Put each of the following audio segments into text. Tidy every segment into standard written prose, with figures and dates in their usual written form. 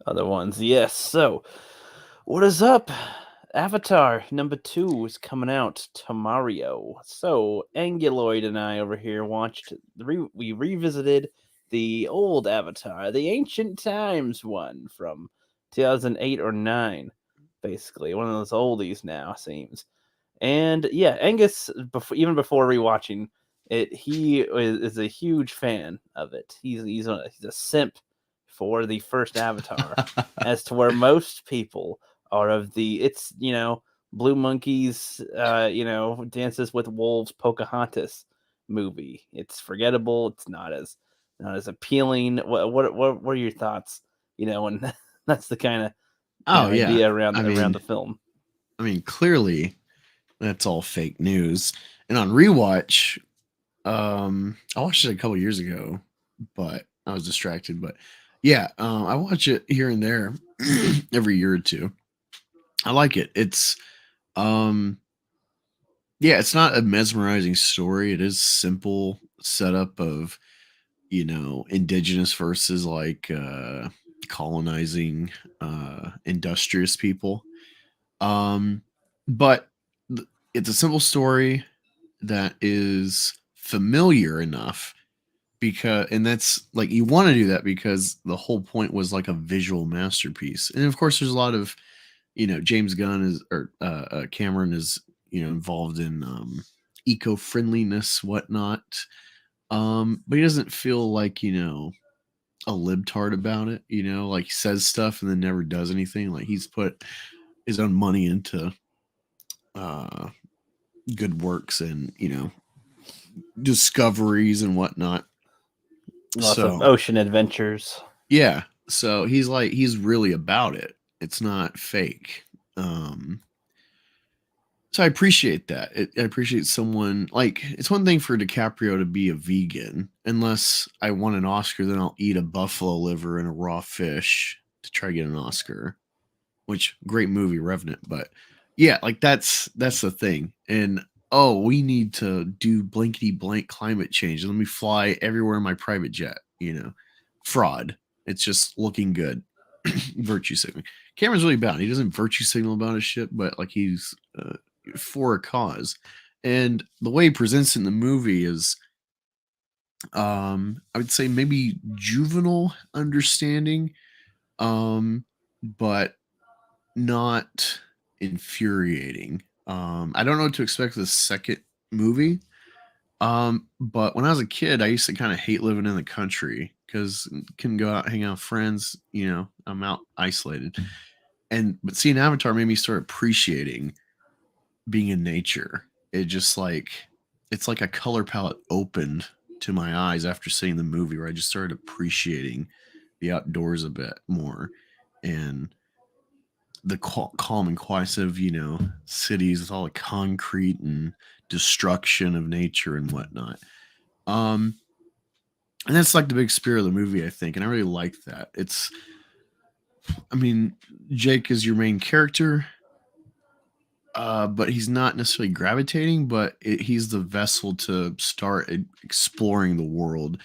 other ones. Yes. So, what is up? Avatar number 2 is coming out tomorrow. So, Anguloid and I over here we revisited the old Avatar, the ancient times one from 2008 or 9, basically. One of those oldies now, seems. And yeah, Angus, even before rewatching it, is a huge fan of it. He's a simp for the first Avatar, as to where most people are of the Blue Monkeys, Dances with Wolves, Pocahontas movie. It's forgettable. It's not as appealing. What are your thoughts? And that's the kind of Oh yeah. idea I around mean, the film. clearly that's all fake news. And on rewatch, I watched it a couple years ago, but I was distracted. But yeah, I watch it here and there every year or two. I like it. Um yeah, it's not a mesmerizing story. It is simple setup of, indigenous versus like colonizing industrious people. Um but it's a simple story that is familiar enough, because and that's like, you want to do that because the whole point was like a visual masterpiece. And of course there's a lot of, James Gunn is, or Cameron is, involved in eco-friendliness, whatnot. But he doesn't feel like, a libtard about it, like he says stuff and then never does anything. Like he's put his own money into uh good works and, discoveries and whatnot. Lots of So ocean adventures. yeah, so he's really about it. It's not fake. Um, so I appreciate that. I appreciate someone, like, it's one thing for DiCaprio to be a vegan. Unless I won an Oscar, then I'll eat a buffalo liver and a raw fish to try to get an Oscar. Which, great movie, Revenant, but yeah, like that's the thing. And oh, we need to do blankety blank climate change. Let me fly everywhere in my private jet. Fraud. It's just looking good. Virtue signaling. Cameron's really bad. He doesn't virtue signal about his shit, but like he's for a cause. And the way he presents it in the movie is, I would say maybe juvenile understanding, but not infuriating. I don't know what to expect for the second movie. But when I was a kid, I used to kind of hate living in the country because couldn't go out, hang out with friends. I'm out isolated. But seeing Avatar made me start appreciating being in nature. It's like a color palette opened to my eyes after seeing the movie, where I just started appreciating the outdoors a bit more, and the calm and quiet of, cities with all the concrete and destruction of nature and whatnot. Um, and that's like the big spirit of the movie, I think, and I really like that. I mean, Jake is your main character, but he's not necessarily gravitating, but he's the vessel to start exploring the world.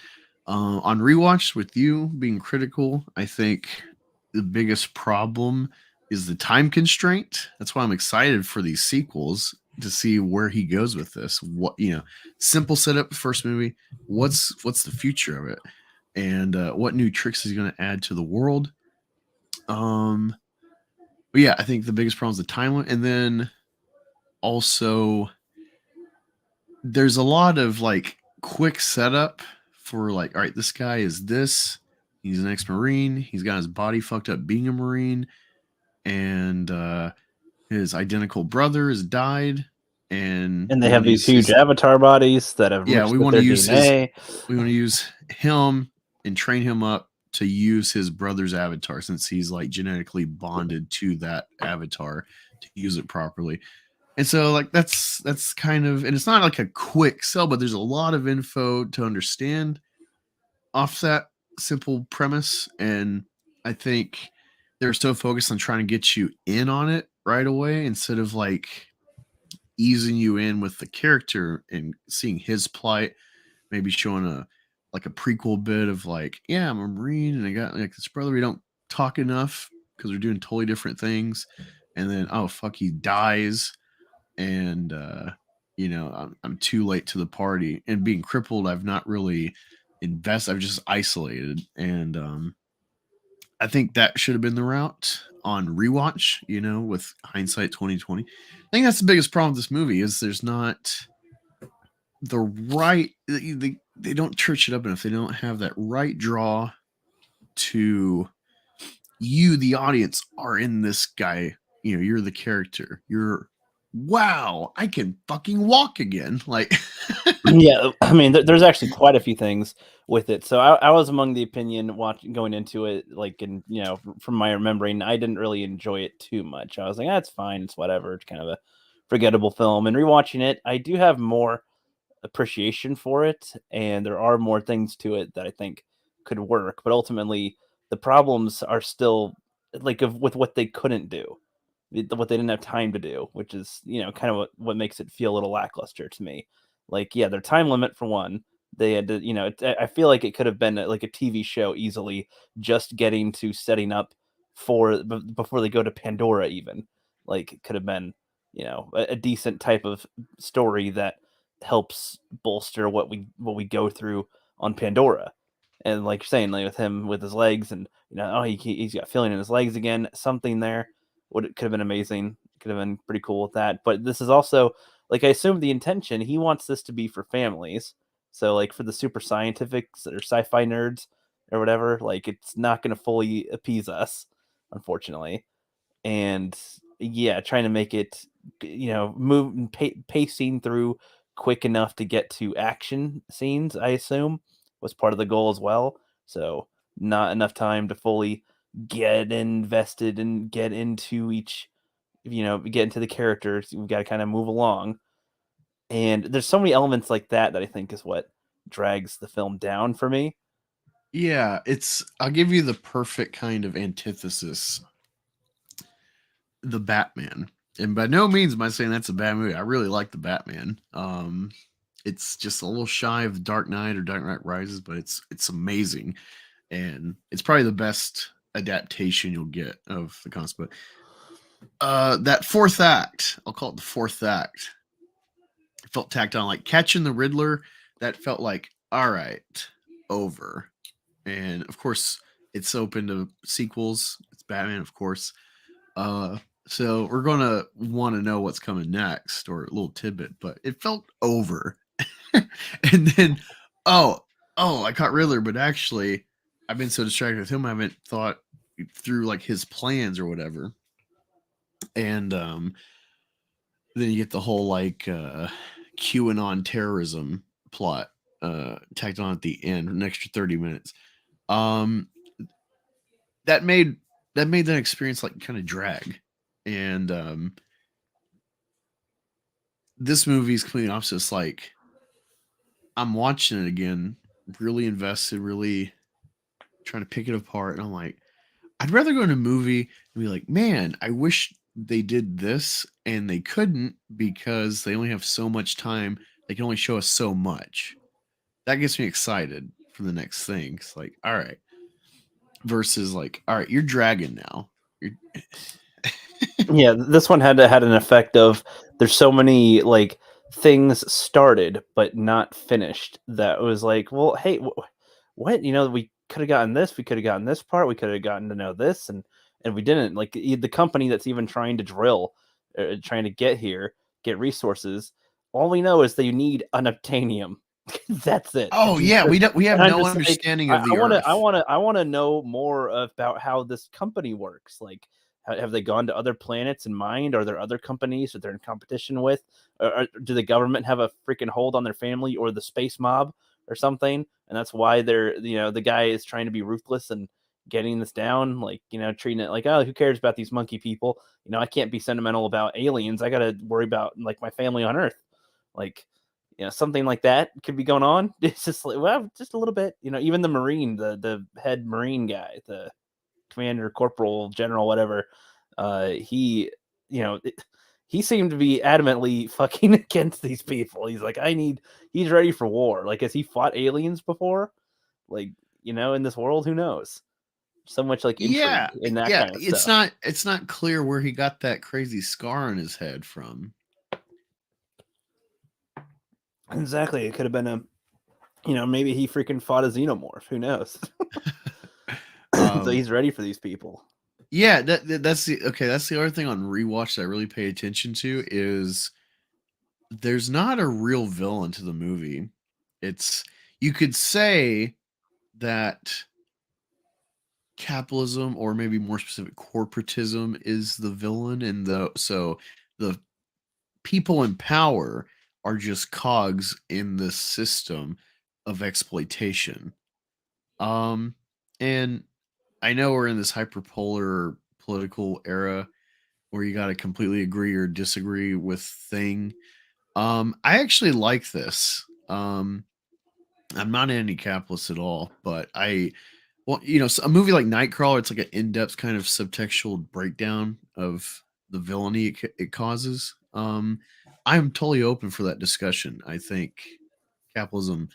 On rewatch with you being critical, I think the biggest problem is the time constraint. That's why I'm excited for these sequels to see where he goes with this. Simple setup, first movie. What's the future of it, and what new tricks is he going to add to the world? Um, but yeah, I think the biggest problem is the timeline, and then also there's a lot of like quick setup for, like, all right, this guy is this. He's an ex-marine. He's got his body fucked up being a marine, and his identical brother has died, and And they we have want to these use huge his avatar bodies that have yeah, mixed we with want to their use his DNA. we want to use him and train him up to use his brother's avatar, since he's like genetically bonded to that avatar, to use it properly. And so, like, that's kind of, and it's not like a quick sell, but there's a lot of info to understand off that simple premise. And I think they're so focused on trying to get you in on it right away, instead of like easing you in with the character and seeing his plight, maybe showing a prequel bit of like, yeah, I'm a marine and I got like this brother. We don't talk enough because they're doing totally different things. And then, oh, fuck, he dies. And, I'm too late to the party. And being crippled, I've not really invested, I've just isolated. And, I think that should have been the route on rewatch, with hindsight 2020. I think that's the biggest problem with this movie is there's not the right they don't church it up enough. They don't have that right draw to you, the audience, are in this guy. You're the character. You're wow, I can fucking walk again. Like Yeah, I mean, there's actually quite a few things with it. So I was among the opinion watching going into it, like, and from my remembering, I didn't really enjoy it too much. I was like, that's fine, it's whatever, it's kind of a forgettable film. And rewatching it, I do have more appreciation for it, and there are more things to it that I think could work. But ultimately, the problems are still like with what they couldn't do, what they didn't have time to do, which is kind of what makes it feel a little lackluster to me. Like, yeah, their time limit for one. They had to, I feel like it could have been like a TV show easily, just getting to setting up for before they go to Pandora. Even like it could have been, a decent type of story that helps bolster what we go through on Pandora. And like you're saying, like with him with his legs, and oh, he's got feeling in his legs again. Something there could have been amazing. Could have been pretty cool with that. But this is also, like, I assume the intention, he wants this to be for families. So like for the super scientifics or sci-fi nerds or whatever, like it's not going to fully appease us, unfortunately. And yeah, trying to make it, move and pacing through quick enough to get to action scenes, I assume, was part of the goal as well. So not enough time to fully get invested and get into each, get into the characters. We've got to kind of move along. And there's so many elements like that I think is what drags the film down for me. yeah, I'll give you the perfect kind of antithesis. The Batman. And by no means am I saying that's a bad movie. I really like the Batman. It's just a little shy of Dark Knight or Dark Knight Rises, but it's amazing, and it's probably the best adaptation you'll get of the concept. But that fourth act, I'll call it the fourth act, felt tacked on. Like catching the Riddler, that felt like all right, over. And of course, it's open to sequels. It's Batman, of course. Uh, so we're gonna want to know what's coming next, or a little tidbit, but it felt over. And then, oh, I caught Riddler, but actually, I've been so distracted with him, I haven't thought through like his plans or whatever. And then you get the whole like QAnon terrorism plot tacked on at the end, an extra 30 minutes. Um, that made that experience like kind of drag. And this movie is completely opposite. It's like I'm watching it again, really invested, really trying to pick it apart. And I'm like, I'd rather go to a movie and be like, man, I wish they did this, and they couldn't because they only have so much time. They can only show us so much. That gets me excited for the next thing. It's like, all right. Versus like, all right, you're dragging now. You're Yeah, this one had an effect of, there's so many like things started but not finished, that was like, well, hey, what, we could have gotten this, we could have gotten this part, we could have gotten to know this, and we didn't. Like the company that's even trying to drill, trying to get resources, all we know is they need unobtainium. That's it. oh yeah, we have And I'm no just like, understanding I of the want to, earth. I want to know more about how this company works. Like, have they gone to other planets in mind? Are there other companies that they're in competition with? Or do the government have a freaking hold on their family, or the space mob or something? And that's why they're, the guy is trying to be ruthless and getting this down, like, treating it like, oh, who cares about these monkey people? I can't be sentimental about aliens. I got to worry about like my family on Earth. Like, something like that could be going on. It's just like, well, just a little bit, even the Marine, the head Marine guy, the commander, corporal, general, whatever, he, you know, it, he seemed to be adamantly fucking against these people. He's like, he's ready for war. Like, has he fought aliens before? Like, in this world, who knows? so much like intrigue Yeah, in that yeah. kind of stuff. It's not clear where he got that crazy scar on his head from. Exactly. It could have been a, maybe he freaking fought a xenomorph. Who knows? So um, he's ready for these people. yeah, that's the okay. That's the other thing on rewatch that I really pay attention to is there's not a real villain to the movie. It's you could say that capitalism or maybe more specific corporatism is the villain and the people in power are just cogs in the system of exploitation. Um and I know we're in this hyperpolar political era where you got to completely agree or disagree with thing. I actually like this. I'm not anti-capitalist at all, but well, a movie like Nightcrawler, it's like an in-depth kind of subtextual breakdown of the villainy it causes. I'm totally open for that discussion. I think capitalism,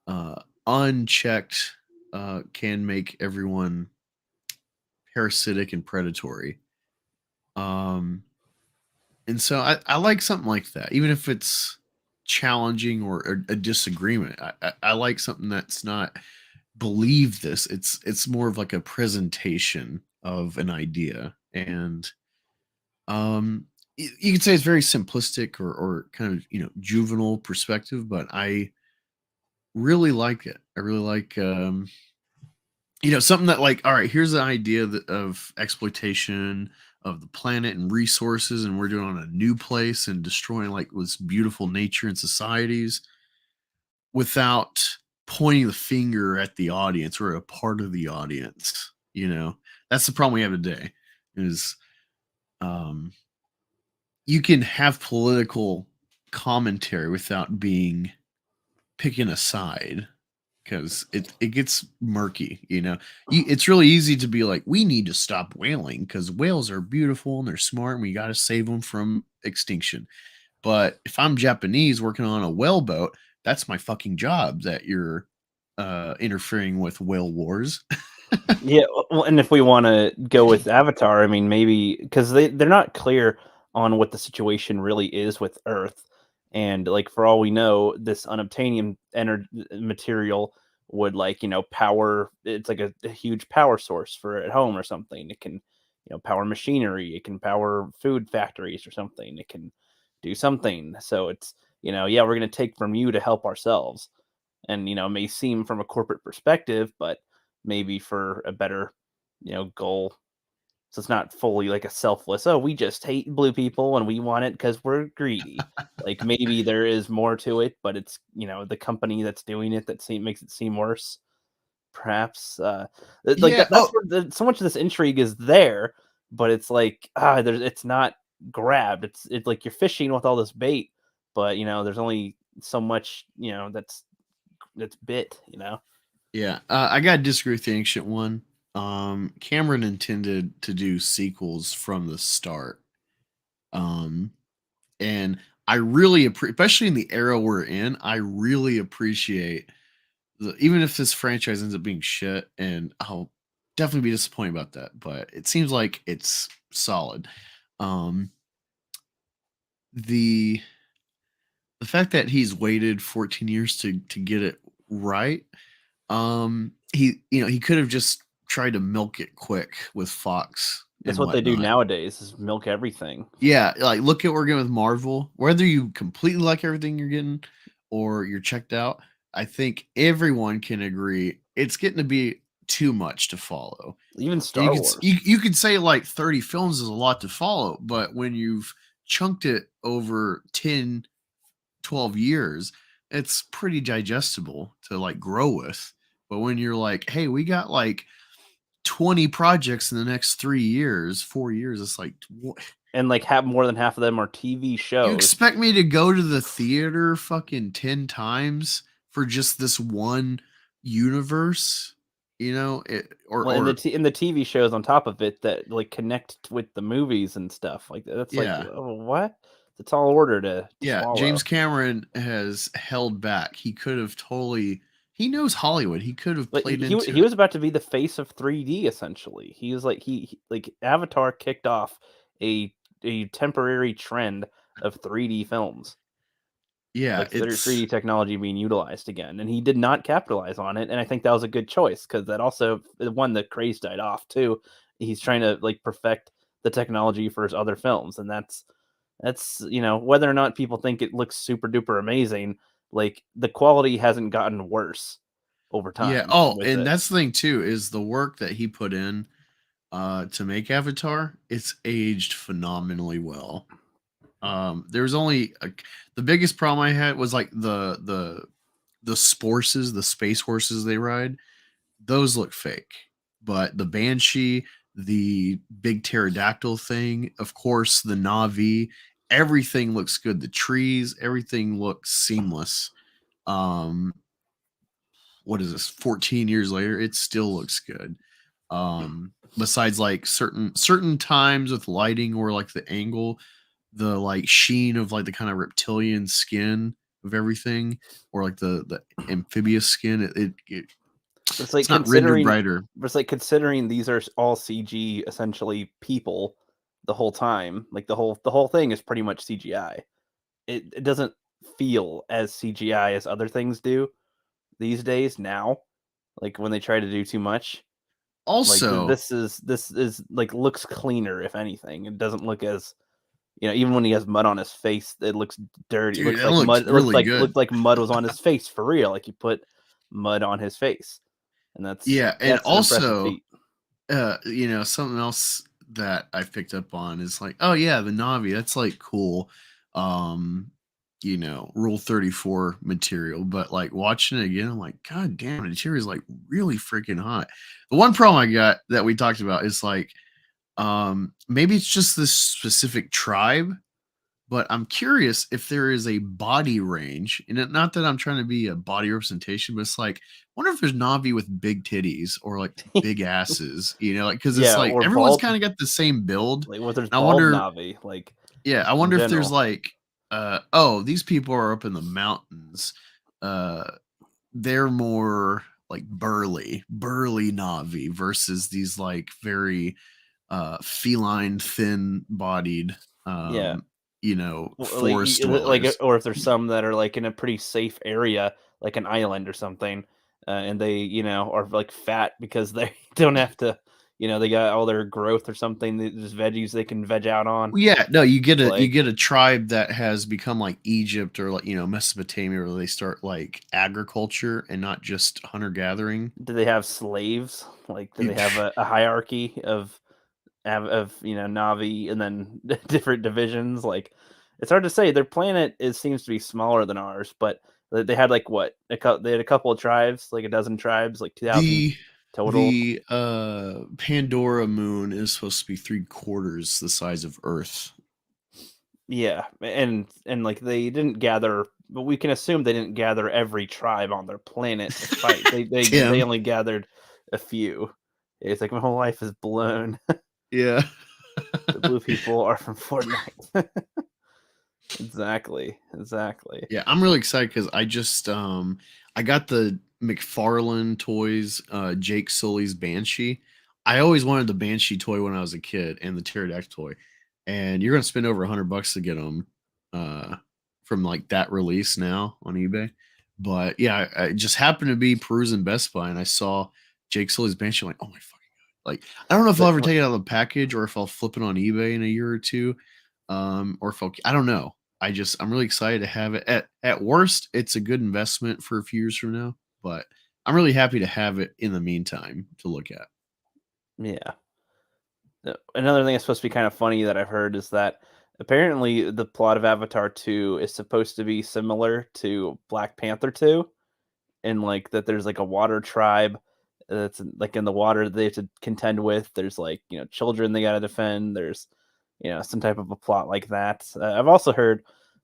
uh, unchecked, can make everyone parasitic and predatory. Um, and so I like something like that, even if it's challenging or a disagreement. I like something that's not believe this. It's more of like a presentation of an idea, and you could say it's very simplistic or kind of juvenile perspective, but I really like it. I really like something that like, all right, here's an idea of exploitation of the planet and resources, and we're doing it on a new place and destroying like this beautiful nature and societies without pointing the finger at the audience or a part of the audience. That's the problem we have today is um you can have political commentary without being picking a side because it gets murky. It's really easy to be like, we need to stop whaling because whales are beautiful and they're smart and we got to save them from extinction. But if I'm Japanese working on a whale boat, that's my fucking job that you're interfering with whale wars. Yeah, well, and if we want to go with Avatar, I mean, maybe because they're not clear on what the situation really is with Earth, and like for all we know, this unobtainium material would like power. It's like a huge power source for at home or something. It can power machinery. It can power food factories or something. It can do something. So it's yeah, we're gonna take from you to help ourselves, and it may seem from a corporate perspective, but maybe for a better goal. So it's not fully like a selfless, oh, we just hate blue people and we want it because we're greedy. Like maybe there is more to it, but it's the company that's doing it that makes it seem worse. Perhaps like Yeah. that's where so much of this intrigue is there, but it's like it's not grabbed. It's like you're fishing with all this bait, but there's only so much that's bit. Yeah, I gotta disagree with the ancient one. Cameron intended to do sequels from the start, um, and I really appreciate, especially in the era we're in. I really appreciate even if this franchise ends up being shit, and I'll definitely be disappointed about that. But it seems like it's solid. Um, the the fact that he's waited 14 years to get it right. He could have just tried to milk it quick with Fox That's and what they do whatnot. nowadays is milk everything. Yeah, like look at what we're getting with Marvel. Whether you completely like everything you're getting or you're checked out, I think everyone can agree it's getting to be too much to follow. Even And you Star could Wars. you could say like 30 films is a lot to follow, but when you've chunked it over 10, 12 years, it's pretty digestible to like grow with. But when you're like, hey, we got like 20 projects in the next 3 years, 4 years, it's like, what? And like have more than half of them are TV You shows. expect me to go to the theater fucking 10 times for just this one universe? Well, Or in the TV shows on top of it that like connect with the movies and stuff. Like that's like yeah. oh, what? It's a tall order to Yeah, swallow. James Cameron has held back. He could have totally he knows Hollywood. He could have Like played into he it. was about to be the face of 3D essentially. He was like like Avatar kicked off a temporary trend of 3D films, Yeah, like 3D it's technology being utilized again, and he did not capitalize on it. And I think that was a good choice because that also one the craze died off too. He's trying to like perfect the technology for his other films, and that's whether or not people think it looks super duper amazing, like the quality hasn't gotten worse over yeah. time Oh, with and it. that's the thing too is the work that he put in to make Avatar. It's aged phenomenally well. There's only the biggest problem I had was like the sporces, the space horses they ride. Those look fake, but the Banshee, the big pterodactyl thing, of course, the Navi, everything looks good. The trees, everything looks seamless. Um, what is this? 14 years later, it still looks good. Besides like certain times with lighting or like the angle, the like sheen of like the kind of reptilian skin of everything, or like the amphibious skin, But it's like it's not rendered considering, brighter. these are all CG essentially people the whole time. Like the whole thing is pretty much CGI. It doesn't feel as CGI as other things do these days now. Like when they try to do too much. Like Also, this is like looks cleaner if anything. It doesn't look as even when he has mud on his face, it looks dirty. It dude, looks that like looks mud. It looks really like good. mud was on his face for real. Like you put mud on his face, and Yeah, and that's an impressive also, feat. something else that I've picked up on is like, oh yeah, the Navi, that's like cool. Um, Rule 34 material, but like watching it again, I'm like, God damn, the material is like really freaking hot. The one problem I got that we talked about is like, maybe it's just this specific tribe, but I'm curious if there is a body range, and not that I'm trying to be a body representation, but it's like, wonder if there's Navi with big titties or like big asses, like because it's Yeah, like or everyone's bald. kind of got the same build. Like, what there's And I bald wonder, Navi, like yeah, I in wonder if there's general. like, oh, these people are up in the mountains. Uh, they're more like burly Navi versus these like very feline, thin bodied, Yeah, like forest dwellers. or if there's some that are like in a pretty safe area, like an island or something, and they are like fat because they don't have to, they got all their growth or something. There's veggies they can veg out on. Well, yeah, no, you Like, get a tribe that has become like Egypt or like Mesopotamia, where they start like agriculture and not just hunter gathering. do they have slaves? Like, do they Dude, have a hierarchy of Navi and then different divisions? Like, it's hard to say. Their planet seems to be smaller than ours, but they had like what they had a couple of tribes, like a dozen tribes, like 2,000 the total. the Pandora moon is supposed to be 3/4 the size of Earth. Yeah, and like they didn't gather, but we can assume they didn't gather every tribe on their planet to fight. They Tim, only gathered a few. It's like my whole life is blown. yeah. The blue people are from Fortnite. Exactly. Yeah, I'm really excited because I got the McFarlane toys, Jake Sully's Banshee. I always wanted the Banshee toy when I was a kid and the pterodactyl toy, and you're gonna spend over $100 to get them from like that release now on eBay. But yeah, I just happened to be perusing Best Buy and I saw Jake Sully's Banshee. I'm like, oh my fucking god! Like, I don't know if I'll But ever take it out of the package or if I'll flip it on eBay in a year or two, or if I don't know. I'm really excited to have it. At worst, it's a good investment for a few years from now, but I'm really happy to have it in the meantime to look at. yeah. Another thing that's supposed to be kind of funny that I've heard is that apparently the plot of Avatar 2 is supposed to be similar to Black Panther 2, and like that there's like a water tribe that's like in the water that they have to contend with. There's like, children they got to defend. There's, some type of a plot like that. I've also heard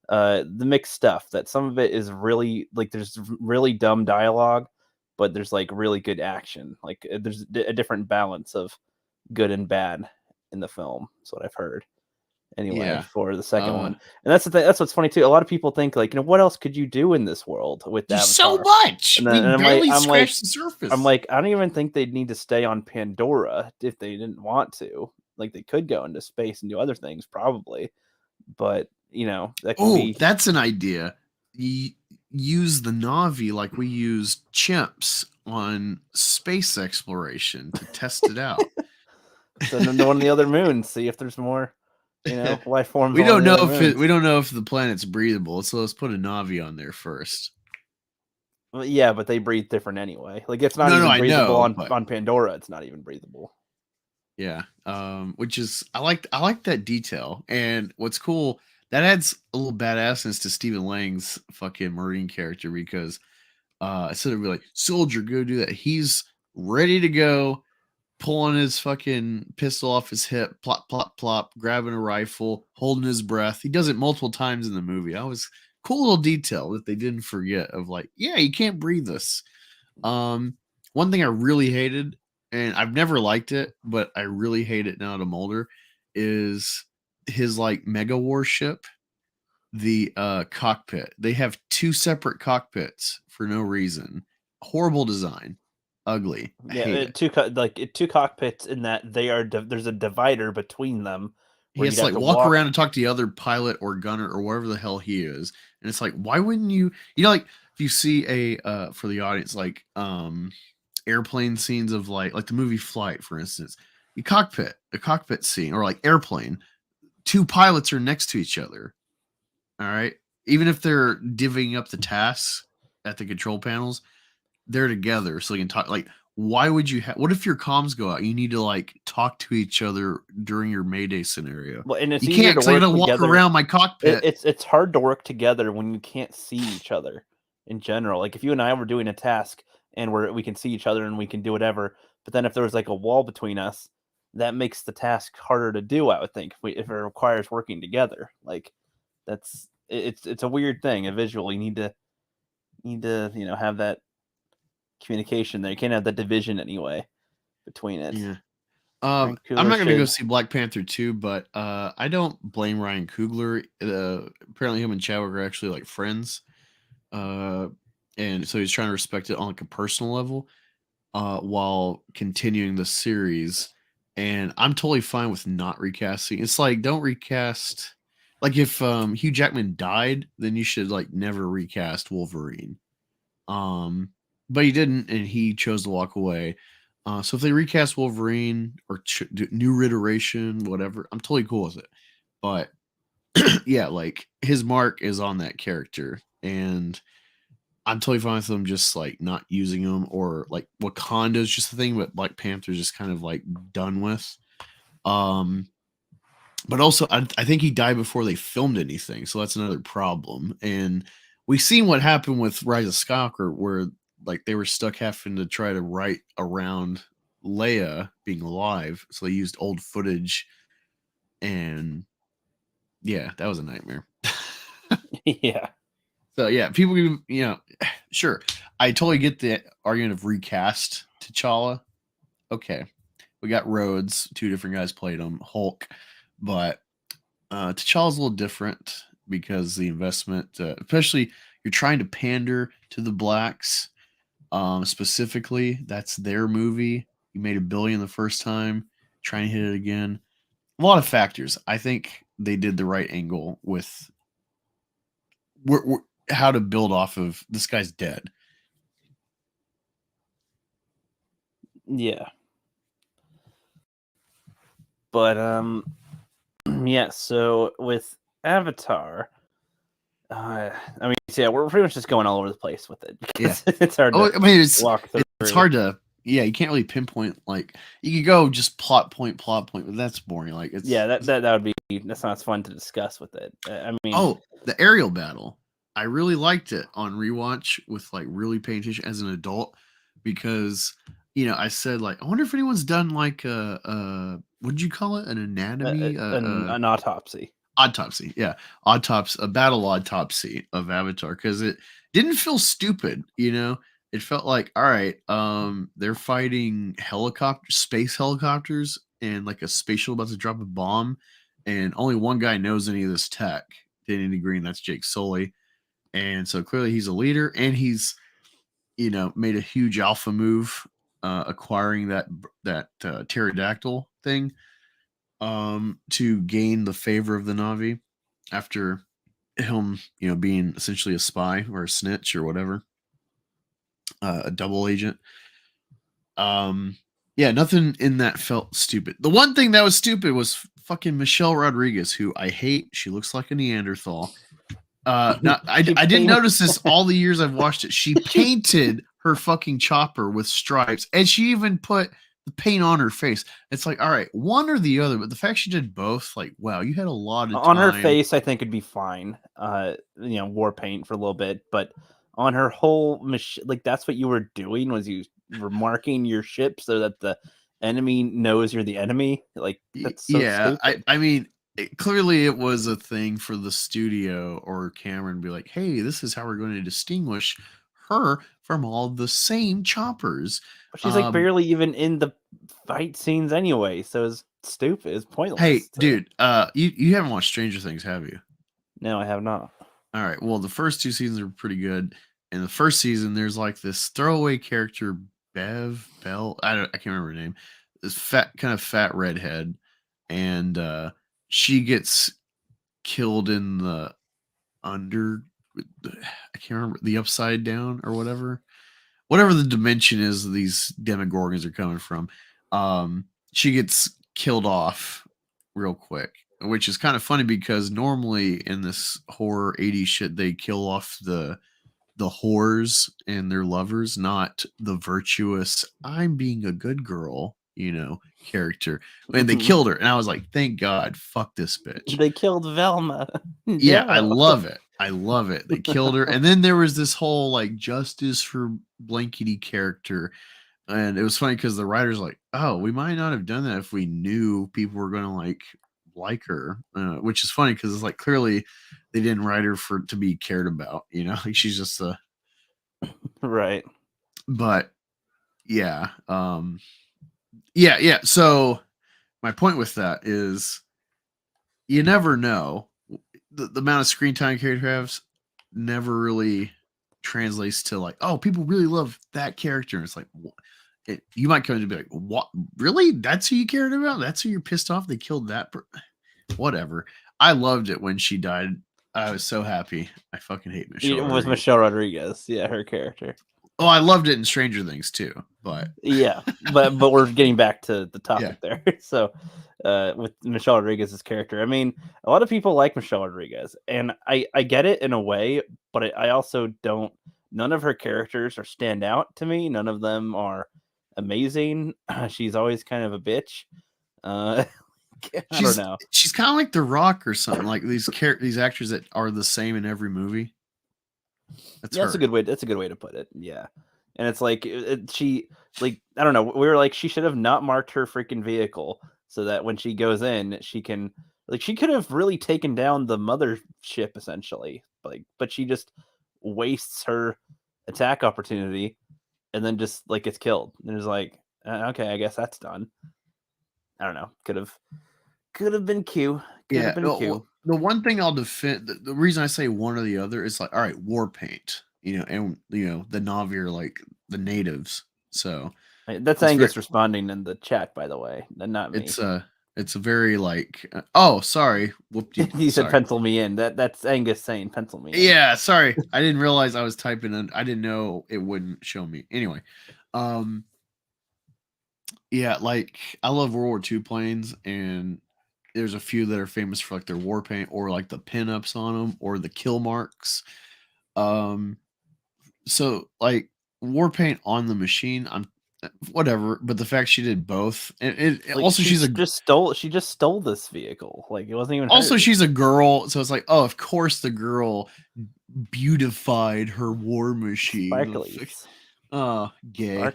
the mixed stuff that some of it is really like there's really dumb dialogue, but there's like really good action. Like there's a different balance of good and bad in the film. That's what I've heard. anyway Yeah. for the second one. And that's the thing. That's what's funny too. A lot of people think like, what else could you do in this world with There's so Avatar? much. And We then barely scratched the surface. I'm like, I don't even think they'd need to stay on Pandora if they didn't want to. Like they could go into space and do other things probably, but that could be. That's an idea. Use the Navi like we used chimps on space exploration to test it out. Send them to one of the other moons, see if there's more, life forms. We on don't the know other moons. we don't know if the planet's breathable, so let's put a Navi on there first. Well, yeah, but they breathe different anyway. Like it's not No, even I breathable know, on Pandora. It's not even breathable. Yeah. Which is I like that detail. And what's cool, that adds a little badassness to Stephen Lang's fucking Marine character because instead of be like, soldier, go do that. He's ready to go, pulling his fucking pistol off his hip, plop, plop, plop, grabbing a rifle, holding his breath. He does it multiple times in the movie. I was cool little detail that they didn't forget of like, yeah, you can't breathe this. One thing I really hated, and I've never liked it, but I really hate it now that I'm older, is his like mega warship, the cockpit. They have two separate cockpits for no reason. Horrible design. Ugly. I hate it. Two cockpits in that they are there's a divider between them He where has you'd to have like to walk around and talk to the other pilot or gunner or wherever the hell he is. And it's like, why wouldn't you like if you see a for the audience, like airplane scenes of like the movie Flight, for instance, a cockpit scene, or like Airplane, two pilots are next to each other. All right. Even if they're divvying up the tasks at the control panels, they're together so they can talk. Like, why would you what if your comms go out? You need to like talk to each other during your Mayday scenario. Well, and it's You easier can't to because I work gotta walk together. around my cockpit. It's hard to work together when you can't see each other in general. Like if you and I were doing a task and we can see each other and we can do whatever, but then if there was like a wall between us, that makes the task harder to do. I would think if it requires working together. Like it's a weird thing. A visual, you need to have that communication there. You can't have that division anyway between it. Yeah. Ryan I'm Coogler not gonna go should. see Black Panther 2, but I don't blame Ryan Coogler. Apparently, him and Chadwick are actually like friends, and so he's trying to respect it on like a personal level, while continuing the series. And I'm totally fine with not recasting. It's like don't recast. Like if Hugh Jackman died, then you should like never recast Wolverine. But he didn't, and he chose to walk away. So if they recast Wolverine or new iteration, whatever, I'm totally cool with it. But yeah, like his mark is on that character, and I'm totally fine with them just like not using them, or like Wakanda's just the thing, but Black Panther's just kind of like done with. But also, I think he died before they filmed anything, so that's another problem. And we've seen what happened with Rise of Skywalker, where like they were stuck having to try to write around Leia being alive, so they used old footage, and yeah, that was a nightmare. Yeah. So yeah, people, sure, I totally get the argument of recast T'Challa. Okay, we got Rhodes, two different guys played him, Hulk, but T'Challa's a little different because the investment, especially you're trying to pander to the blacks. Specifically, that's their movie. You made $1 billion the first time, trying to hit it again. A lot of factors. I think they did the right angle with how to build off of this guy's dead. Yeah. But yeah, so with Avatar, I mean, yeah, we're pretty much just going all over the place with it because it's hard to walk through. It's hard to, yeah, you can't really pinpoint, like, you could go just plot point, but that's boring. Like, it's, yeah, that would be, that's not as fun to discuss with it. I mean, the aerial battle. I really liked it on rewatch with like really paying attention as an adult because, I said like, I wonder if anyone's done like what did you call it? An anatomy? an autopsy. Autopsy, yeah, autopsy, a battle autopsy of Avatar, because it didn't feel stupid. It felt like, all right, they're fighting space helicopters, and like a space shuttle about to drop a bomb, and only one guy knows any of this tech to any degree, and that's Jake Sully. And so clearly he's a leader, and he's made a huge alpha move, acquiring that pterodactyl thing, to gain the favor of the Navi after him, being essentially a spy or a snitch or whatever, a double agent. Yeah, nothing in that felt stupid. The one thing that was stupid was fucking Michelle Rodriguez, who I hate. She looks like a Neanderthal. Now She I didn't paint- notice this all the years I've watched it. She painted her fucking chopper with stripes, and she even put the paint on her face. It's like, all right, one or the other, but the fact she did both, like, wow, you had a lot of on her time. face, I think it'd be fine. War paint for a little bit, but on her whole like that's what you were doing, was you were marking your ship so that the enemy knows you're the enemy. Like, that's so Yeah, stupid. I mean, clearly it was a thing for the studio or Cameron to be like, hey, this is how we're going to distinguish her from all the same choppers. She's like barely even in the fight scenes anyway, so it's stupid. It's pointless. Hey, dude, you haven't watched Stranger Things, have you? No, I have not. All right. Well, the first two seasons are pretty good. In the first season, there's like this throwaway character, Bev Bell. I can't remember her name. This kind of fat redhead, and she gets killed in the under. I can't remember, the upside down or whatever the dimension is these demogorgons are coming from. She gets killed off real quick, which is kind of funny because normally in this horror 80s shit they kill off the whores and their lovers, not the virtuous I'm being a good girl, character. And they killed her, and I was like, thank God, fuck this bitch. They killed Velma. Yeah, I No. love it. I love it. They killed her. And then there was this whole like justice for Blankety character. And it was funny because the writer's like, oh, we might not have done that if we knew people were going to like her, which is funny because it's like clearly they didn't write her to be cared about, like she's just a Right. But yeah, yeah. So my point with that is you never know. The amount of screen time character has never really translates to like, oh, people really love that character. And it's like, you might come in to be like, what? Really? That's who you cared about? That's who you're pissed off? They killed that. Whatever. I loved it when she died. I was so happy. I fucking hate Michelle. It was Michelle Rodriguez. Yeah, her character. Oh, I loved it in Stranger Things too. But yeah, but we're getting back to the topic there. So, with Michelle Rodriguez's character, I mean, a lot of people like Michelle Rodriguez, and I get it in a way, but I also don't. None of her characters are stand out to me. None of them are amazing. She's always kind of a bitch. I don't know. She's kind of like The Rock or something. Like these actors that are the same in every movie. That's a good way. That's a good way to put it. Yeah, and it's like she, like, I don't know. We were like, she should have not marked her freaking vehicle so that when she goes in, she can, like, she could have really taken down the mothership essentially. But she just wastes her attack opportunity and then just like gets killed. And it's like, okay, I guess that's done. I don't know. Could have been Q. Could have been Q. The one thing I'll defend, the reason I say one or the other is like, all right, war paint, and the Navi are like the natives. So that's Angus responding in the chat, by the way, and not me. It's a very like, oh, sorry. He said pencil me in. That's Angus saying pencil me in. Yeah, sorry. I didn't realize I was typing in. I didn't know it wouldn't show me. Anyway, yeah, like I love World War II planes, and there's a few that are famous for like their war paint or like the pinups on them or the kill marks. So like war paint on the machine, I'm whatever. But the fact she did both, and like, also she just stole this vehicle. Like, it wasn't even also hers. She's a girl, so it's like, oh, of course the girl beautified her war machine. Sparklies. Oh, gay.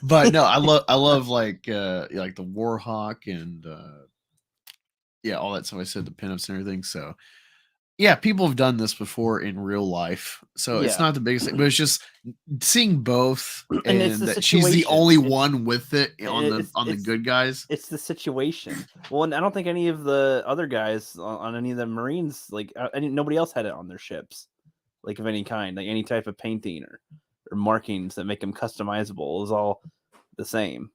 But no, I love like the Warhawk and yeah, all that stuff. I said the pinups and everything. So Yeah, people have done this before in real life, so it's Yeah, not the biggest thing, but it's just seeing both and it's and the that she's the situation. only one with it It's on the it's good guys. it's the situation. Well, and I don't think any of the other guys on any of the Marines, like nobody else had it on their ships, like of any kind, like any type of painting or markings that make them customizable. It was all the same,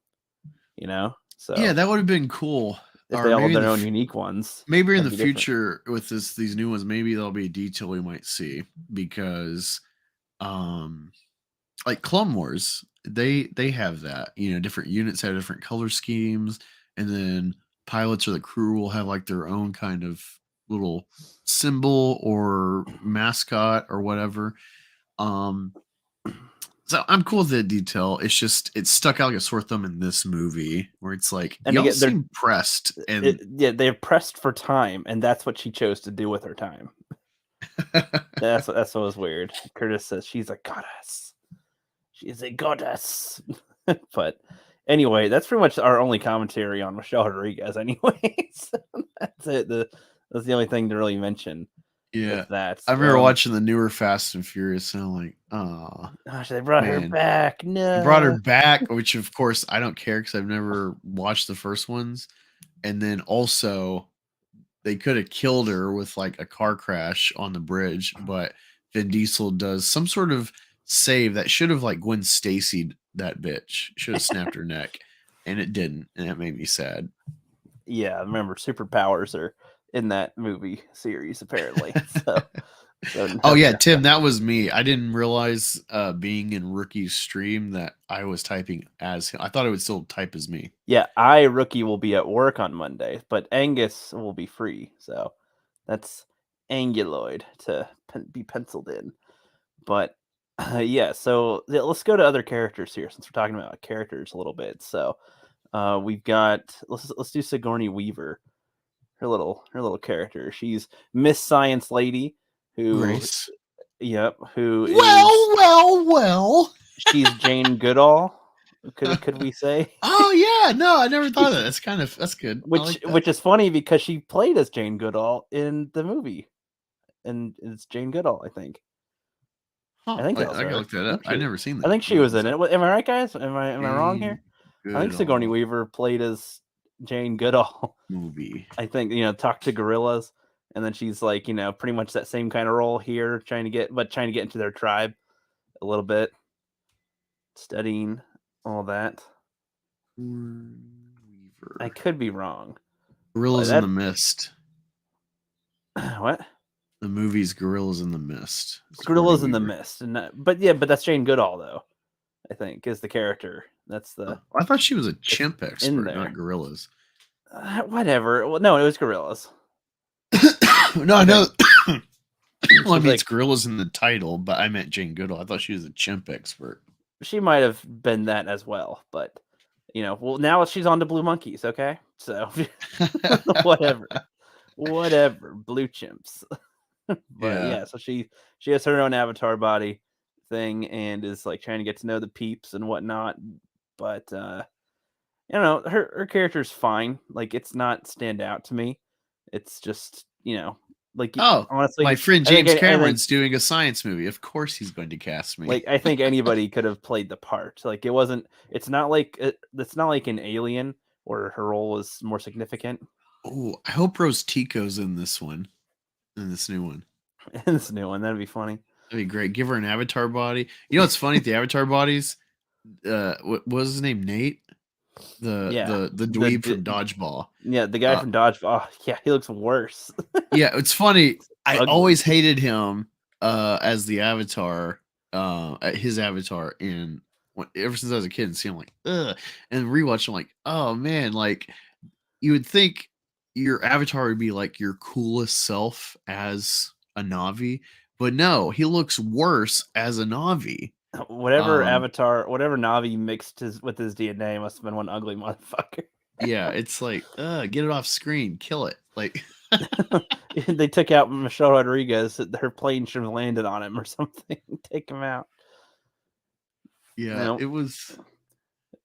you know. Yeah, So that would have been cool. if they Or all have their own unique ones, maybe in that'd the be different. future with these new ones, maybe there'll be a detail we might see because um like Clone Wars, they have that. Different units have different color schemes, and then pilots or the crew will have like their own kind of little symbol or mascot or whatever. Um, so I'm cool with the detail. It's just it's stuck out like a sore thumb in this movie where it's like And y'all again, seem pressed and yeah, they're pressed for time, and that's what she chose to do with her time. That's what was weird. Curtis says she's a goddess. She's a goddess. But anyway, that's pretty much our only commentary on Michelle Rodriguez. Anyways, that's it. That's the only thing to really mention yeah. with that. I remember watching the newer Fast and Furious, and I'm like, oh Gosh, they brought her man, back. they brought her No. back, which of course I don't care because I've never watched the first ones. And then also they could have killed her with like a car crash on the bridge, but Vin Diesel does some sort of save that should have like Gwen Stacy'd that bitch. Should have snapped her neck. And it didn't. And that made me sad. Yeah, remember superpowers are in that movie series apparently. So Oh no, yeah, no. Tim, that was me. I didn't realize being in Rookie's stream that I was typing as him. I thought it would still type as me. Yeah, Rookie will be at work on Monday, but Angus will be free. So that's Anguloid to be penciled in. But yeah, so let's go to other characters here since we're talking about characters a little bit. So we've got let's do Sigourney Weaver, her little character. She's Miss Science Lady, who Grace. who is Well. she's Jane Goodall. Could we say? Oh yeah, no, I never thought of that. That's good. I which like that. which is funny because she played as Jane Goodall in the movie, and it's Jane Goodall. I think. I Huh? think I that was gotta her. look that up. I never seen I that. think she was in it. Am I right, guys? Am I wrong Jane here? I think Sigourney Goodall Weaver played as Jane Goodall. movie. I think talk to gorillas, and then she's like pretty much that same kind of role here, trying to get into their tribe a little bit, studying all that. I Weaver. could be wrong, but Gorillas in the Mist. what? The movie's Gorillas in the Mist. Sigourney Gorillas in the Weaver. Mist, and but that's Jane Goodall though. I think is the character. That's Oh, I thought she was a chimp in expert, not there. gorillas. Whatever. Well, no, it was gorillas. No, I I know. think Well, I she's mean, it's like gorillas in the title, but I meant Jane Goodall. I thought she was a chimp expert. she might have been that as well, but well now she's on to Blue Monkeys. Okay, so whatever, blue chimps. But Yeah. yeah, so she has her own avatar body thing and is like trying to get to know the peeps and whatnot. But her character's fine. Like it's not stand out to me. It's just like Oh, my honestly, friend I think James I think Cameron's doing a science movie. Of course, he's going to cast me. like I think anybody could have played the part. Like it wasn't. It's not like an Alien where her role was more significant. Oh, I hope Rose Tico's in this one, in this new one. In this new one, that'd be funny. That'd be great. Give her an avatar body. You know what's funny? The avatar bodies. What was his name? Nate, the Yeah, the dweeb from Dodgeball. yeah, the guy from Dodgeball. Oh, yeah, he looks worse. Yeah, it's funny. I Ugly. always hated him as the avatar, his avatar in ever since I was a kid and see him like, ugh, and rewatch him like, oh man, like you would think your avatar would be like your coolest self as a Navi, but no, he looks worse as a Navi. Whatever Um, avatar, whatever Navi mixed with his DNA must have been one ugly motherfucker. yeah, it's like, get it off screen, kill it. Like They took out Michelle Rodriguez. Her plane should have landed on him or something. Take him out. yeah, No. it was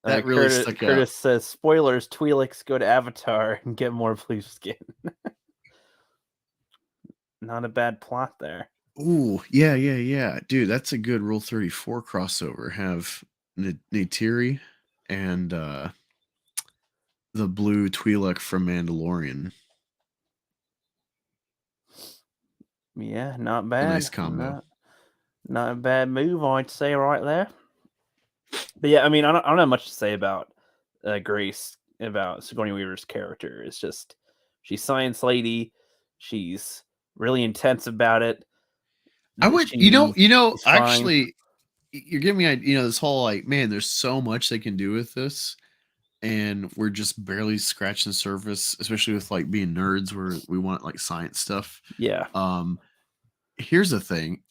that really stuck out. Curtis says, spoilers, Twi'leks go to Avatar and get more blue skin. not a bad plot there. Ooh, yeah. Dude, that's a good Rule 34 crossover. Have Neytiri and the blue Twi'lek from Mandalorian. Yeah, not A bad. nice combo. Not a bad move, I'd say, right there. But yeah, I mean, I don't have much to say about Grace, about Sigourney Weaver's character. It's just she's science lady. She's really intense about it. I would, She's fine. actually, you're giving me, this whole like, man, there's so much they can do with this, and we're just barely scratching the surface, especially with like being nerds where we want like science stuff. Yeah. Here's a thing,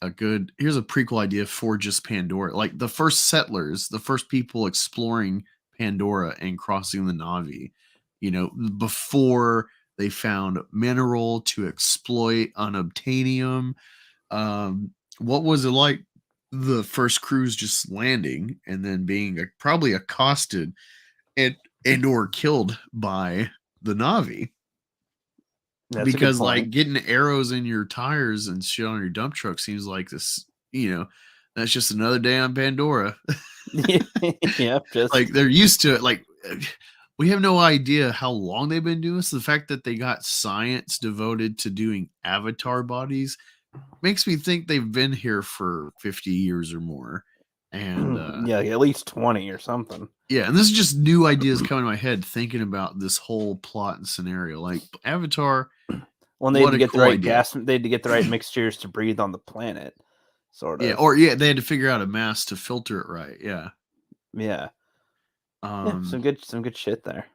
here's a prequel idea for just Pandora. Like the first settlers, the first people exploring Pandora and crossing the Na'vi, before they found mineral to exploit unobtainium. What was it like the first cruise just landing and then being probably accosted and or killed by the Na'vi? That's a good Because like point. getting arrows in your tires and shit on your dump truck seems like this, that's just another day on Pandora. Yeah, just Like they're used to it. Like we have no idea how long they've been doing this. The fact that they got science devoted to doing avatar bodies makes me think they've been here for 50 years or more. And yeah, at least 20 or something. yeah, and this is just new ideas coming to my head thinking about this whole plot and scenario. Like Avatar, Well, they had what to a get the cool right idea. gas. They had to get the right mixtures to breathe on the planet, sort Yeah, of. or yeah, they had to figure out a mask to filter it right. Yeah. Yeah, yeah, Um some good shit there.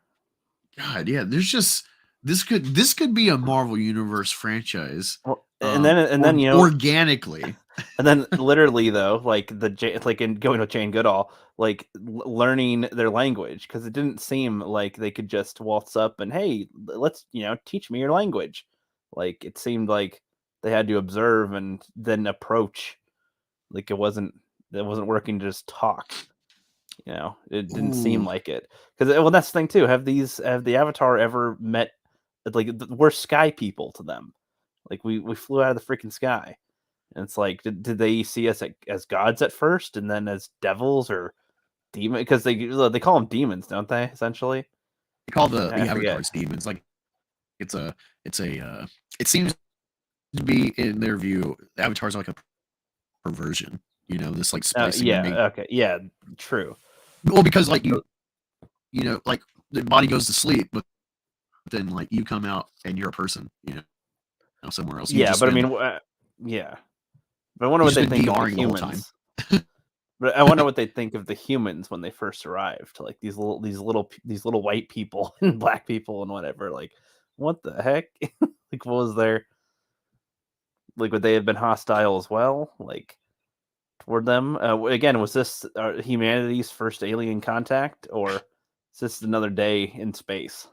God, yeah, there's just this could be a Marvel Universe franchise. Well, and then Organically. and then literally though, like like in going to Jane Goodall, like learning their language, because it didn't seem like they could just waltz up and hey, let's teach me your language. Like it seemed like they had to observe and then approach. Like it wasn't working to just talk. It didn't seem Ooh. like it, because well, that's the thing too. Have the Avatar ever met, like, we're sky people to them? Like we flew out of the freaking sky, and it's like, did they see us as gods at first, and then as devils or demon? Because they call them demons, don't they? Essentially, They call the I forget. avatars demons. Like it seems to be in their view, the avatars are like a perversion. This like splicing to make Yeah. Okay. Yeah. True. well because like like the body goes to sleep, but then like you come out and you're a person, somewhere else. Yeah, but I mean, yeah. But I wonder You've what just they been think of the DRing the whole time. humans. But I wonder what they think of the humans when they first arrived, like these little white people and black people and whatever. Like, what the heck? Like, what was their, like? Would they have been hostile as well, like toward them? Again, was this humanity's first alien contact, or is this another day in space?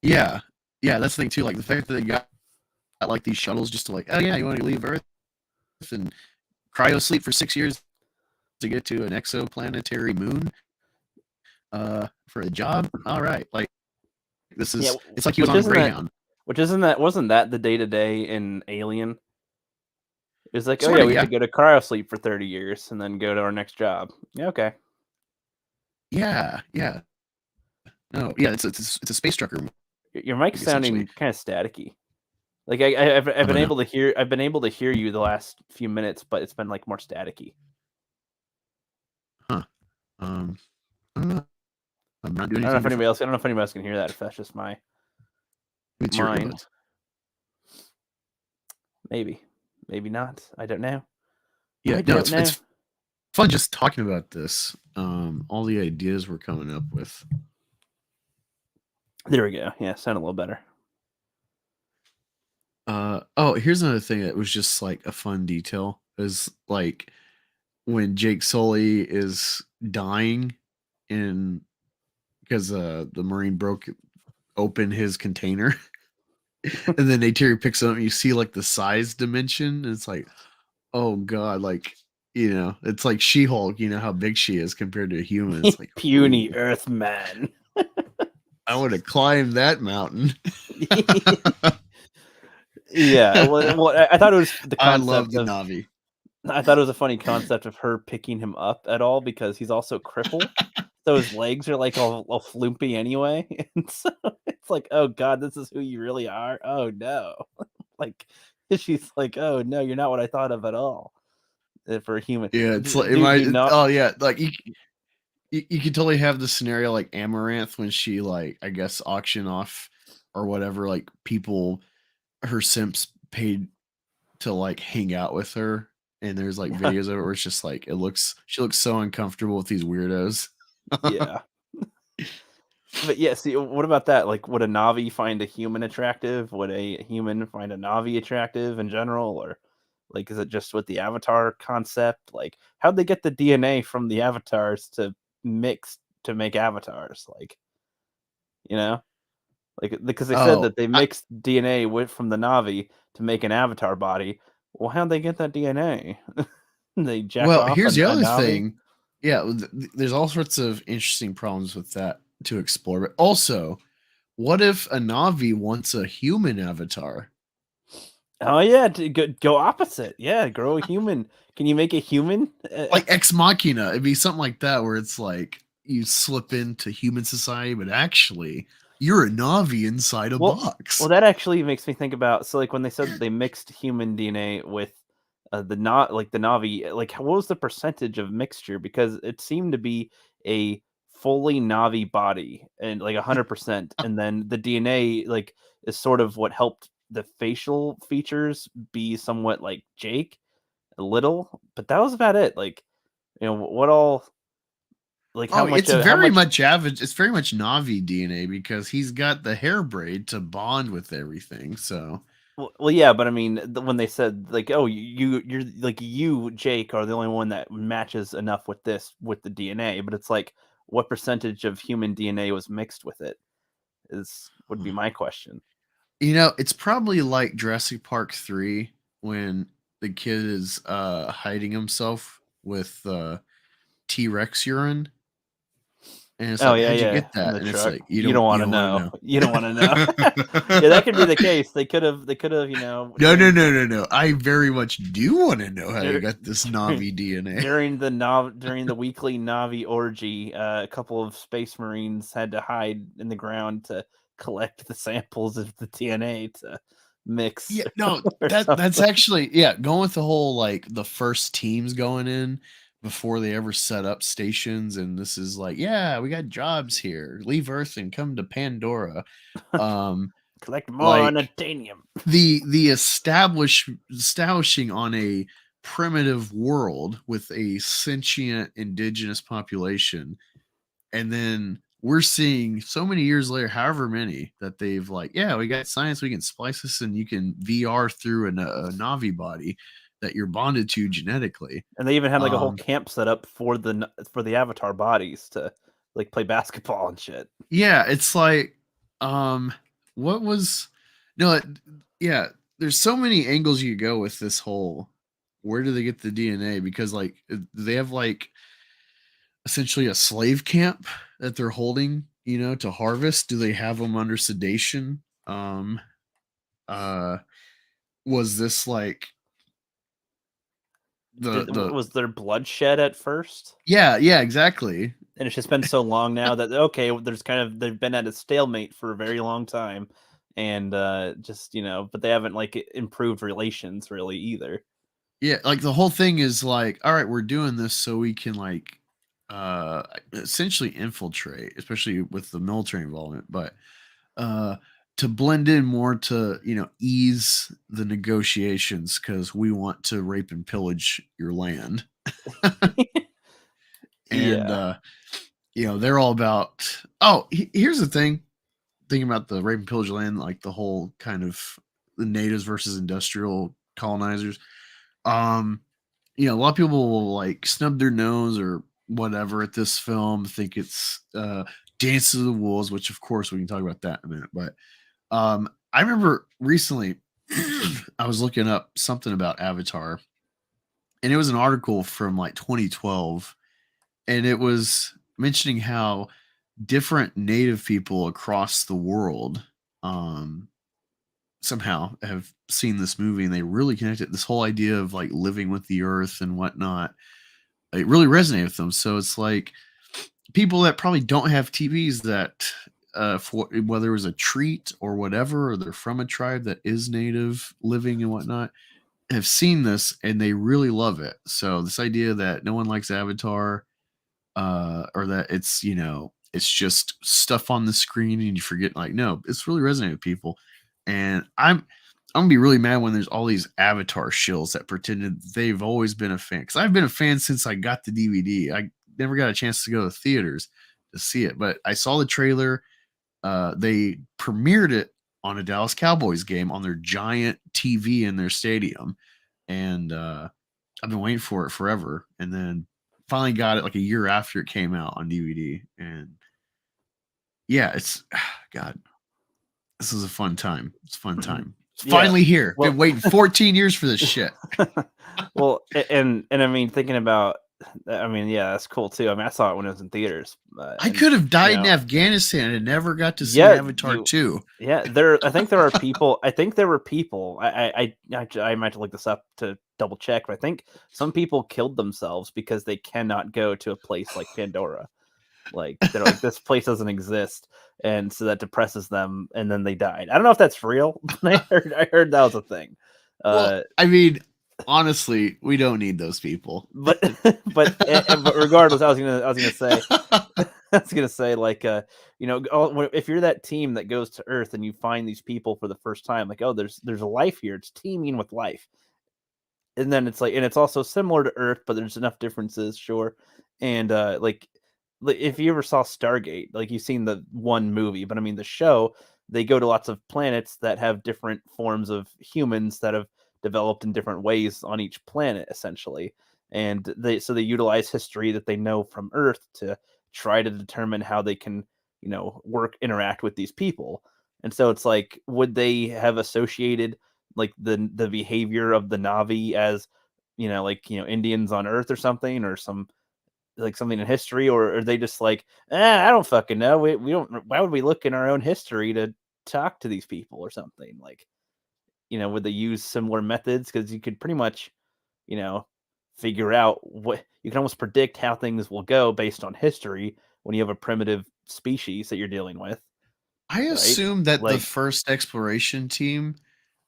Yeah. Yeah, that's the thing too. Like the fact that they got like these shuttles just to like, oh yeah, you want to leave Earth and cryo sleep for 6 years to get to an exoplanetary moon for a job. All right. Like Yeah, it's like he was on a Greyhound. wasn't that the day to day in Alien? It was like, oh Sort yeah, of, we have yeah. to go to cryo sleep for 30 years and then go to our next job. Yeah, okay. Yeah, yeah. No, yeah, it's a space trucker movie, Your mic's essentially. sounding kind of staticky. Like I've How about now? I've been able to hear you the last few minutes, but it's been like more staticky. Huh. I don't know. I'm not doing I don't know anything if different. anybody else. I don't know if anybody else can hear that. If that's just my It's your mind, earbuds. maybe, maybe not. I don't know. Yeah, I no, don't know. it's fun just talking about this. All the ideas we're coming up with. There we go. Yeah, sound a little better. Oh, here's another thing that was just like a fun detail is like when Jake Sully is dying in because the Marine broke open his container and then Neytiri picks it up and you see like the size dimension. And it's like, oh god, like it's like She-Hulk, how big she is compared to a human. It's like, Puny ooh, Yeah, well, I thought it was the I love concept the of. Navi. I thought it was a funny concept of her picking him up at all because he's also crippled, so his legs are, like, all floopy anyway, and so it's like, "Oh god, this is who you really are? Oh, no." Like, she's like, "Oh, no, you're not what I thought of at all, for a human." Yeah, it's D like, dude, you know. oh yeah, like you could totally have the scenario like Amaranth when she like I guess auction off or whatever, like people her simps paid to like hang out with her, and there's like videos of it where it's just like she looks so uncomfortable with these weirdos. Yeah. But, yeah, see, what about that? Like, would a Navi find a human attractive? Would a human find a Navi attractive in general? Or, like, is it just with the Avatar concept? Like, how'd they get the DNA from the avatars to mix to make avatars? Like, you know? Like, because they said Oh, that they mixed DNA with from the Navi to make an avatar body. Well, how'd they get that DNA? They jack well, off here's the a other Navi? thing. Yeah, there's all sorts of interesting problems with that to explore. But also, what if a Navi wants a human avatar? Oh, yeah, to go opposite. Yeah, grow a human. Can you make a human? Like Ex Machina, it'd be something like that where it's like you slip into human society, but actually you're a Navi inside a Well box. well, that actually makes me think about so, like, when they said they mixed human DNA with, the not like, the Navi, like, what was the percentage of mixture? Because it seemed to be a fully Navi body and, like, 100%, and then the DNA, like, is sort of what helped the facial features be somewhat like Jake, a little, but that was about it, like, what all like, Oh, how much. it's very much Navi DNA because he's got the hair braid to bond with everything. So Well, yeah, but I mean, when they said like, "Oh, you're like you, Jake, are the only one that matches enough with this with the DNA," but it's like, what percentage of human DNA was mixed with it? Is would be my question. it's probably like Jurassic Park 3 when the kid is hiding himself with T-Rex urine. And it's Oh like, yeah, how'd you yeah, get in that? the And it's truck. like, You don't want you to don't want to know. know. You don't want to know. Yeah, that could be the case. They could have, No, no, no, no, no. I very much do want to know how you dur- got this during, Navi DNA. during the weekly Navi orgy, a couple of space marines had to hide in the ground to collect the samples of the DNA to mix Yeah, no, or that's something. actually going with the whole like the first teams going in before they ever set up stations, and this is like, yeah, we got jobs here. Leave Earth and come to Pandora. Um, Collect more like unobtainium. the establishing on a primitive world with a sentient indigenous population, and then we're seeing so many years later, however many, that they've like, yeah, we got science, we can splice this and you can VR through a Navi body that you're bonded to genetically. And they even had like a whole um camp set up for for the avatar bodies to like play basketball and shit. yeah, it's like, um what was no it- yeah, there's so many angles you go with this whole, where do they get the DNA? Because like they have like essentially a slave camp that they're holding, to harvest. Do they have them under sedation? Uh was this like the Was there bloodshed at first? yeah, yeah, exactly. And it's just been so long now that okay, there's kind of they've been at a stalemate for a very long time, and just but they haven't like improved relations really either. Yeah, like the whole thing is like, all right, we're doing this so we can like essentially infiltrate, especially with the military involvement, but uh to blend in more to, ease the negotiations because we want to rape and pillage your land. And Yeah. they're all about, oh, here's the thing, thinking about the rape and pillage land, like the whole kind of the natives versus industrial colonizers. Um, a lot of people will like snub their nose or whatever at this film, think it's Dance of the Wolves, which of course we can talk about that in a minute. But I remember recently I was looking up something about Avatar, and it was an article from like 2012, and it was mentioning how different native people across the world um somehow have seen this movie and they really connected this whole idea of like living with the earth and whatnot. It really resonated with them. So it's like people that probably don't have TVs that for whether it was a treat or whatever, or they're from a tribe that is native living and whatnot, have seen this and they really love it. So this idea that no one likes Avatar, or that it's it's just stuff on the screen and you forget, like, no, it's really resonating with people. And I'm gonna be really mad when there's all these Avatar shills that pretended they've always been a fan, because I've been a fan since I got the DVD. I never got a chance to go to theaters to see it, but I saw the trailer. They premiered it on a Dallas Cowboys game on their giant TV in their stadium, and I've been waiting for it forever, and then finally got it like a year after it came out on DVD. And yeah, it's God, this is a fun time. It's a fun time. It's Yeah. finally here. Well, Been waiting 14 years for this shit. well, and I mean, thinking about, I mean, yeah, that's cool too. I mean, I saw it when it was in theaters. I And could have died you in know, Afghanistan and never got to see yeah, Avatar 2. yeah, I think there are people. I think there were people. I might have to look this up to double check, but I think some people killed themselves because they cannot go to a place like Pandora. Like they're like, this place doesn't exist, and so that depresses them, and then they died. I don't know if that's real, but I heard that was a thing. Well, I mean, honestly, we don't need those people. But but regardless, I was gonna say I was gonna say, like, if you're that team that goes to Earth and you find these people for the first time, like, oh, there's a life here. It's teeming with life, and then it's like, and it's also similar to Earth, but there's enough differences, sure. And like, if you ever saw Stargate, like you've seen the one movie, but I mean the show, they go to lots of planets that have different forms of humans that have developed in different ways on each planet, essentially. And they utilize history that they know from Earth to try to determine how they can, interact with these people. And so it's like, would they have associated like the behavior of the Navi as, like, Indians on Earth or something, or some like something in history, or are they just like, I don't fucking know. We don't. Why would we look in our own history to talk to these people or something? Like, would they use similar methods? Because you could pretty much, you know, figure out what you can almost predict how things will go based on history when you have a primitive species that you're dealing with, I right? assume that the Like, first exploration team,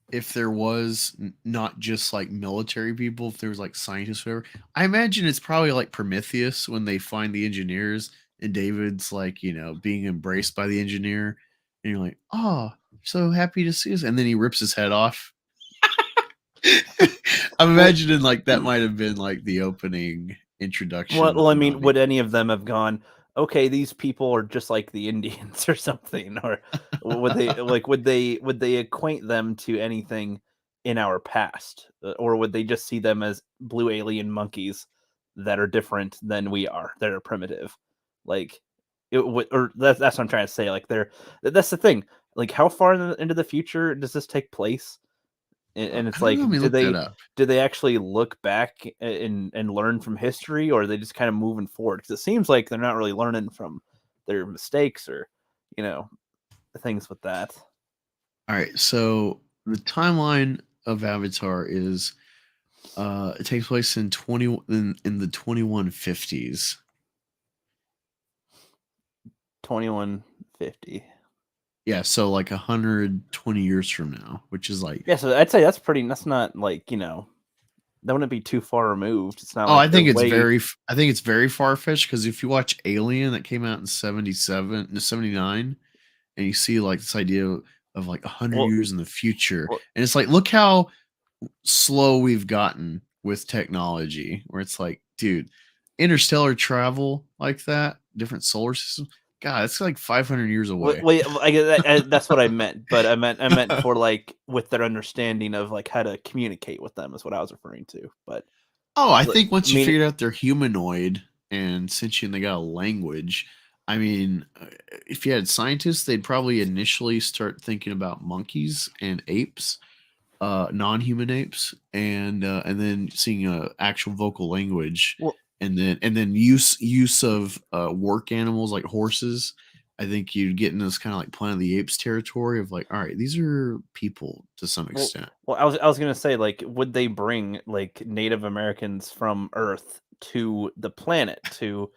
if there was not just like military people, if there was like scientists, whatever, I imagine it's probably like Prometheus when they find the engineers and David's like, being embraced by the engineer. And you're like, oh, so happy to see us. And then he rips his head off. I'm well, imagining like that might have been like the opening introduction well, with I the mean, Navi. would any of them have gone, okay, these people are just like the Indians or something? Or would they acquaint them to anything in our past? Or would they just see them as blue alien monkeys that are different than we are, that are primitive? Like, it would, or that's what I'm trying to say. Like, that's the thing. Like, how far into the future does this take place? And I it's don't know. like, Let me look that up. do they actually look back and learn from history, or are they just kind of moving forward? Because it seems like they're not really learning from their mistakes, or you know things with that. All right. So the timeline of Avatar is it takes place in in the 2150s. 2150. Yeah, so like 120 years from now, which is like, Yeah, so I'd say that's pretty. That's not like, that wouldn't be too far removed. It's not oh, like I they're think it's way. I think it's very far fetched, because if you watch Alien that came out in 77 to 79, and you see like this idea of like 100 Well, years in the future, well, and it's like, look how slow we've gotten with technology, where it's like, dude, interstellar travel like that, different solar systems, god, it's like 500 years away. wait, I get that, that's what I meant. But I meant for, like, with their understanding of like how to communicate with them is what I was referring to. But Oh, I like, think once you meaning, figured out they're humanoid and sentient, they got a language. I mean, if you had scientists, they'd probably initially start thinking about monkeys and apes, non-human apes, and then seeing a actual vocal language, well, and then use of work animals like horses, I think you'd get in this kind of like Planet of the Apes territory of like, all right, these are people to some Well, extent. I was gonna say, like, would they bring like Native Americans from Earth to the planet to,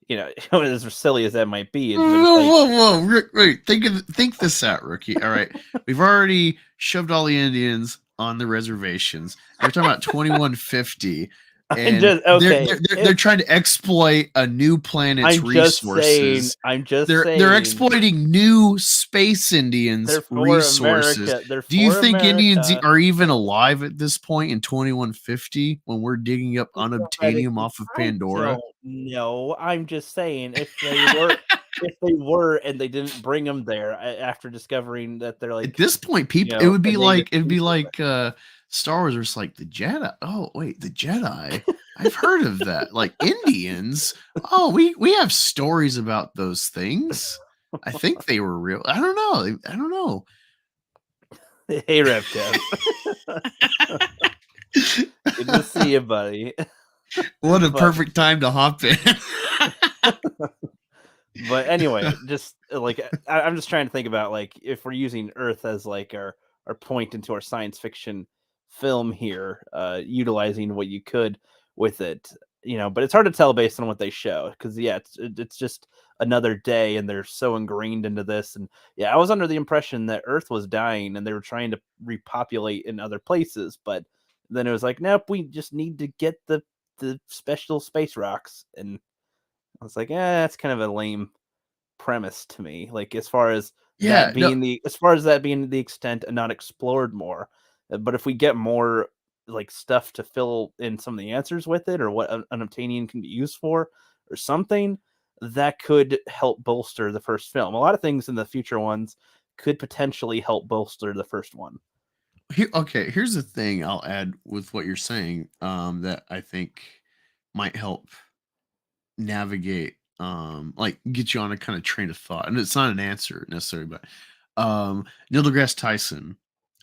as silly as that might be, Whoa, but it's like whoa, whoa, Rick, wait, think this out, rookie. All right, we've already shoved all the Indians on the reservations. We're talking about 2150, I'm and just they're okay. they're they're, If they're trying to exploit a new planet's I'm just saying, resources. I'm just They're saying, exploiting new space Indians they're for resources. America. They're Do you for think Indians America. are even alive at this point in 2150 when we're digging up unobtainium Theoretically, off of I Pandora? don't know. I'm just saying, if they were, and they didn't bring them there after discovering that they're At like, this point, people it would a be native like it'd be people. like Star Wars, where it's like the Jedi. Oh wait, the Jedi. I've heard of that. Like Indians. Oh, we have stories about those things. I think they were real. I don't know. I don't know. Hey, Rev Kev. Good to see you, buddy. What a But perfect time to hop in. but anyway, just like I'm just trying to think about like if we're using Earth as like our point into our science fiction film here, utilizing what you could with it, but it's hard to tell based on what they show because yeah, it's just another day and they're so ingrained into this. And yeah, I was under the impression that Earth was dying and they were trying to repopulate in other places, but then it was like, nope, we just need to get the special space rocks. And I was like, that's kind of a lame premise to me. Like Yeah, no, as far as that being the extent and not explored more. But if we get more like stuff to fill in some of the answers with it, or what unobtainium can be used for, or something that could help bolster the first film. A lot of things in the future ones could potentially help bolster the first one. okay, here's the thing I'll add with what you're saying, that I think might help navigate, like get you on a kind of train of thought. And it's not an answer necessarily, but Neil deGrasse Tyson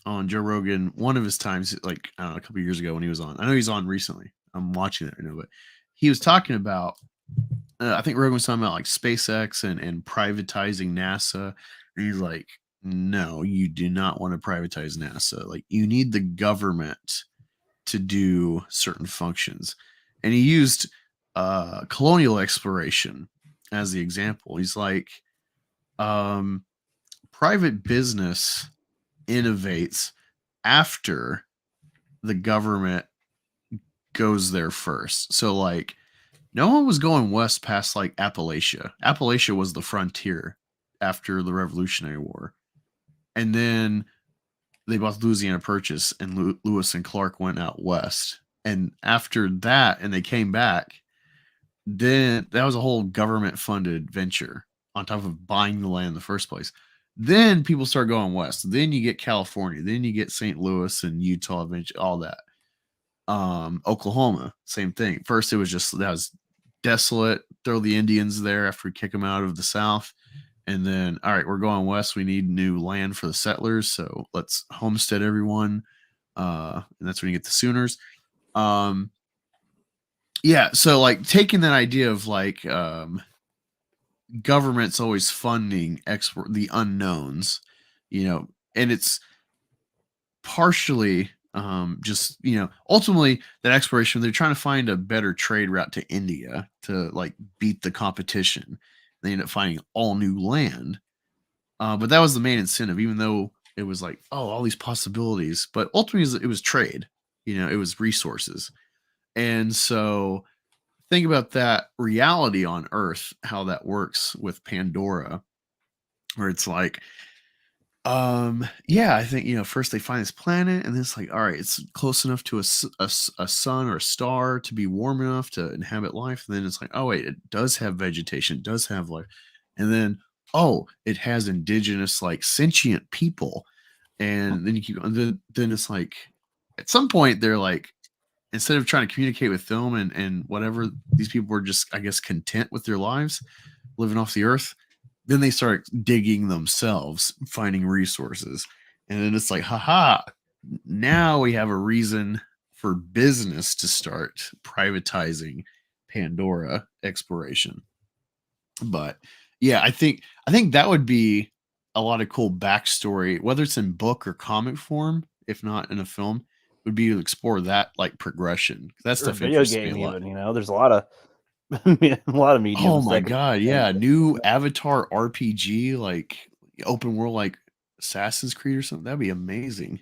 on Joe Rogan, one of his times, like I don't know, a couple years ago when he was on. I know he's on recently. I'm watching it right now, but he was talking about I think Rogan was talking about like SpaceX and privatizing NASA. And he's like, no, you do not want to privatize NASA. Like you need the government to do certain functions. And he used colonial exploration as the example. He's like, um, private business innovates after the government goes there first. So, like, no one was going west past like Appalachia. Appalachia was the frontier after the Revolutionary War. And then they bought the Louisiana Purchase, and Lewis and Clark went out west. And after that, and they came back, then that was a whole government funded venture on top of buying the land in the first place. Then people start going west. Then you get California. Then you get St. Louis and Utah, all that. Oklahoma, same thing. First, it was just that was desolate. Throw the Indians there after we kick them out of the South. And then, all right, we're going west. We need new land for the settlers. So let's homestead everyone. And that's when you get the Sooners. Um, yeah. So, like, taking that idea of like government's always funding the unknowns, and it's partially just ultimately that exploration, they're trying to find a better trade route to India to like beat the competition. They end up finding all new land, but that was the main incentive, even though it was like, oh, all these possibilities, but ultimately it was trade. It was resources. And so think about that reality on Earth, how that works with Pandora, where it's like, yeah, I think, first they find this planet, and then it's like, all right, it's close enough to a sun or a star to be warm enough to inhabit life. And then it's like, oh wait, it does have vegetation, it does have life. And then, oh, it has indigenous, like, sentient people. And then you keep going. Then it's like, at some point they're like, instead of trying to communicate with them and whatever, these people were just, I guess, content with their lives living off the earth. Then they start digging themselves, finding resources. And then it's like, haha, now we have a reason for business to start privatizing Pandora exploration. But Yeah, I think that would be a lot of cool backstory, whether it's in book or comic form, if not in a film, would be to explore that like progression. That Or stuff video interests me a game lot. even, there's a lot of a lot of Oh mediums my that could god, expand yeah, this. new Avatar RPG, like open world, like Assassin's Creed or something. That'd be amazing.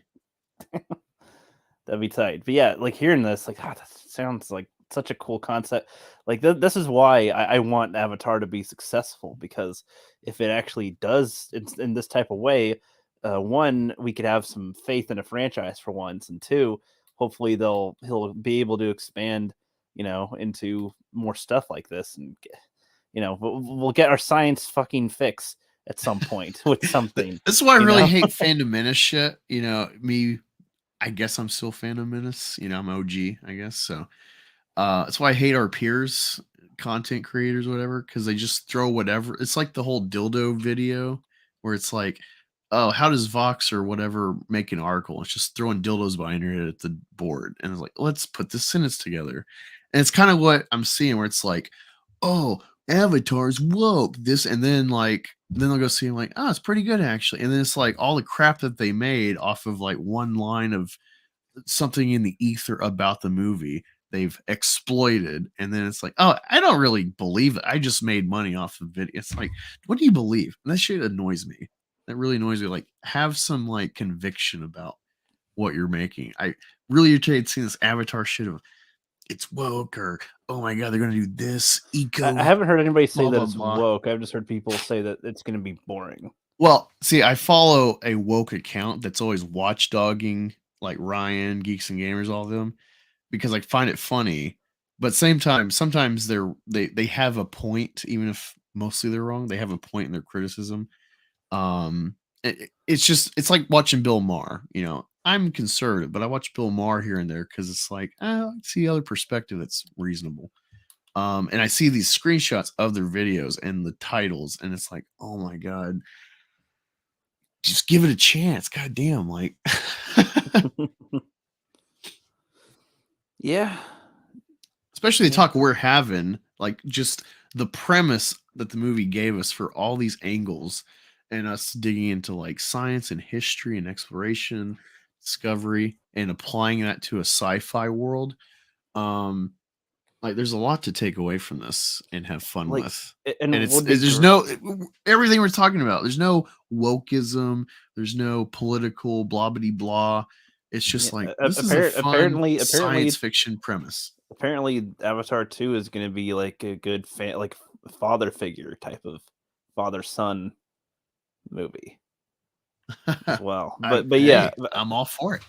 That'd be tight. But yeah, like hearing this, like, that sounds like such a cool concept. Like this is why I want Avatar to be successful, because if it actually does in this type of way, one, we could have some faith in a franchise for once, and two, hopefully he'll be able to expand, into more stuff like this, and we'll get our science fucking fix at some point with something, This is why I you really know. hate Phantom Menace shit. Me, I guess I'm still Phantom Menace. I'm OG, I guess. So that's why I hate our peers, content creators, whatever, because they just throw whatever. It's like the whole dildo video where it's like, oh, how does Vox or whatever make an article? It's just throwing dildos behind your head at the board. And it's like, let's put this sentence together. And it's kind of what I'm seeing where it's like, oh, Avatar's woke. This, and then then they'll go see him like, oh, it's pretty good actually. And then it's like all the crap that they made off of like one line of something in the ether about the movie they've exploited, and then it's like, oh, I don't really believe it, I just made money off the video. It's like, what do you believe? And that shit annoys me. That really annoys me. Like, have some like conviction about what you're making. I really irritated seeing this Avatar shit of it's woke, or oh my god, they're gonna do this I eco haven't heard anybody say blah that blah it's blah. woke. I've just heard people say that it's going to be boring. Well, see, I follow a woke account that's always watchdogging like Ryan, Geeks and Gamers, all of them, because I find it funny, but same time, sometimes they have a point, even if mostly they're wrong. They have a point in their criticism. It's like watching Bill Maher. I'm conservative, but I watch Bill Maher here and there because it's like, I see the other perspective that's reasonable. And I see these screenshots of their videos and the titles, and it's like, oh my god, just give it a chance. God damn, like Yeah. especially the Yeah. talk we're having, like just the premise that the movie gave us for all these angles and us digging into like science and history and exploration, discovery, and applying that to a sci-fi world. Um, like there's a lot to take away from this and have fun Like, with. And and would be there's no everything we're talking about. There's no wokeism. There's no political blah blah blah. It's yeah, just like this is a fun science fiction premise. apparently Avatar 2 is going to be like a good like father figure type of father son movie as well. But yeah, Hey, I'm all for it.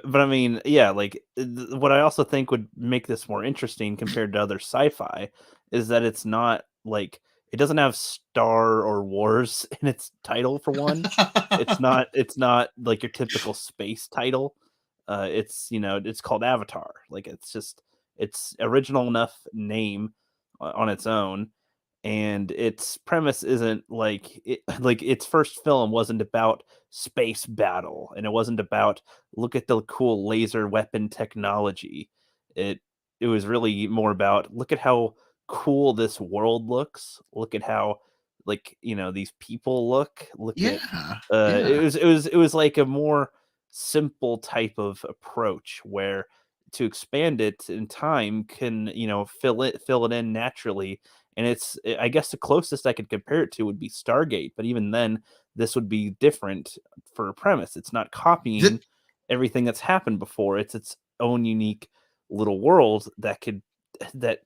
but I mean, yeah, like what I also think would make this more interesting compared to other sci-fi is that it's not like it doesn't have Star or Wars in its title for one. It's not like your typical space title. It's called Avatar. Like it's original enough name on its own, and its premise isn't like like its first film wasn't about space battle, and it wasn't about look at the cool laser weapon technology. It was really more about look at how cool this world looks. Look at how like these people look at Yeah, it yeah. was it was it was like a more simple type of approach where to expand it in time can fill it in naturally. And I guess the closest I could compare it to would be Stargate, but even then this would be different for a premise. It's not copying Th- everything that's happened before. It's its own unique little world that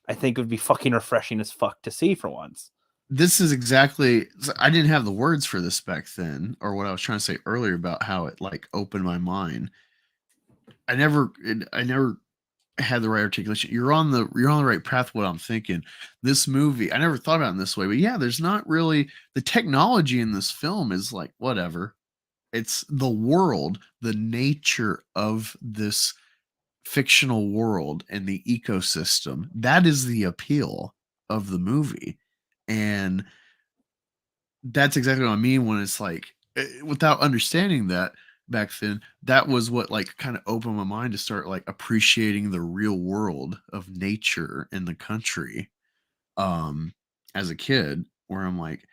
I think would be fucking refreshing as fuck to see for once. this is exactly. I didn't have the words for this back then, or what I was trying to say earlier about how it like opened my mind. I never had the right articulation. You're on the right path. What I'm thinking, this movie, I never thought about it in this way, but yeah, there's not really the technology in this film is like whatever. It's the world, the nature of this fictional world and the ecosystem. That is the appeal of the movie. And that's exactly what I mean when it's like without understanding that back then, that was what like kind of opened my mind to start like appreciating the real world of nature in the country as a kid. where I'm like,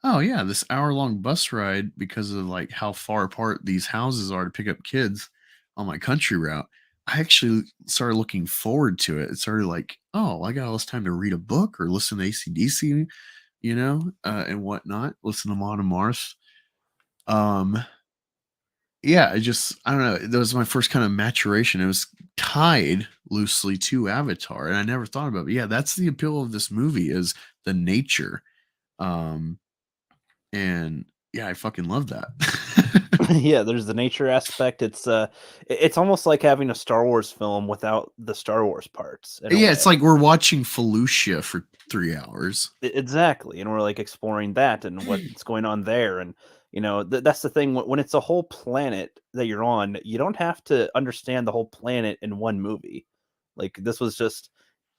oh yeah, this hour-long bus ride because of like how far apart these houses are to pick up kids on my country route. I actually started looking forward to it. It started like, oh, I got all this time to read a book or listen to ACDC, and whatnot. Listen to Mon Mars. Um, yeah, I don't know. That was my first kind of maturation. It was tied loosely to Avatar, and I never thought about it. But yeah, that's the appeal of this movie is the nature. Um, and yeah, I fucking love that. Yeah, there's the nature aspect. It's almost like having a Star Wars film without the Star Wars parts in a Yeah, it's way. like we're watching Felucia for 3 hours. Exactly, and we're, like, exploring that and what's going on there, and, that's the thing, when it's a whole planet that you're on, you don't have to understand the whole planet in one movie. Like, this was just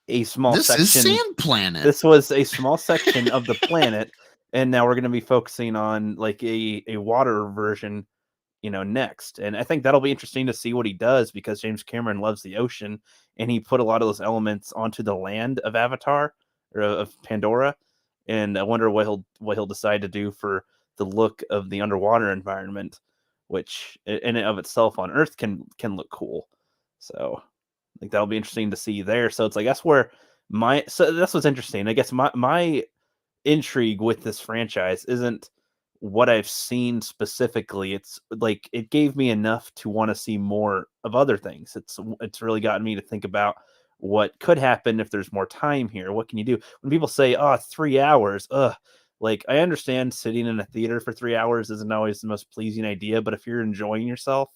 a small This is section Sand Planet. this was a small section of the planet, and now we're gonna be focusing on, like, a water version, next. And I think that'll be interesting to see what he does because James Cameron loves the ocean and he put a lot of those elements onto the land of Avatar or of Pandora. And I wonder what he'll decide to do for the look of the underwater environment, which in and of itself on Earth can look cool. So like that'll be interesting to see there. So it's like that's what's interesting. I guess my intrigue with this franchise isn't what I've seen specifically. It's like it gave me enough to want to see more of other things. It's really gotten me to think about what could happen if there's more time here. What can you do? When people say, "Oh, 3 hours," like I understand sitting in a theater for 3 hours isn't always the most pleasing idea, but if you're enjoying yourself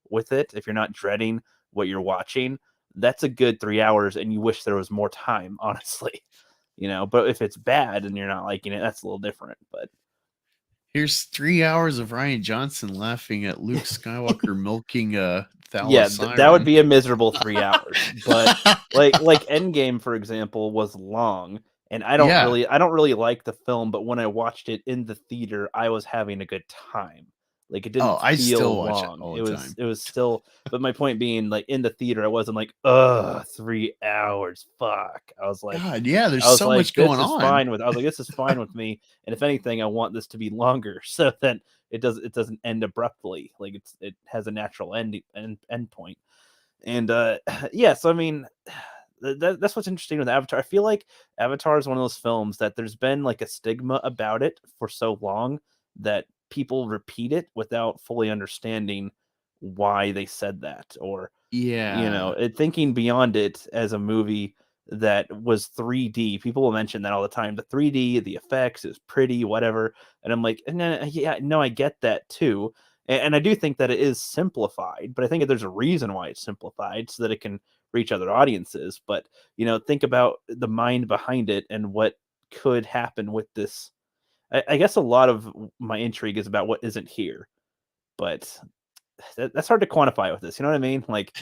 with it, if you're not dreading what you're watching, that's a good 3 hours and you wish there was more time, honestly. But if it's bad and you're not liking it, that's a little different. But Here's 3 hours of Ryan Johnson laughing at Luke Skywalker milking a yeah, that would Thalassiren. be a miserable 3 hours. But like Endgame, for example, was long, and Yeah. I don't really like the film, but when I watched it in the theater, I was having a good time. Like it Oh, didn't I still feel watch it long. all It the was time. it was still, but my point being, like in the theater, I wasn't like, ugh, 3 hours, fuck. God, yeah, there's I was so like, much going this is on. fine with I was like, this is fine with me. And if anything, I want this to be longer so that it doesn't end abruptly. Like it has a natural end point. And yeah, so I mean, that's what's interesting with Avatar. I feel like Avatar is one of those films that there's been like a stigma about it for so long that people repeat it without fully understanding why they said that, or Yeah. thinking beyond it as a movie that was 3D. People will mention that all the time. The 3D, the effects is pretty, whatever. And I'm like, no, yeah, no, I get that too. And I do think that it is simplified, but I think that there's a reason why it's simplified so that it can reach other audiences. But, think about the mind behind it and what could happen with this. I guess a lot of my intrigue is about what isn't here, but that's hard to quantify with this. You know what I mean? Like,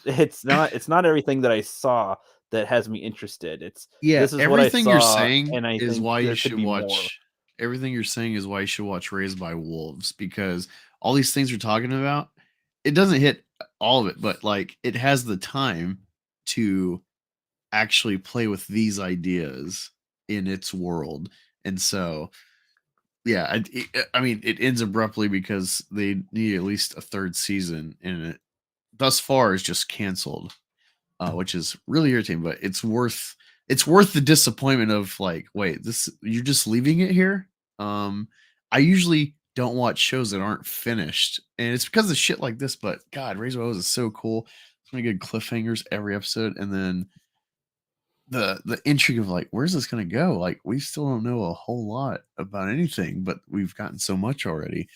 it's not everything that I saw that has me interested. Yeah, This is what I everything you're saw, saying and I is think why you there could should be more. watch everything you're saying is why you should watch Raised by Wolves because all these things you're talking about, it doesn't hit all of it, but like it has the time to actually play with these ideas in its world. And so, yeah, I mean, it ends abruptly because they need at least a third season, and it thus far is just canceled, which is really irritating. But it's worth the disappointment of like, wait, this you're just leaving it here. I usually don't watch shows that aren't finished, and it's because of shit like this. But God, Razor Rose is so cool. So many good cliffhangers every episode, and then the intrigue of like, where's this gonna go? Like, we still don't know a whole lot about anything, but we've gotten so much already.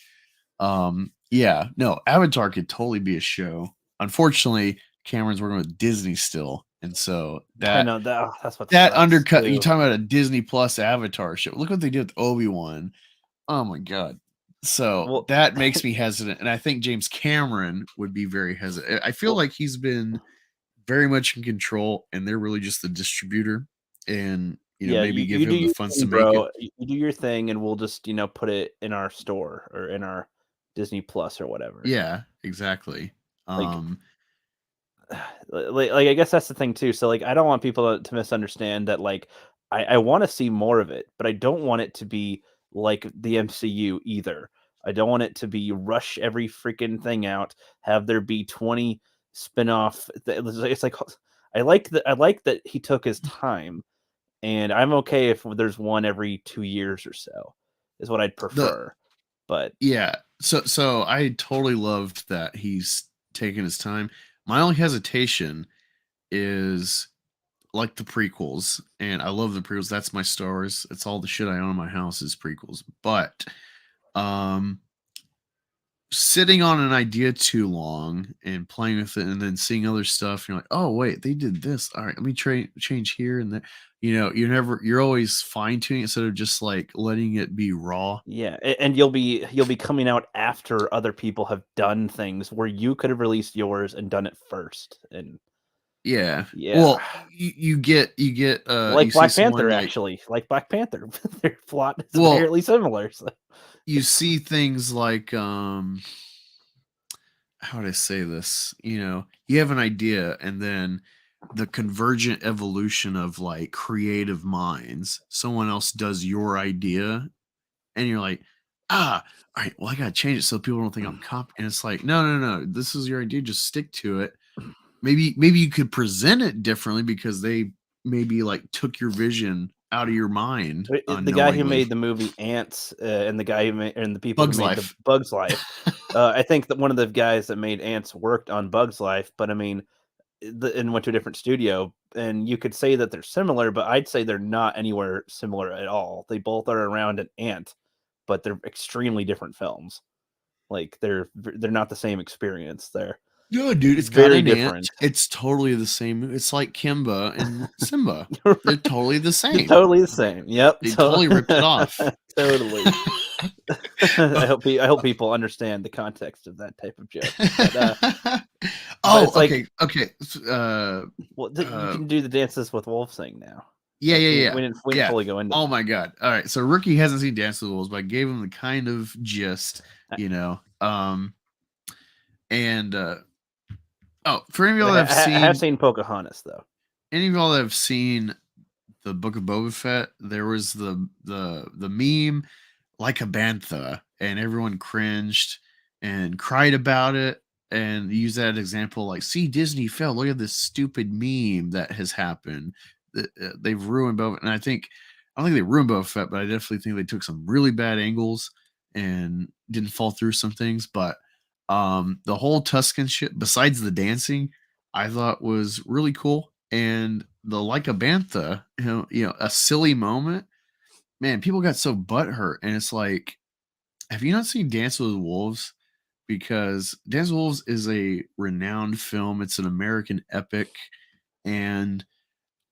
Yeah, no, Avatar could totally be a show. Unfortunately, Cameron's working with Disney still, and so I that know that's what that sucks undercut. You too. talking about a Disney Plus Avatar show? Look what they did with Obi-Wan. Oh my god. So Well, that makes me hesitant, and I think James Cameron would be very hesitant. I feel well, like he's been very much in control, and they're really just the distributor, and yeah, maybe you give you do him the your funds to thing, make it. bro. You do your thing, and we'll just put it in our store or in our Disney Plus or whatever. Yeah, exactly. Like Um, like I guess that's the thing too. So like I don't want people to misunderstand that like I want to see more of it, but I don't want it to be like the MCU either. I don't want it to be rush every freaking thing out, have there be 20 spin-off. It's like I like that he took his time, and I'm okay if there's one every 2 years or so, is what I'd The prefer. But Yeah. So I totally loved that he's taking his time. My only hesitation is like the prequels, and I love the prequels. That's my Star Wars. It's all the shit I own in my house is prequels. But um sitting on an idea too long and playing with it and then seeing other stuff, you're like, oh wait, they did this. All right, let me change here and there. You're always fine tuning instead of just like letting it be raw. yeah, and you'll be coming out after other people have done things where you could have released yours and done it first. And Yeah. yeah, Well, you like see Black someone Panther, like, actually, like Black Panther, their plot is well, fairly similar. So. you see things like how would I say this? You have an idea and then the convergent evolution of like creative minds. Someone else does your idea and you're like, all right, well, I gotta change it so people don't think I'm copying. And it's like, no, no, no, this is your idea. Just stick to it. Maybe you could present it differently because they maybe like took your vision out of your mind The guy who unknowingly. made the movie Ants, and the guy who made, and the people who Bugs made the Life. Bugs Life, I think that one of the guys that made Ants worked on Bugs Life, but I mean, and went to a different studio. And you could say that they're similar, but I'd say they're not anywhere similar at all. They both are around an ant, but they're extremely different films. Like they're not the same experience. They're No, dude, it's got very an ant. different. It's totally the same. It's like Kimba and Simba. They're totally the They're same. totally the same. Yep. They totally ripped it off. Totally. I hope people understand the context of that type of joke. But Oh, it's like, okay, okay. well, you Uh, can do the dances with wolves thing now. yeah, Like yeah, yeah, we didn't yeah. fully go into Oh that. my god! All right, so Rookie hasn't seen Dance with the Wolves, but I gave him the kind of gist, I, you know. And for any of but y'all that have I have seen seen Pocahontas though. any of y'all that have seen the Book of Boba Fett, there was the meme like a bantha, and everyone cringed and cried about it and use that example like, see, Disney fell. Look at this stupid meme that has happened. They've ruined Boba, and I don't think they ruined Boba Fett, but I definitely think they took some really bad angles and didn't fall through some things. But the whole Tuscan shit, besides the dancing, I thought was really cool. And the like a bantha, a silly moment, man, people got so butthurt, and it's like, have you not seen Dance with Wolves? Because Dance with Wolves is a renowned film. It's an American epic, and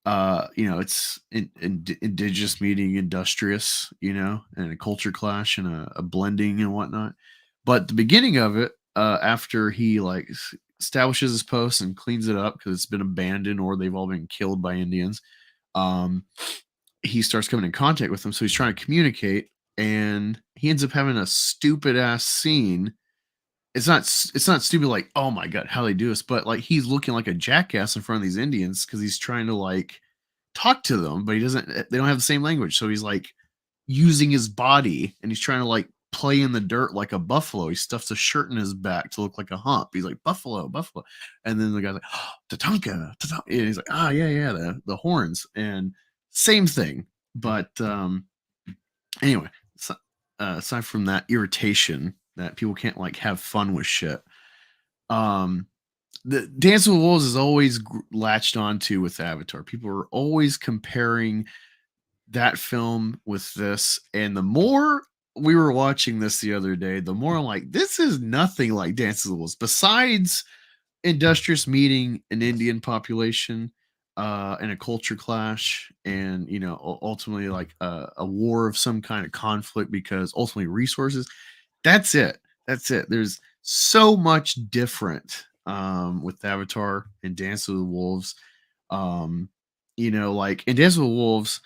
it's indigenous meeting industrious, and a culture clash and a blending and whatnot. But the beginning of it, after he like establishes his post and cleans it up because it's been abandoned or they've all been killed by Indians, um, he starts coming in contact with them. So he's trying to communicate, and he ends up having a stupid ass scene. It's not stupid like, oh my god, how they do this, but like he's looking like a jackass in front of these Indians because he's trying to like talk to them, but they don't have the same language. So he's like using his body and he's trying to like play in the dirt like a buffalo. He stuffs a shirt in his back to look like a hump. He's like, buffalo, buffalo. And then the guy's like, oh, Tatanka, Tatanka. And he's like, yeah, yeah, the horns. And same thing. But anyway, so, aside from that irritation that people can't like have fun with shit, um, the Dance with Wolves is always latched onto with Avatar. People are always comparing that film with this, and the more we were watching this the other day, the more I'm like, this is nothing like Dance with Wolves. Besides industrious meeting an Indian population, and a culture clash, and ultimately like a war of some kind of conflict because ultimately resources. That's it. That's it. There's so much different with Avatar and Dance with the Wolves. Um, like in Dance with the Wolves,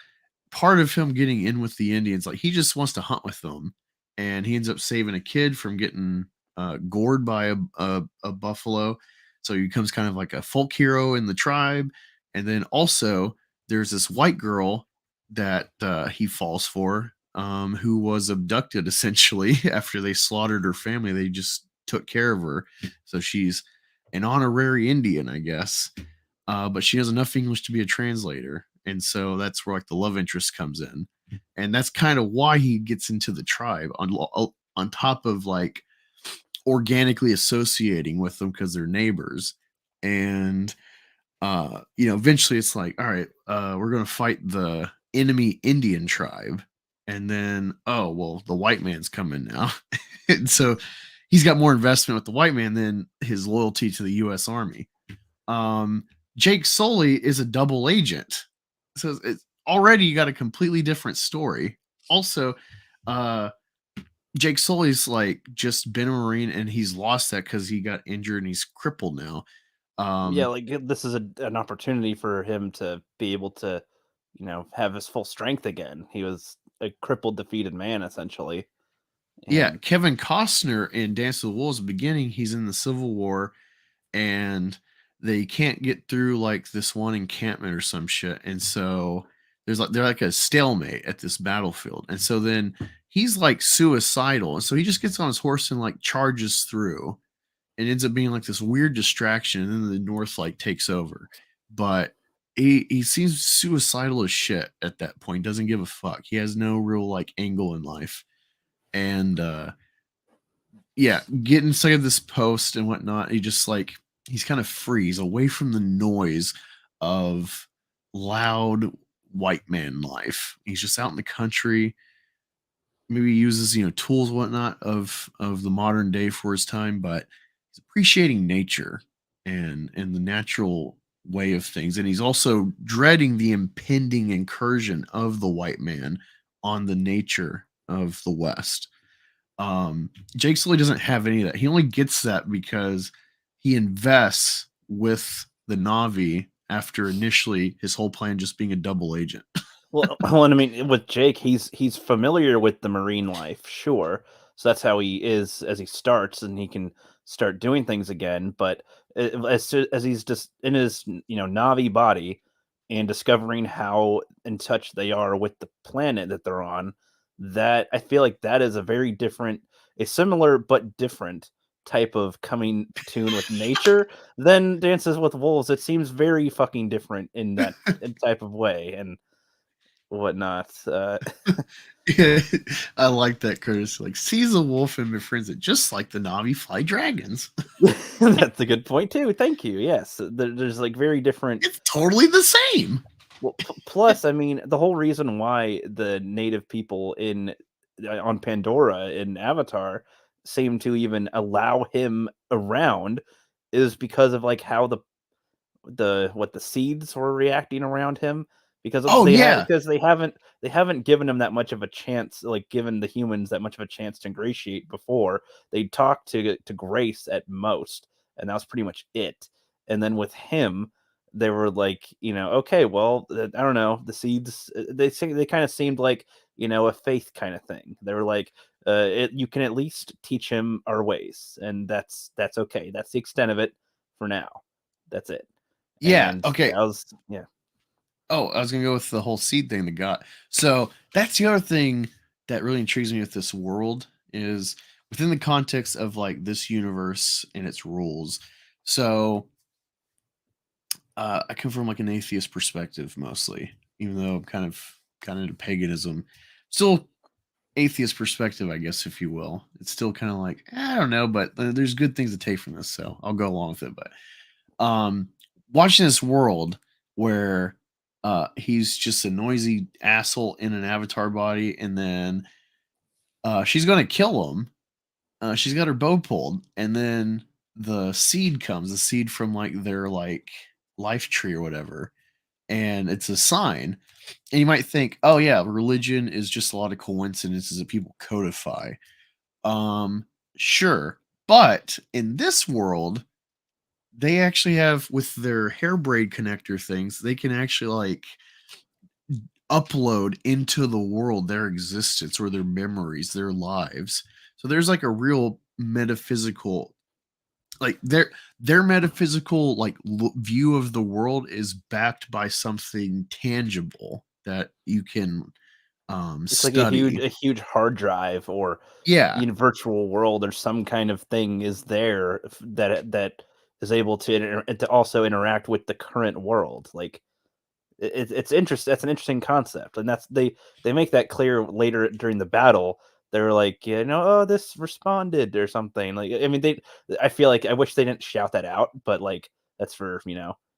part of him getting in with the Indians, like he just wants to hunt with them, and he ends up saving a kid from getting gored by a buffalo. So he becomes kind of like a folk hero in the tribe. And then also there's this white girl. that he falls for, who was abducted essentially after they slaughtered her family. They just took care of her, so she's an honorary Indian, I guess. But she has enough English to be a translator, and so that's where like the love interest comes in, and that's kind of why he gets into the tribe on top of like organically associating with them because they're neighbors. And eventually it's like, all right, we're gonna fight the enemy Indian tribe, and then oh well, the white man's coming now, and so he's got more investment with the white man than his loyalty to the U.S. Army. Um, Jake Sully is a double agent, so it's already you got a completely different story. Also, uh, Jake Sully's like just been a Marine and he's lost that because he got injured and he's crippled now. Yeah, Um, like this is an opportunity for him to be able to, have his full strength again. He was a crippled, defeated man essentially, yeah, and Kevin Costner in Dance with the Wolves, beginning, he's in the Civil War and they can't get through like this one encampment or some shit. And so they're like a stalemate at this battlefield. And so then he's like suicidal. And so he just gets on his horse and like charges through and ends up being like this weird distraction. And then the North like takes over. But he seems suicidal as shit at that point. Doesn't give a fuck. He has no real like angle in life. And yeah, getting sick of this post and whatnot. He's kind of free. He's away from the noise of loud white man life. He's just out in the country. Maybe he uses tools whatnot of the modern day for his time, but he's appreciating nature and the natural way of things. And he's also dreading the impending incursion of the white man on the nature of the West. Jake Sully doesn't have any of that. He only gets that because he invests with the Navi after initially his whole plan just being a double agent. well, and I mean, with Jake, he's familiar with the marine life, sure. So that's how he is as he starts, and he can start doing things again. But as he's just in his Navi body and discovering how in touch they are with the planet that they're on, that I feel like that is a similar but different type of coming tune with nature than Dances with Wolves. It seems very fucking different in that type of way, and whatnot. Yeah, I like that, Curtis. Like, sees a wolf and befriends it, just like the Navi fly dragons. That's a good point too. Thank you. Yes, there's like very different. It's totally the same. Well, plus, I mean, the whole reason why the native people in on Pandora in Avatar seem to even allow him around is because of like how the seeds were reacting around him because Oh yeah. they haven't given him that much of a chance, like given the humans that much of a chance to ingratiate before. They talked to Grace at most, and that was pretty much it. And then with him, they were like, okay, well, I don't know, the seeds. They kind of seemed like a faith kind of thing. They were like, you can at least teach him our ways, and that's okay. That's the extent of it for now. That's it. Yeah. And Okay. that was yeah. Oh, I was gonna go with the whole seed thing that got. So that's the other thing that really intrigues me with this world is within the context of like this universe and its rules. So I come from like an atheist perspective mostly, even though I'm kind of into paganism. Still atheist perspective, I guess, if you will. It's still kind of like I don't know, but there's good things to take from this, so I'll go along with it. But um, watching this world where he's just a noisy asshole in an avatar body, and then she's gonna kill him. She's got her bow pulled, and then the seed comes, the seed from like their like life tree or whatever, and it's a sign. And you might think, oh yeah, religion is just a lot of coincidences that people codify. Um, sure, but in this world, they actually have with their hair braid connector things, they can actually like upload into the world their existence or their memories, their lives. So there's like a real metaphysical like their metaphysical like view of the world is backed by something tangible that you can It's like study. a huge hard drive, or Yeah. in virtual world, or some kind of thing is there that is able to to also interact with the current world. Like it's interesting. That's an interesting concept, and they make that clear later during the battle. They're like, oh, this responded or something. Like, I mean, I feel like I wish they didn't shout that out, but like that's for Oh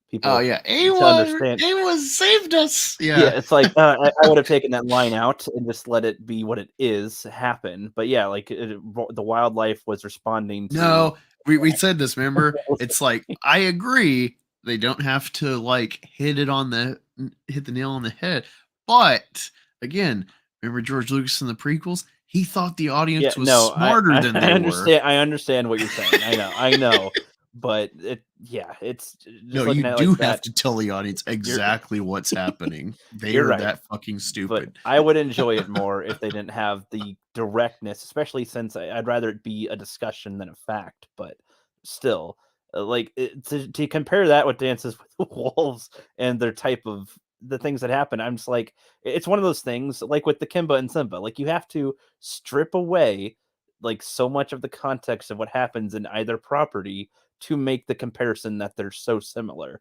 people yeah, to understand. A was saved us. Yeah, Yeah. it's like, I would have taken that line out and just let it be what it is, happen. But yeah, like, the wildlife was responding to. No, we said this, remember? It's like I agree they don't have to like hit the nail on the head. But again, remember George Lucas in the prequels? He thought the Yeah, audience was no, smarter than I they were. understand what you're saying. I know, but it's No, just you looking at it like do have that. to tell the audience You're exactly what's happening. They you're are right. that fucking But stupid. I would enjoy it more if they didn't have the directness, especially since I'd rather it be a discussion than a fact. But still, like, to compare that with Dances with Wolves and their type of the things that happen, I'm just like, it's one of those things like with the Kimba and Simba. Like, you have to strip away like so much of the context of what happens in either property to make the comparison that they're so similar.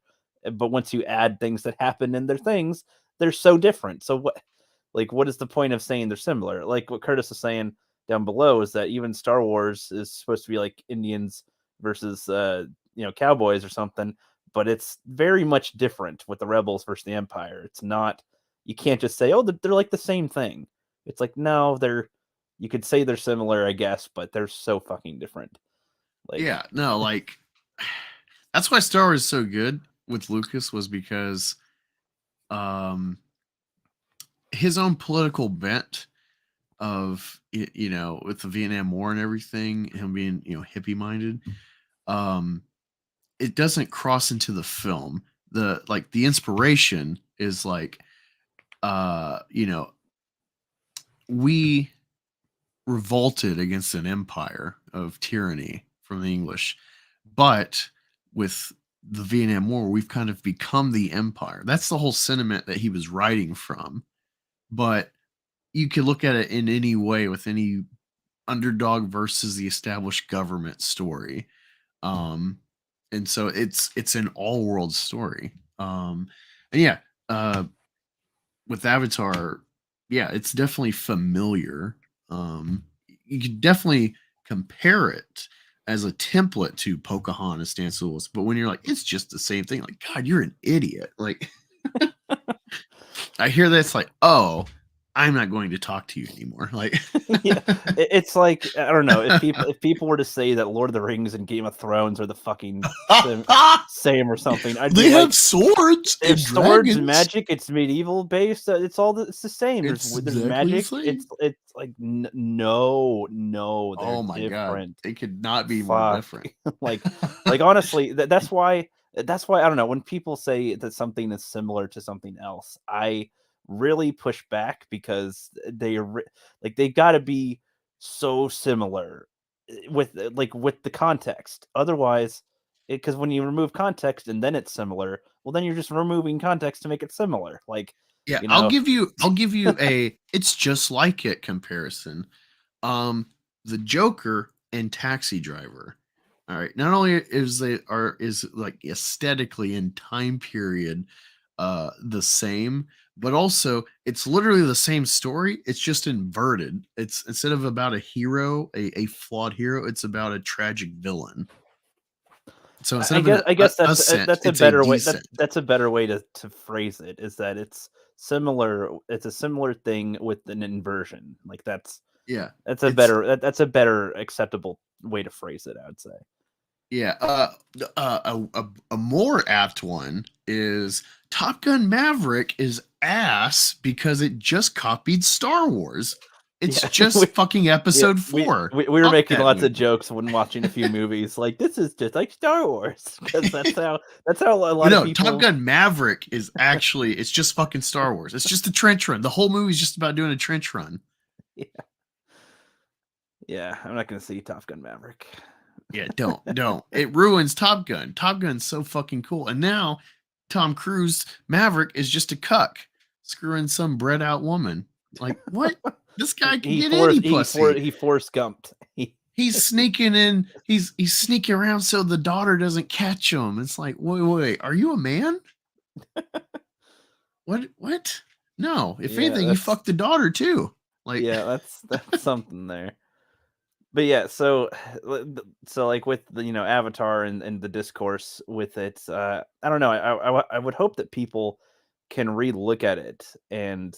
But once you add things that happen in their things, they're so different. So what is the point of saying they're similar? Like what Curtis is saying down below is that even Star Wars is supposed to be like Indians versus cowboys or something, but it's very much different with the rebels versus the Empire. It's not, you can't just say, oh, they're like the same thing. It's like, no, you could say they're similar, I guess, but they're so fucking different. Like, Yeah, no, like that's why Star Wars is so good with Lucas was because um his own political bent of with the Vietnam War and everything, him being hippie minded, um, it doesn't cross into the film. The inspiration is like uh, you know we revolted against an empire of tyranny from the English, but with the Vietnam War, we've kind of become the empire. That's the whole sentiment that he was writing from. But you could look at it in any way with any underdog versus the established government story. Um, and so it's an all world story. And yeah, uh, with Avatar, yeah, it's definitely familiar. You could definitely compare it as a template to Pocahontas, Dance of the Wolves, but when you're like, it's just the same thing. Like, God, you're an idiot. Like, I hear that's like, oh, I'm not going to talk to you anymore. Like, yeah, it's like, I don't know, if people were to say that Lord of the Rings and Game of Thrones are the fucking same or something, I'd be they have like, swords there's and swords, dragons. magic, it's medieval based, it's the same. It's There's exactly the magic. same. It's like, no, no, they're Oh my god, different. they could not be more Fuck. different. like honestly, that's why I don't know, when people say that something is similar to something else, I really push back, because like they got to be so similar, with the context. Otherwise, because when you remove context and then it's similar, well, then you're just removing context to make it similar. Like, Yeah, you I'll know, give you I'll give you a it's just like it comparison. Um the Joker and Taxi Driver. All right. Not only is like aesthetically and time period the same, but also it's literally the same story. It's just inverted. It's instead of about a hero, a flawed hero, it's about a tragic villain. So instead I of guess I guess ascent, that's a it's a better way. descent. That's a better way to phrase it. Is that it's similar? It's a similar thing with an inversion. Like, Yeah. that's It's that's a better acceptable way to phrase it, I would say. Yeah, a more apt one is Top Gun Maverick is ass because it just copied Star Wars. It's Yeah, just fucking yeah, episode 4. we were Fuck making that lots of movie. jokes when watching a few movies. Like, this is just like Star Wars, because that's how a But lot of no, Top people. Gun Maverick is actually it's just fucking Star Wars. It's just a trench run. The whole movie's just about doing a trench run. Yeah, yeah, I'm not gonna see Top Gun Maverick. Yeah, don't. It ruins Top Gun. Top Gun's so fucking cool. And now Tom Cruise Maverick is just a cuck. screwing some bred out woman. Like, what? This guy can he get any forced pussy. he forced gumped. He's sneaking in. He's sneaking around so the daughter doesn't catch him. It's like, wait, are you a man? What? No. If Yeah, anything, you fucked the daughter too. Like, that's something there. But yeah, so so like with the Avatar and the discourse with it, I don't know. I would hope that people can relook at it and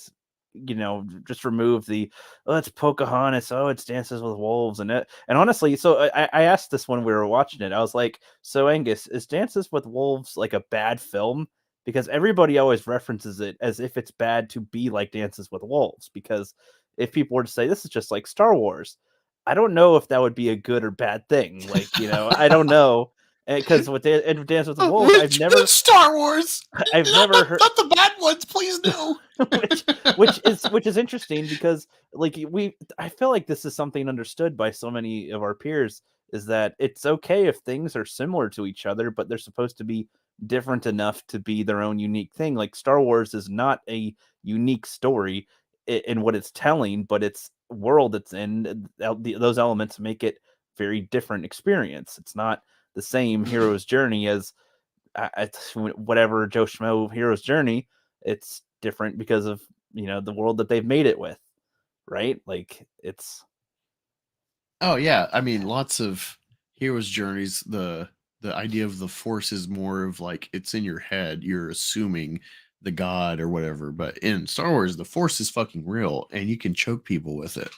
just remove the it's Pocahontas, it's Dances with Wolves, and honestly, so I asked this when we were watching it. I was like, so Angus, is Dances with Wolves like a bad film? Because everybody always references it as if it's bad to be like Dances with Wolves. Because if people were to say this is just like Star Wars, I don't know if that would be a good or bad thing. Like, I don't know. Because with Dance with the Wolves, which Star Wars? I've never heard Not the bad ones, please no. which is interesting because like I feel like this is something understood by so many of our peers, is that it's okay if things are similar to each other, but they're supposed to be different enough to be their own unique thing. Like Star Wars is not a unique story in what it's telling, but its world it's in, those elements make it very different experience. It's not the same hero's journey as whatever Joe Schmo hero's journey. It's different because of the world that they've made it with, right? Like it's Oh yeah, I mean, lots of heroes' journeys. The idea of the Force is more of like it's in your head. You're assuming the god or whatever. But in Star Wars, the Force is fucking real, and you can choke people with it.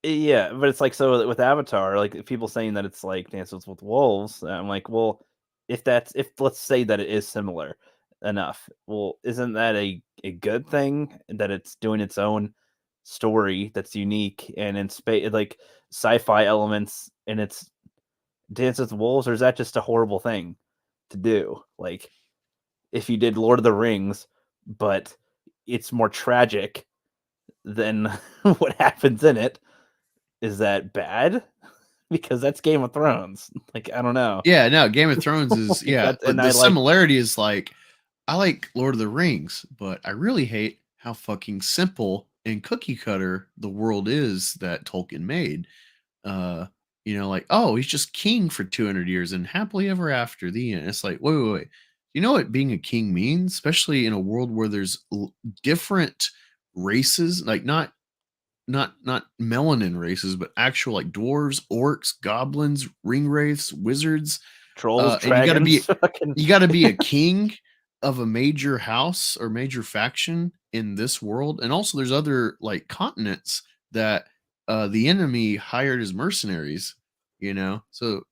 yeah, but it's like, so with Avatar, like people saying that it's like Dances with Wolves, I'm like, well, if let's say that it is similar enough, well, isn't that a good thing that it's doing its own story that's unique and in space, like sci-fi elements in its Dances with Wolves, or is that just a horrible thing to do? Like if you did Lord of the Rings, but it's more tragic than what happens in it, is that bad? Because that's Game of Thrones. Like, I don't know. Yeah, no, Game of Thrones is Like yeah. that, and The I like similarity is like I like Lord of the Rings, but I really hate how fucking simple and cookie cutter the world is that Tolkien made. uh like, oh, he's just king for 200 years and happily ever after, the end. It's like, wait. You know what being a king means, especially in a world where there's different races, like not melanin races, but actual like dwarves, orcs, goblins, ring wraiths, wizards. trolls, And you got to dragons, be fucking a king of a major house or major faction in this world. And also there's other like continents that the enemy hired as mercenaries, so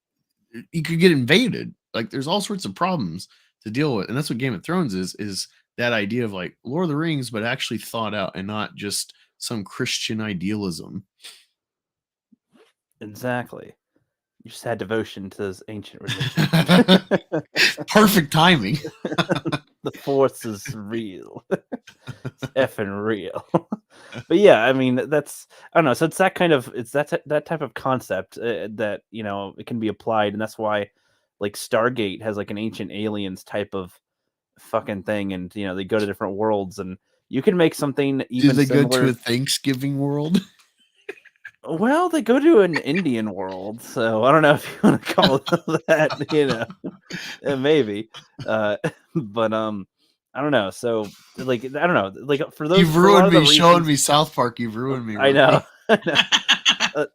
you could get invaded. Like there's all sorts of problems to deal with. And that's what Game of Thrones is that idea of like Lord of the Rings, but actually thought out and not just some Christian idealism. exactly. You just had devotion to this ancient religion. Perfect timing. The force is real. It's effing real. But yeah, I mean, that's, I don't know. So it's that kind of, it's that type of concept that it can be applied, and that's why like Stargate has like an ancient aliens type of fucking thing, and they go to different worlds, and you can make something Do even they go to a similar. Thanksgiving world? Well, they go to an Indian world, so I don't know if you want to call it that, maybe. But I don't know. So like I don't know. Like You've for a lot ruined of the me showing reasons me South Park. You've ruined me, I know. rookie. I know. Uh,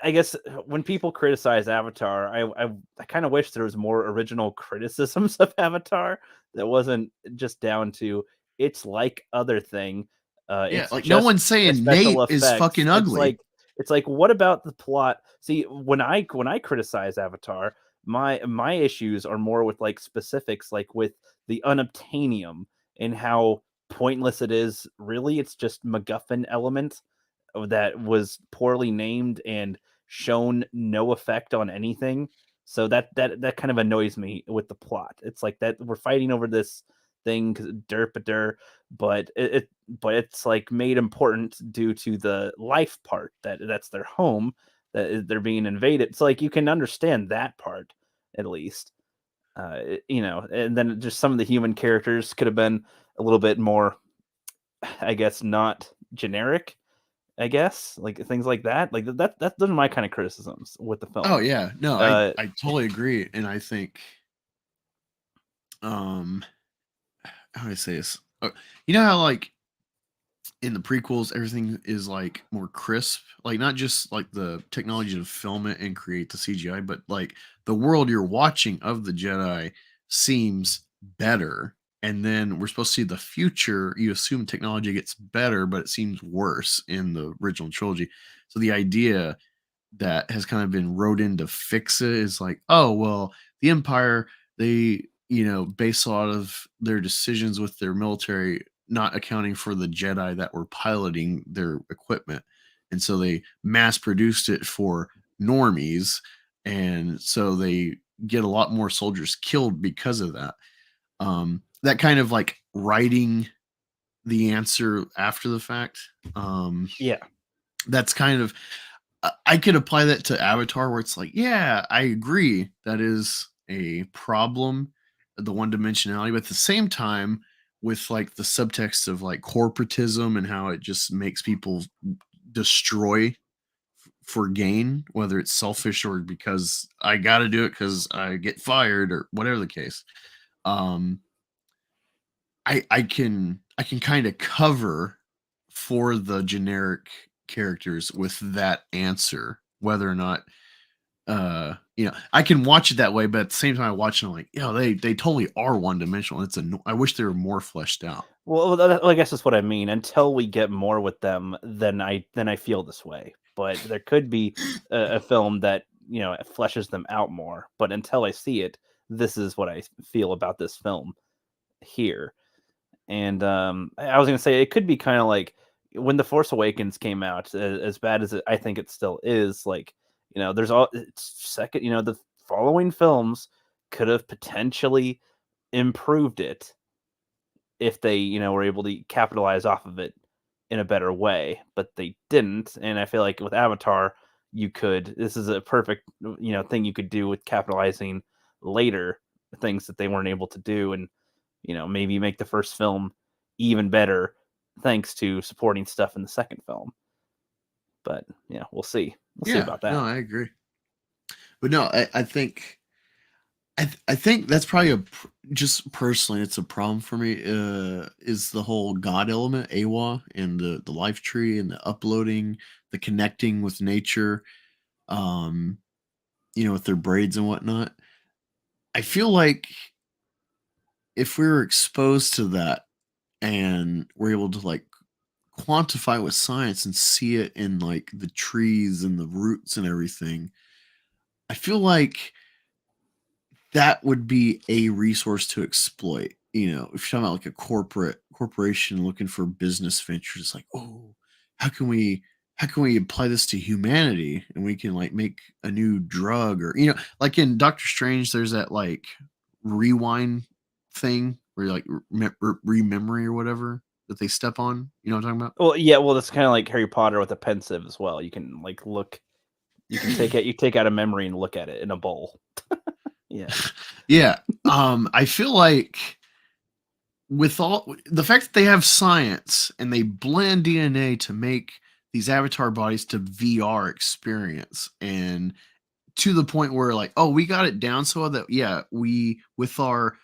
I guess when people criticize Avatar, I kind of wish there was more original criticisms of Avatar that wasn't just down to it's like other thing. Yeah, It's like no just one's a saying special Nate is effects. fucking ugly. It's like what about the plot? See, when I criticize Avatar, my issues are more with like specifics, like with the unobtainium and how pointless it is. Really, it's just MacGuffin element that was poorly named and shown no effect on anything. So that kind of annoys me with the plot. It's like that we're fighting over this thing, derp, but but it's like made important due to the life part, that's their home, they're being invaded. So like you can understand that part at least. And then just some of the human characters could have been a little bit more, I guess, not generic. I guess like things like that. Like those are my kind of criticisms with the Oh film. yeah, no, Uh, I totally agree, and I think um how do I say this? You know how like in the prequels everything is like more crisp, like not just like the technology to film it and create the CGI, but like the world you're watching of the Jedi seems better. And then we're supposed to see the future. You assume technology gets better, but it seems worse in the original trilogy. So the idea that has kind of been wrote in to fix it is like, oh well, the Empire, they, base a lot of their decisions with their military not accounting for the Jedi that were piloting their equipment. And so they mass produced it for normies. And so they get a lot more soldiers killed because of that. That kind of like writing the answer after the fact. yeah, That's kind of I could apply that to Avatar where it's like, yeah, I agree that is a problem, the one dimensionality, but at the same time, with like the subtext of like corporatism and how it just makes people destroy for gain, whether it's selfish or because I got to do it because I get fired or whatever the case. Um, I can kind of cover for the generic characters with that answer, whether or not I can watch it that way, but at the same time I watch it, I'm like, they totally are one dimensional. I wish they were more fleshed out. well, I guess that's what I mean. Until we get more with them, then I feel this way. But there could be a film that fleshes them out more. But until I see it, this is what I feel about this film here. And I was gonna say it could be kind of like when the Force Awakens came out, as bad as I think it still is. Like there's all it's second. The following films could have potentially improved it if they were able to capitalize off of it in a better way, but they didn't. And I feel like with Avatar, you could. This is a perfect thing you could do with capitalizing later things that they weren't able to do, and maybe make the first film even better thanks to supporting stuff in the second film. But we'll see. We'll see Yeah, about no, that. I agree. But no, I think I think that's probably just personally, it's a problem for me. Is the whole God element, AWA, and the life tree, and the uploading, the connecting with nature, um, with their braids and whatnot. I feel like if we were exposed to that and we're able to like quantify with science and see it in like the trees and the roots and everything, I feel like that would be a resource to exploit. If you're talking about like a corporation looking for business ventures, like, oh, how can we how can we apply this to humanity and we can like make a new drug, or like in Doctor Strange, there's that like rewind thing where you like rememory or whatever that they step on. You know what I'm talking about? Well, yeah. Well, that's kind of like Harry Potter with a pensive as well. You can like look. You can take out a memory and look at it in a bowl. Yeah. Yeah. I feel like with all the fact that they have science and they blend DNA to make these avatar bodies to VR experience, and to the point where like, oh, we got it down so that yeah, we with our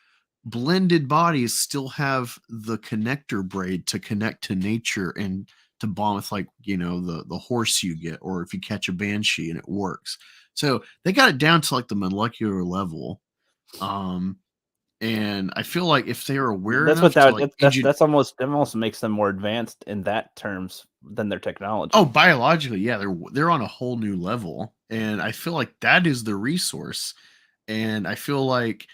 blended bodies still have the connector braid to connect to nature and to bond with like the horse you get, or if you catch a banshee and it works. So they got it down to like the molecular level. um and I feel like if they are aware That's enough to without like that's almost that almost makes them more advanced in that terms than their oh, technology. biologically, yeah, they're on a whole new level, and I feel like that is the resource. And I feel like,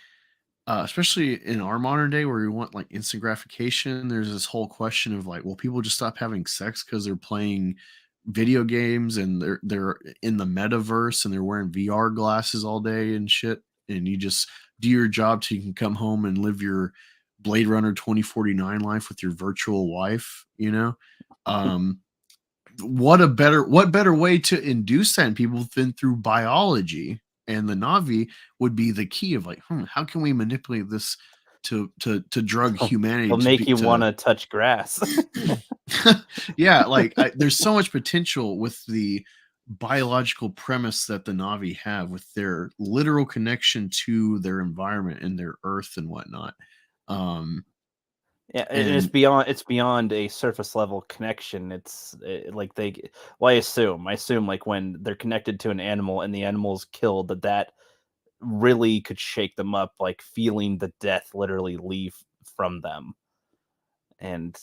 especially in our modern day where we want like instant gratification, there's this whole question of like, will people just stop having sex because they're playing video games and they're in the metaverse and they're wearing VR glasses all day and shit, and you just do your job so you can come home and live your Blade Runner 2049 life with your virtual wife. um what better way to induce that in people than through biology? And the Navi would be the key of like, how can we manipulate this to drug humanity It'll to make be you want to to touch grass. yeah, like there's so much potential with the biological premise that the Navi have with their literal connection to their environment and their earth and whatnot. Um, Yeah, and and it's beyond a surface level connection. It's like well, I assume like when they're connected to an animal and the animal's killed, that really could shake them up, like feeling the death literally leave from them. And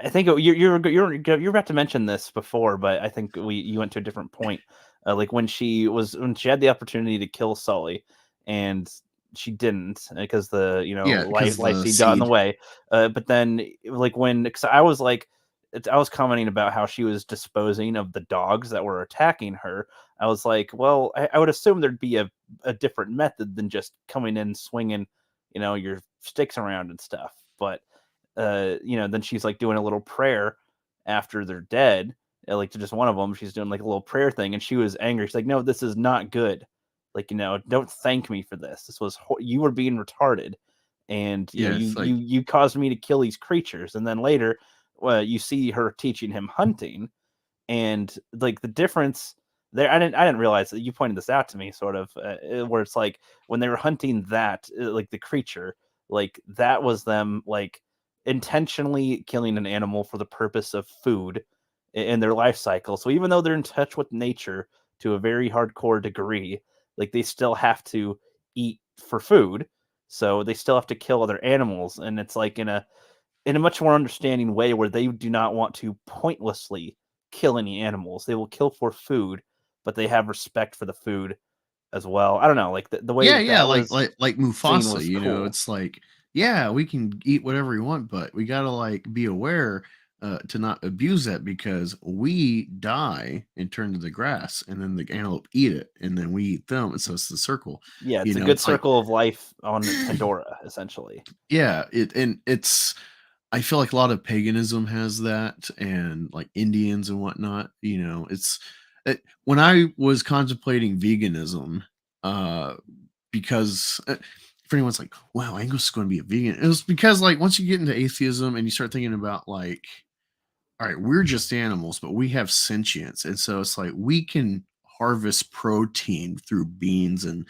I think you're about to mention this before, but I think you went to a different point. Like when she had the opportunity to kill Sully, and she didn't because the yeah, because life the seed got in the seed. way. But then like when because I was commenting about how she was disposing of the dogs that were attacking her. I was like, well, I would assume there'd be a different method than just coming in swinging, your sticks around and stuff. But then she's like doing a little prayer after they're dead, like to just one of them. She's doing like a little prayer thing, and she was angry. She's like, "No, this is not good. Like, don't thank me for this. This was you were being retarded, and Yeah, you it's like you caused me to kill these creatures." And then later, you see her teaching him hunting, and like the difference there, I didn't realize that you pointed this out to me sort of where it's like when they were hunting that like the creature, like that was them like intentionally killing an animal for the purpose of food in their life cycle. So even though they're in touch with nature to a very hardcore degree, like they still have to eat for food, so they still have to kill other animals. And it's like in a much more understanding way where they do not want to pointlessly kill any animals. They will kill for food, but they have respect for the food as well. I don't know, like the way yeah, that yeah, that was like seen Mufasa, was you know, cool. it's like, yeah, we can eat whatever we want, but we gotta like be aware to not abuse that because we die and turn to the grass, and then the antelope eat it, and then we eat them, and so it's the circle. Yeah, You it's a know, good it's like, circle of life on Pandora, essentially. yeah, it's. I feel like a lot of paganism has that, and like Indians and whatnot. You know, when I was contemplating veganism, uh, because if anyone's like, "Wow, Angus is going to be a vegan," it was because like once you get into atheism and you start thinking about like, all right, we're just animals, but we have sentience, and so it's like we can harvest protein through beans and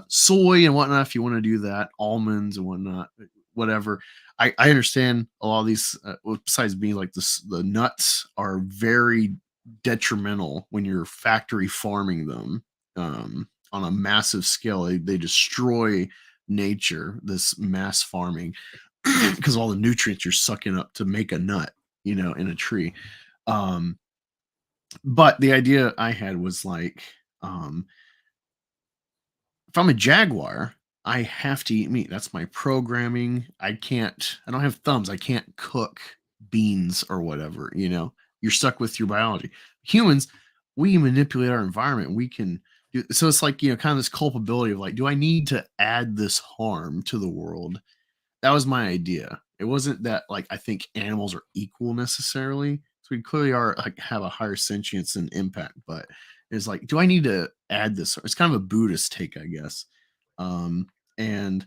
soy and whatnot. If you want to do that, almonds and whatnot, whatever. I understand a lot of these. Well, besides being like this, the nuts are very detrimental when you're factory farming them on a massive scale. They destroy nature. This mass farming because all the nutrients you're sucking up to make a nut, you know, in a tree. Um, but the idea I had was like, um, if I'm a jaguar, I have to eat meat. That's my programming. I don't have thumbs. I can't cook beans or whatever, you know. You're stuck with your biology. Humans, we manipulate our environment. We can do so it's like, you know, kind of this culpability of like, do I need to add this harm to the world? That was my idea. It wasn't that like I think animals are equal necessarily. So we clearly are like have a higher sentience and impact, but it's like, do I need to add this? It's kind of a Buddhist take, I guess. And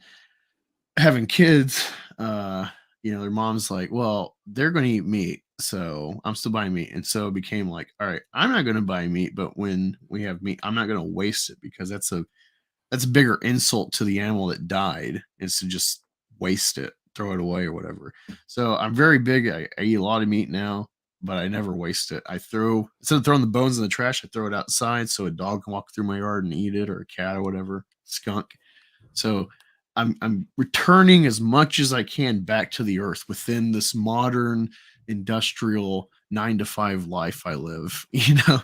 having kids, you know, their mom's like, well, they're going to eat meat, so I'm still buying meat. And so it became like, all right, I'm not going to buy meat, but when we have meat, I'm not going to waste it because that's a bigger insult to the animal that died is to just waste it, throw it away or whatever. So I'm very big. I eat a lot of meat now, but I never waste it. I throw instead of throwing the bones in the trash, I throw it outside so a dog can walk through my yard and eat it, or a cat or whatever, skunk. So I'm returning as much as I can back to the earth within this modern industrial 9 to 5 life I live, you know.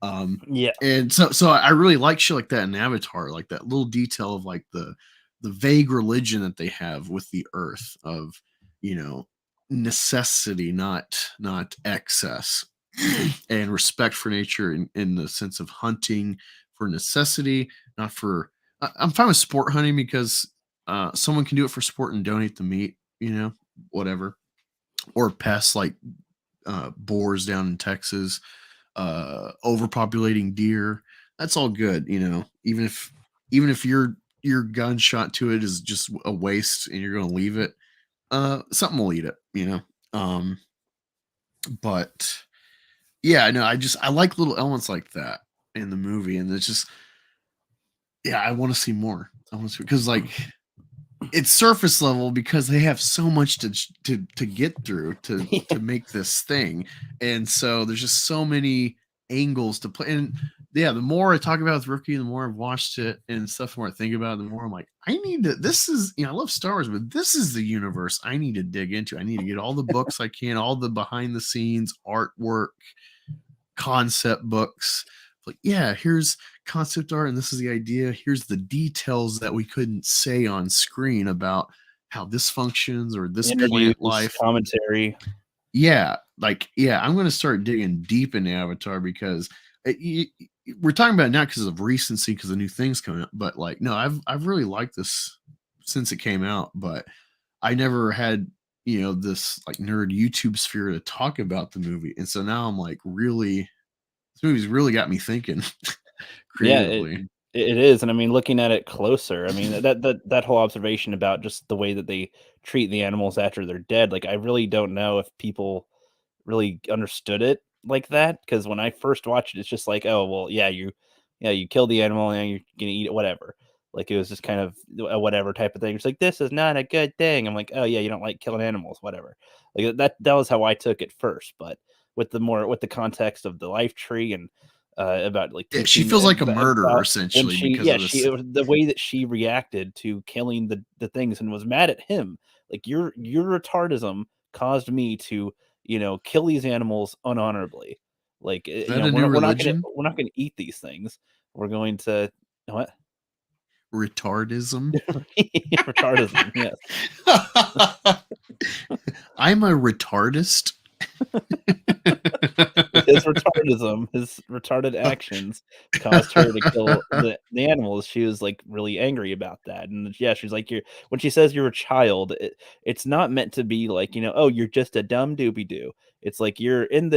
Um, Yeah, and so I really like shit like that in Avatar, like that little detail of like the vague religion that they have with the earth of, you know, necessity, not excess, and respect for nature in the sense of hunting for necessity, not for I'm fine with sport hunting because someone can do it for sport and donate the meat, you know, whatever. Or pests like boars down in Texas, overpopulating deer. That's all good, you know. Even if you're your gunshot to it is just a waste and you're gonna leave it, something will eat it, you know. Um, but yeah, no, I like little elements like that in the movie, and it's just yeah, I want to see more. I want to see because like it's surface level because they have so much to get through to make this thing, and so there's just so many angles to play. And yeah, the more I talk about with Rookie, the more I've watched it and stuff, the more I think about it, the more I'm like, I need to. This is I love Star Wars, but this is the universe I need to dig into. I need to get all the books I can, all the behind the scenes artwork, concept books. Like, yeah, here's concept art, and this is the idea. Here's the details that we couldn't say on screen about how this functions or this Interviews, plant life. commentary. Yeah, like, yeah, I'm going to start digging deep into Avatar because we're talking about it now because of recency, because of new things coming up. But like, no, I've really liked this since it came out, but I never had this like nerd YouTube sphere to talk about the movie, and so now I'm like really this movie's really got me thinking Yeah, it creatively. it is, and I mean, looking at it closer, I mean, that whole observation about just the way that they treat the animals after they're dead, like, I really don't know if people really understood it like that. Because when I first watched it, it's just like, "Oh, well, yeah, you kill the animal, and you're gonna eat it, whatever." Like, it was just kind of a whatever type of thing. It's like, "This is not a good thing." I'm like, "Oh, yeah, you don't like killing animals, whatever." Like, that was how I took it first, but with the context of the life tree and, about, like, Yeah, she teaching feels like a murderer about when essentially she because yeah, of she this. it was the way that she reacted to killing the things and was mad at him. Like, "Your retardism caused me to, kill these animals unhonorably. Like, Is that a new religion? we're not gonna eat these things. We're going to" what? Retardism. Retardism, yes. I'm a retardist. His retardism, his retarded actions caused her to kill the animals. She was, like, really angry about that, and yeah, she's like, "You're" when she says you're a child, it's not meant to be like, "Oh, you're just a dumb doobie doo." It's like you're in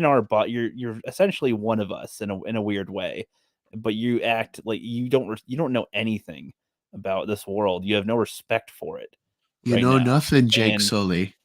our body. You're essentially one of us in a weird way, but you act like you don't know anything about this world. You have no respect for it You right know now, nothing, Jake and Sully.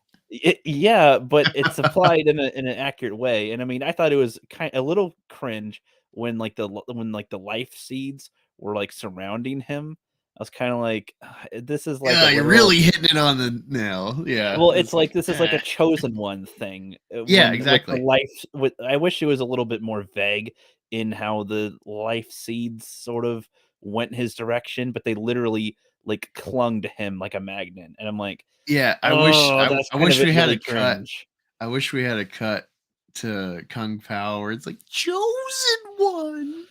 yeah, but it's applied in an accurate way, and I mean, I thought it was a little cringe when, like, when, like, the life seeds were, like, surrounding him. I was kinda like, this is like a Yeah, you're literal." really hitting it on the nail. Yeah, Well, it's it's like like, this is like a chosen one thing, yeah, when with the exactly. life with I wish it was a little bit more vague in how the life seeds sort of went his direction, but they literally, like, clung to him like a magnet, and I'm like, Yeah, "Oh, that's I kind of wish we had a really cut. cringe." I wish we had a cut to Kung Pao where it's like chosen one.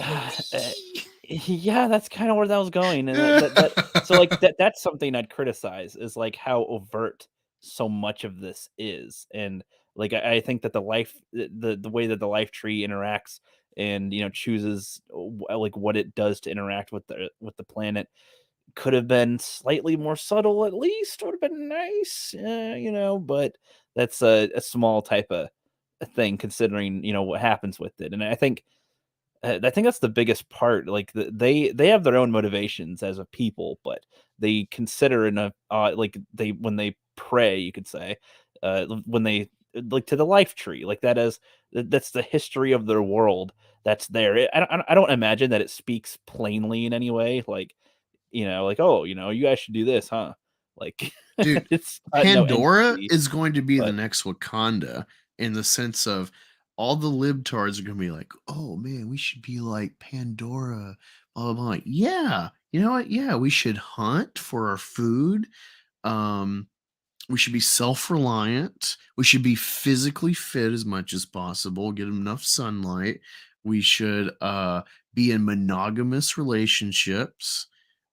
Uh, Wee yeah, that's kinda where that was going, and wee. so, like, that's something I'd criticize is, like, how overt so much of this is, and, like, I think that the way that the life tree interacts and, chooses, like, what it does to interact with the planet could have been slightly more subtle at least, would have been nice, but that's a small type of thing considering, what happens with it, and I think that's the biggest part. Like they have their own motivations as a people, but they consider in a like they when they pray, you could say, when they like to the life tree, like that's the history of their world. That's there. I don't imagine that it speaks plainly in any way. Like like, oh, you guys should do this, huh? Like Dude, it's not no Pandora entity, is going to be the but next Wakanda in the sense of all the libtards are going to be like, oh man, we should be like Pandora, blah, blah, blah. Yeah. You know what? Yeah, we should hunt for our food. Um, we should be self-reliant. We should be physically fit as much as possible, get enough sunlight. We should be in monogamous relationships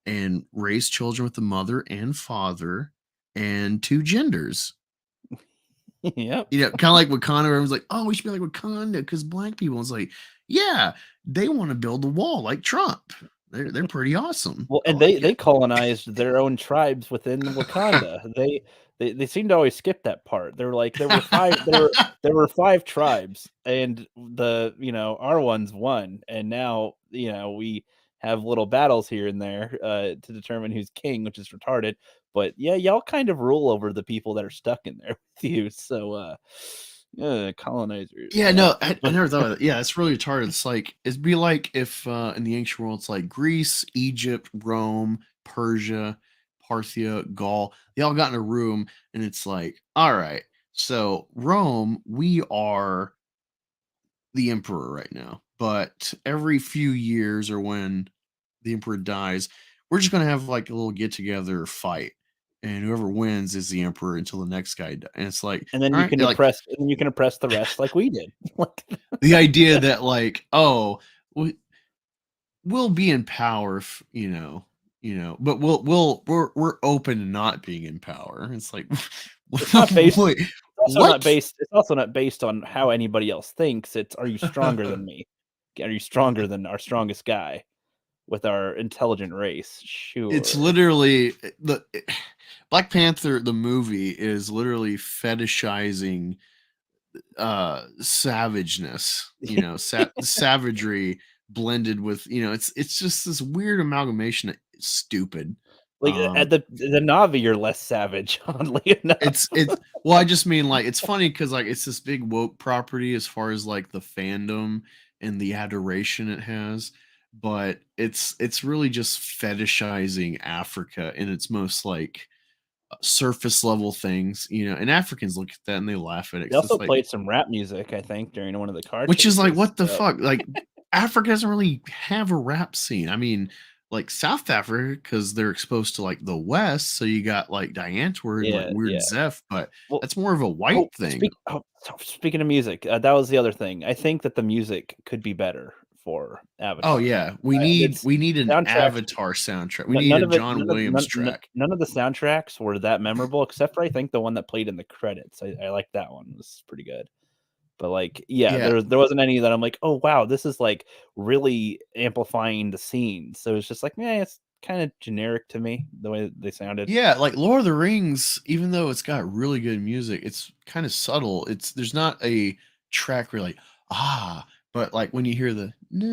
and raise children with the mother and father and two genders. yep. Kind of like Wakanda, where everyone's like, oh, we should be like Wakanda because black people. It's like, yeah, they want to build a wall like Trump. They're pretty awesome. Well, I and like they it. colonized their own tribes within Wakanda. They seem to always skip that part. They were like there were 5 tribes and our one's 1, and now, we have little battles here and there to determine who's king, which is retarded. But yeah, y'all kind of rule over the people that are stuck in there with you. So, colonizers. Yeah, no, I But never thought of that. Yeah, it's really retarded. It's like it'd be like if in the ancient world it's like Greece, Egypt, Rome, Persia, Parthia, Gaul. They all got in a room and it's like, all right, so Rome, we are the emperor right now. But every few years or when the emperor dies, we're just gonna have like a little get together fight. And whoever wins is the emperor until the next guy dies. And it's like, and then all you right, can like oppress, and you can oppress the rest like we did. Like, the idea that like, oh, we'll be in power if, but we're open to not being in power. It's like it's not based. wait, Also not what? based. It's also not based on how anybody else thinks. It's, are you stronger than me? Are you stronger than our strongest guy with our intelligent race? It's Sure. literally Black Panther the movie is literally fetishizing savageness, savagery blended with, it's just this weird amalgamation of stupid. Like at um the Navi, you're less savage, oddly enough. it's well, I just mean like it's funny because like it's this big woke property as far as like the fandom and the adoration it has, but it's really just fetishizing Africa in its most like surface level things, and Africans look at that and they laugh at it They 'cause also it's like, played some rap music, I think, during one of the car which is like, chases. what the So fuck? Like, Africa doesn't really have a rap scene. I mean, like South Africa, because they're exposed to like the West, so you got like Diantword and like yeah, Weird yeah. Zeph, but Well, that's more of a white thing. so speaking of music, that was the other thing. I think that the music could be better for Oh Avatar. yeah, we need It's we need an soundtracks. Avatar soundtrack. We need None a of it, John Williams track. none of the soundtracks were that memorable, except for I think the one that played in the credits. I like that one. It was pretty good. But like, yeah, Yeah, there wasn't any that I'm like, oh wow, this is like really amplifying the scene. So it's just like, yeah, it's kind of generic to me the way they sounded. yeah, like Lord of the Rings, even though it's got really good music, it's kind of subtle. There's not a track where you're like, ah, but like when you hear the na,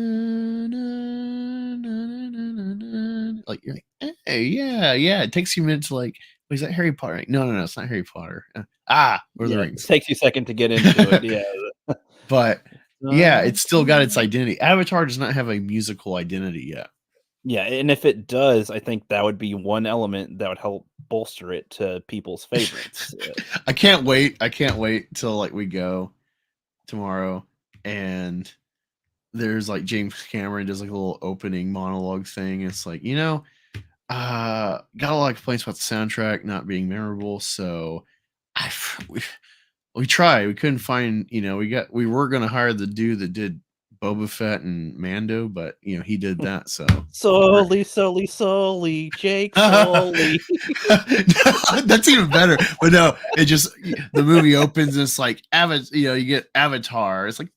na, na, na, na, na, like you're like, hey, yeah, yeah. It takes you a minute to like, wait, is that Harry Potter? Like, no, no, no, it's not Harry Potter. Lord of the Yeah, it Rings. takes you a second to get into it. Yeah. But yeah, it's still got its identity. Avatar does not have a musical identity yet. Yeah, and if it does, I think that would be one element that would help bolster it to people's favorites. I can't wait. I can't wait till like we go tomorrow and there's like James Cameron does like a little opening monologue thing. It's like, got a lot of complaints about the soundtrack not being memorable. So I we tried. We couldn't find, we were gonna hire the dude that did Boba Fett and Mando, but he did that. So we're Solely, Jake Solely. that's even better. But no, it just the movie opens and it's like you get Avatar. It's like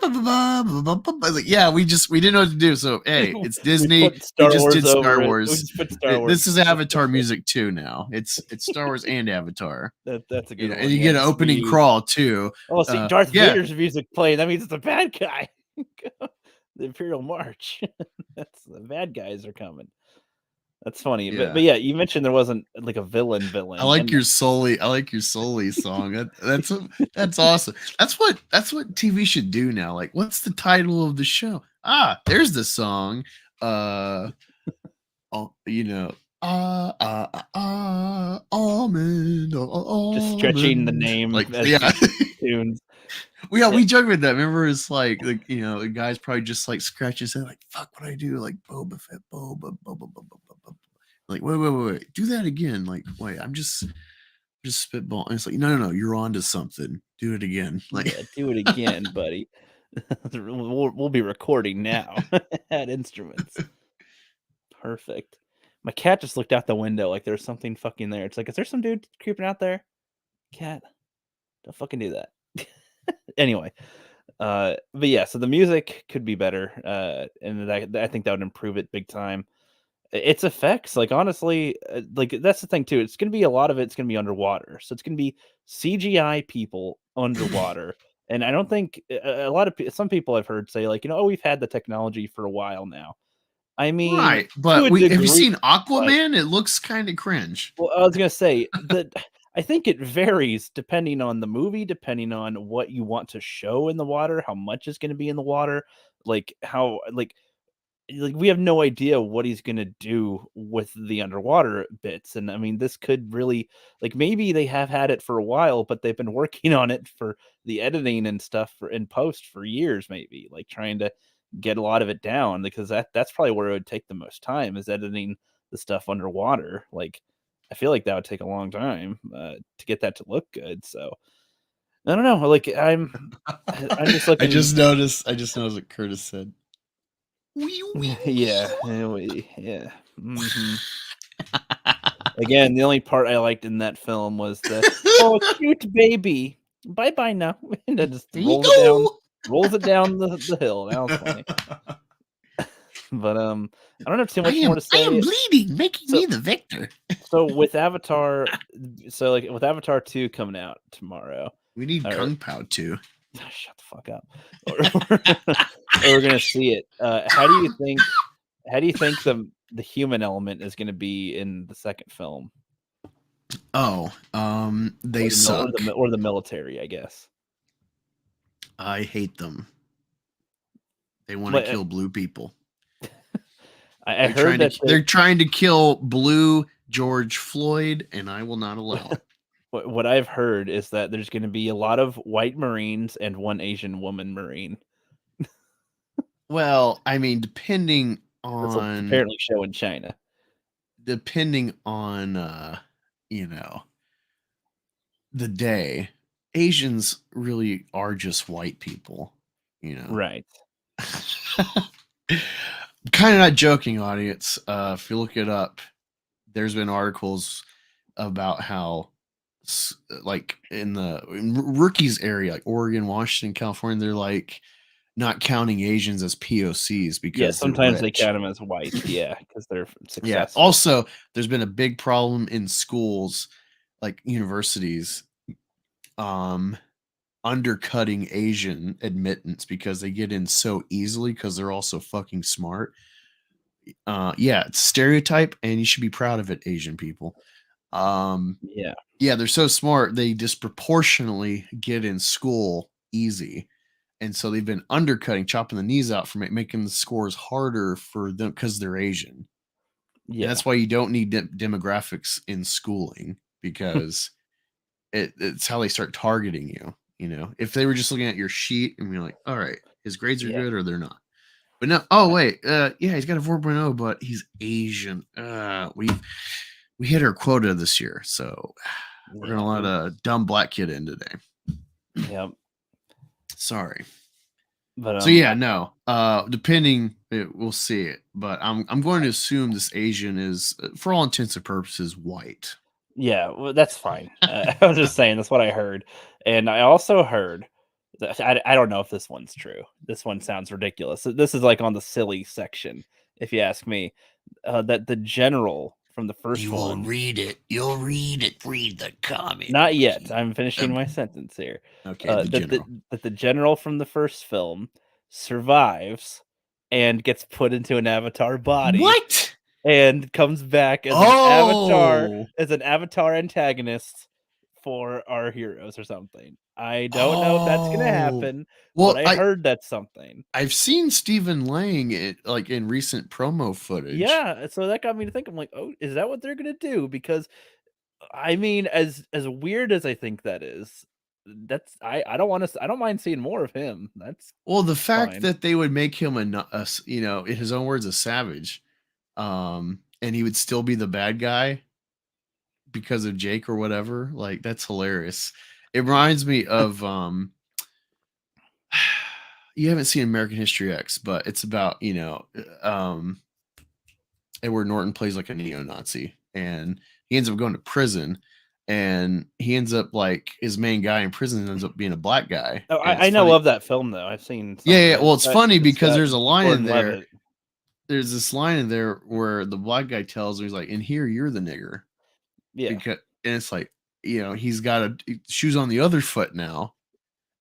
like, yeah, we didn't know what to do. So hey, it's We Disney. put We Star just Wars did Star over it. We Wars. just put Star Wars. This is Avatar music too now. It's Star Wars and Avatar. That's a good And one. you Yeah, get an just opening reuse. crawl too. Oh, see, Darth Yeah, Vader's music playing. That means it's a bad guy. The Imperial March. That's the bad guys are coming. That's funny. But yeah. yeah, you mentioned there wasn't like a villain, and I like your Sully song. That's awesome. That's what TV should do now. Like, what's the title of the show? There's the song. Uh, oh, almond, just stretching the almond. name Like, as yeah. tunes. We joke with that. Remember, it's like the guy's probably just like scratching his head, like, fuck what I do, like Boba Fett, Boba, Boba, Boba, Boba, Boba. Like, wait, do that again. Like, wait, I'm just spitball. And it's like, no, you're on to something. Do it again. Like, Yeah, do it again, buddy. We'll be recording now. Add instruments. Perfect. My cat just looked out the window like there's something fucking there. It's like, is there some dude creeping out there? Cat, don't fucking do that. Anyway, but yeah, so the music could be better, and I think that would improve it big time. Its effects, like honestly, like that's the thing too. It's gonna be a lot of it's gonna be underwater, so it's gonna be CGI people underwater. And I don't think a lot of some people I've heard say like, oh, we've had the technology for a while now. I mean, Right, to but a we have you degree, seen but Aquaman? It looks kind of cringe. well, I was gonna say that I think it varies depending on the movie, depending on what you want to show in the water, how much is gonna be in the water, like how like we have no idea what he's gonna do with the underwater bits, and I mean, this could really like maybe they have had it for a while, but they've been working on it for the editing and stuff for in post for years, maybe like trying to get a lot of it down because that's probably where it would take the most time is editing the stuff underwater. Like, I feel like that would take a long time to get that to look good. So I don't know. Like I'm just looking. I just noticed what Curtis said. Wee, wee, Yeah, wee. yeah. Again, the only part I liked in that film was the, "Oh, cute baby. Bye bye now," and then just There you go. rolls it down the hill. That was funny. But, I don't have too much more to I am say. bleeding, making So me the victor. so with Avatar like, with Avatar 2 coming out tomorrow, We need or Kung Pao too. shut the fuck up. Or we're gonna see it. How do you think the human element is gonna be in the second film? Oh, they suck. Or the military, I guess. I hate them. They want to But, kill blue people. I heard that They're trying to kill blue George Floyd, and I will not allow it. what I've heard is that there's gonna be a lot of white Marines and 1 Asian woman Marine. Well, I mean, This'll apparently show in China. depending on you know, the day, Asians really are just white people, you know. Right. Kind of not joking, audience. If you look it up, there's been articles about how like in rookies area like Oregon, Washington, California, they're like not counting Asians as POCs Yeah, because they're sometimes they rich. count them as white, yeah, because 'cause they're Yeah. successful. Also, there's been a big problem in schools, like universities, um, undercutting Asian admittance because they get in so easily because they're all so fucking smart. Yeah, it's stereotype, and you should be proud of it, Asian people. Um, Yeah, yeah, they're so smart, they disproportionately get in school easy. And so they've been undercutting, chopping the knees out for making the scores harder for them because they're Asian. And yeah, that's why you don't need demographics in schooling because it's how they start targeting you. You know, if they were just looking at your sheet and be like, all right, his grades are yeah, good or they're not. But no, oh I wait, yeah, he's got a 4.0, but he's Asian. We hit our quota this year, so we're yeah, gonna let a dumb black kid in today. yep, Sorry. but, So yeah, no. Depending, we'll see it, but I'm going to assume this Asian is, for all intents and purposes, white. yeah, well, that's fine. I was just saying that's what I heard, and I also heard that I don't know if this one's true. This one sounds ridiculous. This is, like, on the silly section, if you ask me, that the general from the first You will one. read it. You'll read it. Read the comic. Not yet, I'm finishing my sentence here. Okay, the That general. the general from the first film survives and gets put into an avatar body What? and comes back Oh, as an avatar antagonist for our heroes or something. I don't know if that's gonna oh. happen, but Well, I heard that's something. I've seen Stephen Lang it like in recent promo footage. Yeah, so that got me to think, I'm like, "Oh, is that what they're gonna do?" Because I mean, as weird as I think that is, that's I don't wanna I don't mind seeing more of him. That's Well, the fact fine. that they would make him you know, in his own words, a savage, and he would still be the bad guy because of Jake or whatever, like that's hilarious. It reminds me of you haven't seen American History X, but it's about, you know, Edward Norton plays like a neo-Nazi and he ends up going to prison and he ends up like his main guy in prison ends up being a black guy. Oh, And it's I know funny. of that film, though. I've seen some Yeah, of yeah. it. Well, it's funny It's because got there's a line in Gordon there. Levitt. There's this line in there where the black guy tells him, he's like, "In here, you're the nigger," Yeah. because and it's like, you know, he's got shoes on the other foot now,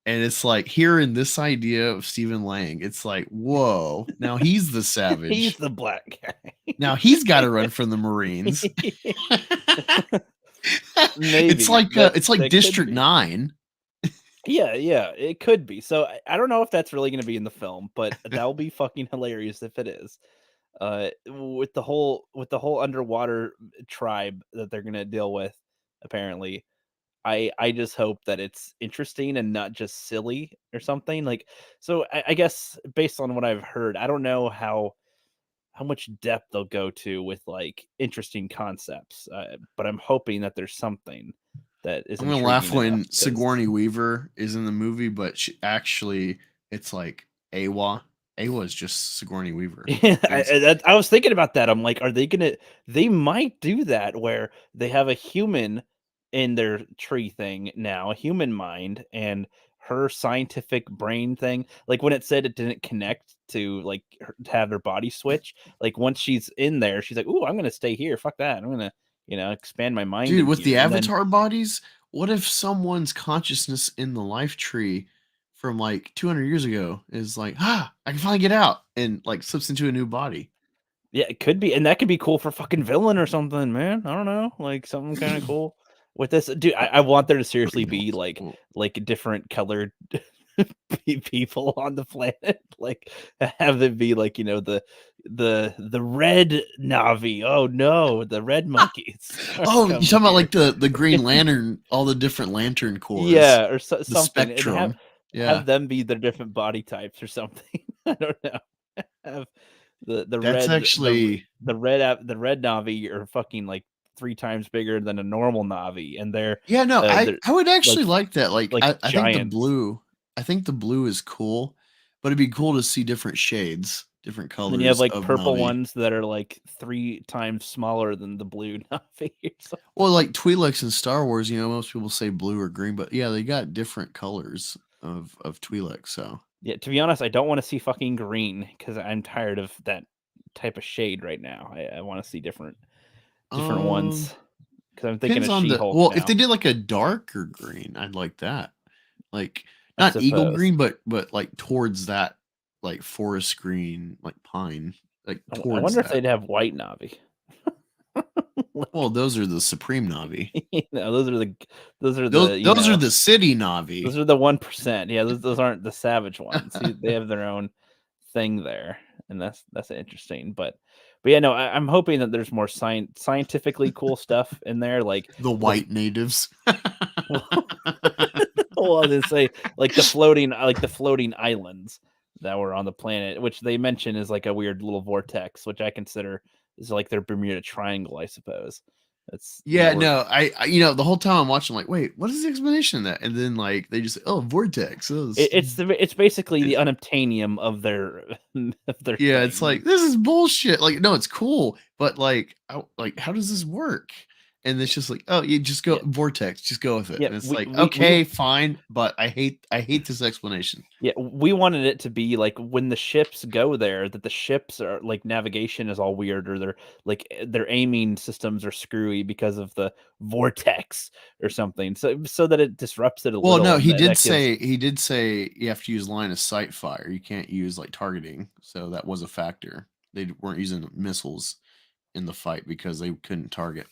And it's like hearing this idea of Stephen Lang, it's like, whoa, now he's the He's savage. the black guy. Now he's got to run from the Marines. Maybe It's like that could District be. 9. Yeah, yeah, it could be. So I don't know if that's really going to be in the film, but that will be fucking hilarious if it is. With the whole underwater tribe that they're going to deal with, apparently. I just hope that it's interesting and not just silly or something. Like, so I guess based on what I've heard, I don't know how much depth they'll go to with like interesting concepts, but I'm hoping that there's something that is I'm gonna laugh intriguing enough when because Sigourney Weaver is in the movie, but actually it's like Awa. Awa is just Sigourney Weaver. yeah, It's I was thinking about that. I'm like, are they gonna? They might do that where they have a human in their tree thing now, a human mind, and her scientific brain thing. Like when it said it didn't connect to like to have their body switch. Like once she's in there, she's like, "Ooh, I'm gonna stay here. Fuck that. I'm gonna expand my mind dude in with the here." And then Avatar bodies. What if someone's consciousness in the life tree from like 200 years ago is like, I can finally get out and like slips into a new body. yeah, it could be, and that could be cool for fucking villain or something, man. I don't know, like something kind of cool with this, dude. I want there to seriously be Well, like different colored people on the planet, like have it be like the red Navi. Oh no, the red monkeys are oh, you're coming talking about here. like the Green Lantern, all the different lantern cores, Yeah, or the something, and spectrum. Yeah, have them be their different body types or something. I don't know. Have the that's red actually the red Navi are fucking like 3 times bigger than a normal Navi, and yeah. No, they're I would like actually like that. Like like I think the giants. blue, I think the blue is cool, but it'd be cool to see different shades, different And then you have colors like of purple Navi. ones that are like 3 times smaller than the blue Navi or Well, something. like Twi'leks in Star Wars, most people say blue or green, but yeah, they got different colors of Twi'leks. So, Yeah, to be honest, I don't wanna see fucking green because 'cause I'm tired of that type of shade right now. I wanna see different um, ones because 'cause I'm thinking depends of on the She-Hulk well. If they now, did like a darker green, I'd like that. Like I not eagle suppose. green, but like towards that, like forest green, like pine, like I towards wonder if that. they'd have white Navi. Well, Like, those are the Supreme Navi. those are Those the, those are the city Navi. those are the 1%. Yeah, those aren't the savage ones. They have their own thing there, and that's interesting. But yeah, no, I'm hoping that there's more scientifically cool stuff in there, like The the white natives. well, I was gonna say like the floating islands that were on the planet, which they mention is like a weird little vortex, which I consider is like their Bermuda Triangle, I suppose. That's Yeah, we're no, the whole time I'm watching, like, wait, what is the explanation of that? And then like they just say, oh, vortex. Oh, it's basically the it's unobtainium of their of their yeah, it's thing. like this is bullshit. Like, no, it's cool, but like, how does this work? And it's just like, oh, you just go Yeah, vortex, just go with it. yeah. And it's like, We okay, fine, but I hate this explanation. Yeah, we wanted it to be like when the ships go there, that the ships are like navigation is all weird, or their aiming systems are screwy because of the vortex or something. So that it disrupts it a Well, little, no, and that gives. he did say you have to use line of sight fire. You can't use like targeting. So that was a factor. They weren't using missiles in the fight because they couldn't target.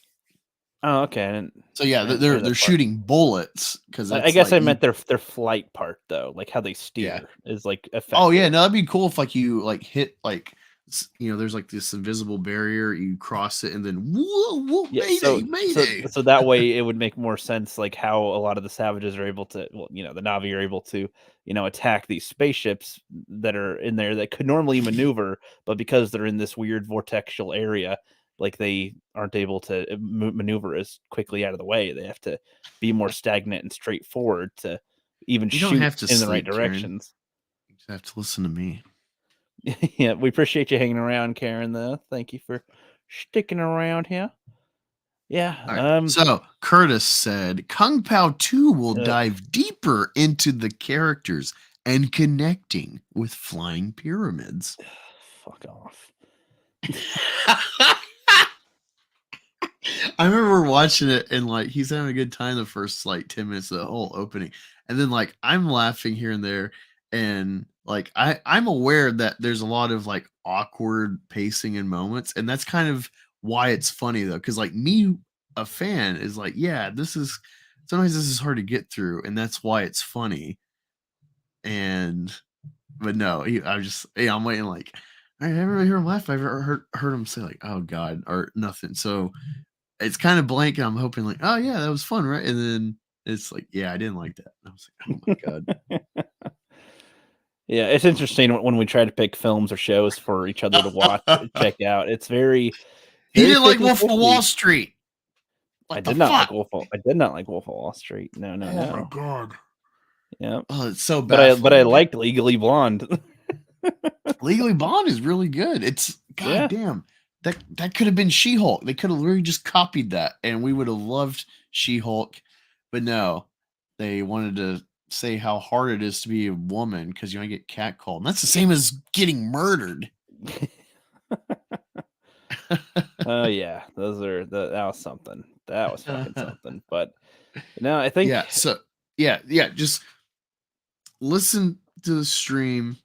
Oh, okay. So yeah, I didn't they're hear they're that part. shooting bullets because I that's guess like I you meant their flight part though, like how they yeah. steer is like Oh yeah, effective. no, that'd be cool if like you like hit like there's like this invisible barrier, you cross it, and then whoa, whoa, Yeah, mayday, mayday. so that way it would make more sense, like, how a lot of the savages are able to well, the Na'vi are able to, attack these spaceships that are in there that could normally maneuver, but because they're in this weird vortexual area, like, they aren't able to, maneuver as quickly out of the way. They have to be more stagnant and straightforward to even You don't shoot have to in the right sleep, Karen. directions. You just have to listen to me. Yeah, we appreciate you hanging around, Karen, though. Thank you for sticking around here. Yeah, All right. So Curtis said Kung Pao 2 will ugh, dive deeper into the characters and connecting with flying pyramids. fuck off. I remember watching it and like he's having a good time the first like 10 minutes of the whole opening. and then like I'm laughing here and there, and like I'm aware that there's a lot of like awkward pacing and moments, and that's kind of why it's funny though, because like me, a fan, is like, yeah, this is sometimes this is hard to get through, and that's why it's funny. And but no, I'm just I'm waiting like. I never really hear him laugh. I've heard him say like, "Oh God," or nothing. So it's kind of blank, and I'm hoping like, "Oh yeah, that was fun, right?" And then it's like, "Yeah, I didn't like that." And I was like, "Oh my God." Yeah, it's interesting when we try to pick films or shows for each other to watch, check out. It's very, He very didn't like Wolf of Wall 50-50. Street. I What the did not like fuck? I did not like Wolf of Wall Street. No, no, Oh my no. God. Yeah. Oh, it's so But I baffling. Like liked Legally Blonde. Legally Blonde is really good. It's God Yeah. damn. That could have been She-Hulk. They could have really just copied that, and we would have loved She-Hulk. But no, they wanted to say how hard it is to be a woman because you only get catcalled. And that's the same as getting murdered. Oh yeah, that was something. That was fucking something. But no, I think Yeah. So yeah. Just listen to the stream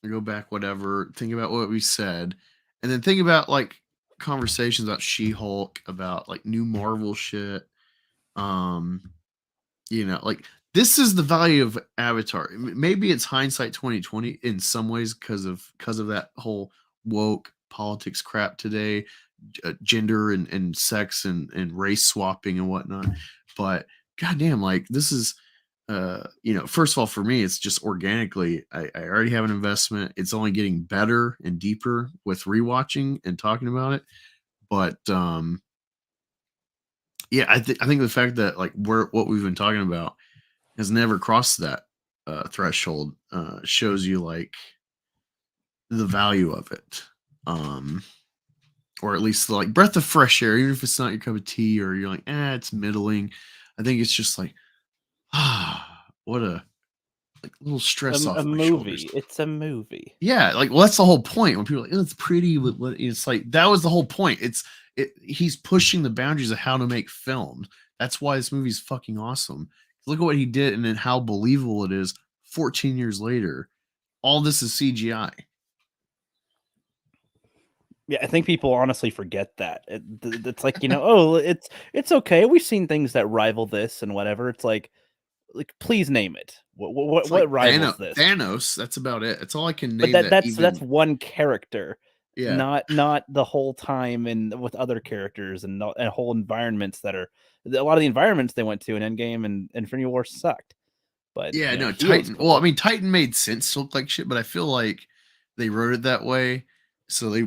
or go back, whatever. Think about what we said, and then think about like conversations about She-Hulk, about like new Marvel shit. Um, like this is the value of Avatar. Maybe it's hindsight 2020 in some ways because of that whole woke politics crap today, gender and sex and race swapping and whatnot. But goddamn, like this is first of all, for me, it's just organically. I already have an investment. It's only getting better and deeper with rewatching and talking about it. But yeah, I think the fact that like what we've been talking about has never crossed that threshold shows you like the value of it. Um, or at least like breath of fresh air, even if it's not your cup of tea or you're like, it's middling. I think it's just like, what a like little stress a off my shoulders. movie. It's a movie. Yeah, like well, that's the whole point. When people are like, it's pretty, but it's like that was the whole point. He's pushing the boundaries of how to make film. That's why this movie's fucking awesome. Look at what he did, and then how believable it is. 14 years later, all this is CGI. Yeah, I think people honestly forget that. It's like, oh, it's okay. We've seen things that rival this and whatever. It's like please name it. It's like What rivals this? Thanos. That's about it. That's all I can But name. That that's even one character, yeah. not the whole time and with other characters and whole environments that are a lot of the environments they went to in Endgame and Infinity War sucked. But Yeah, no, he looks Titan. Well, I cool. mean, Titan made sense to look like shit, but I feel like they wrote it that way, so they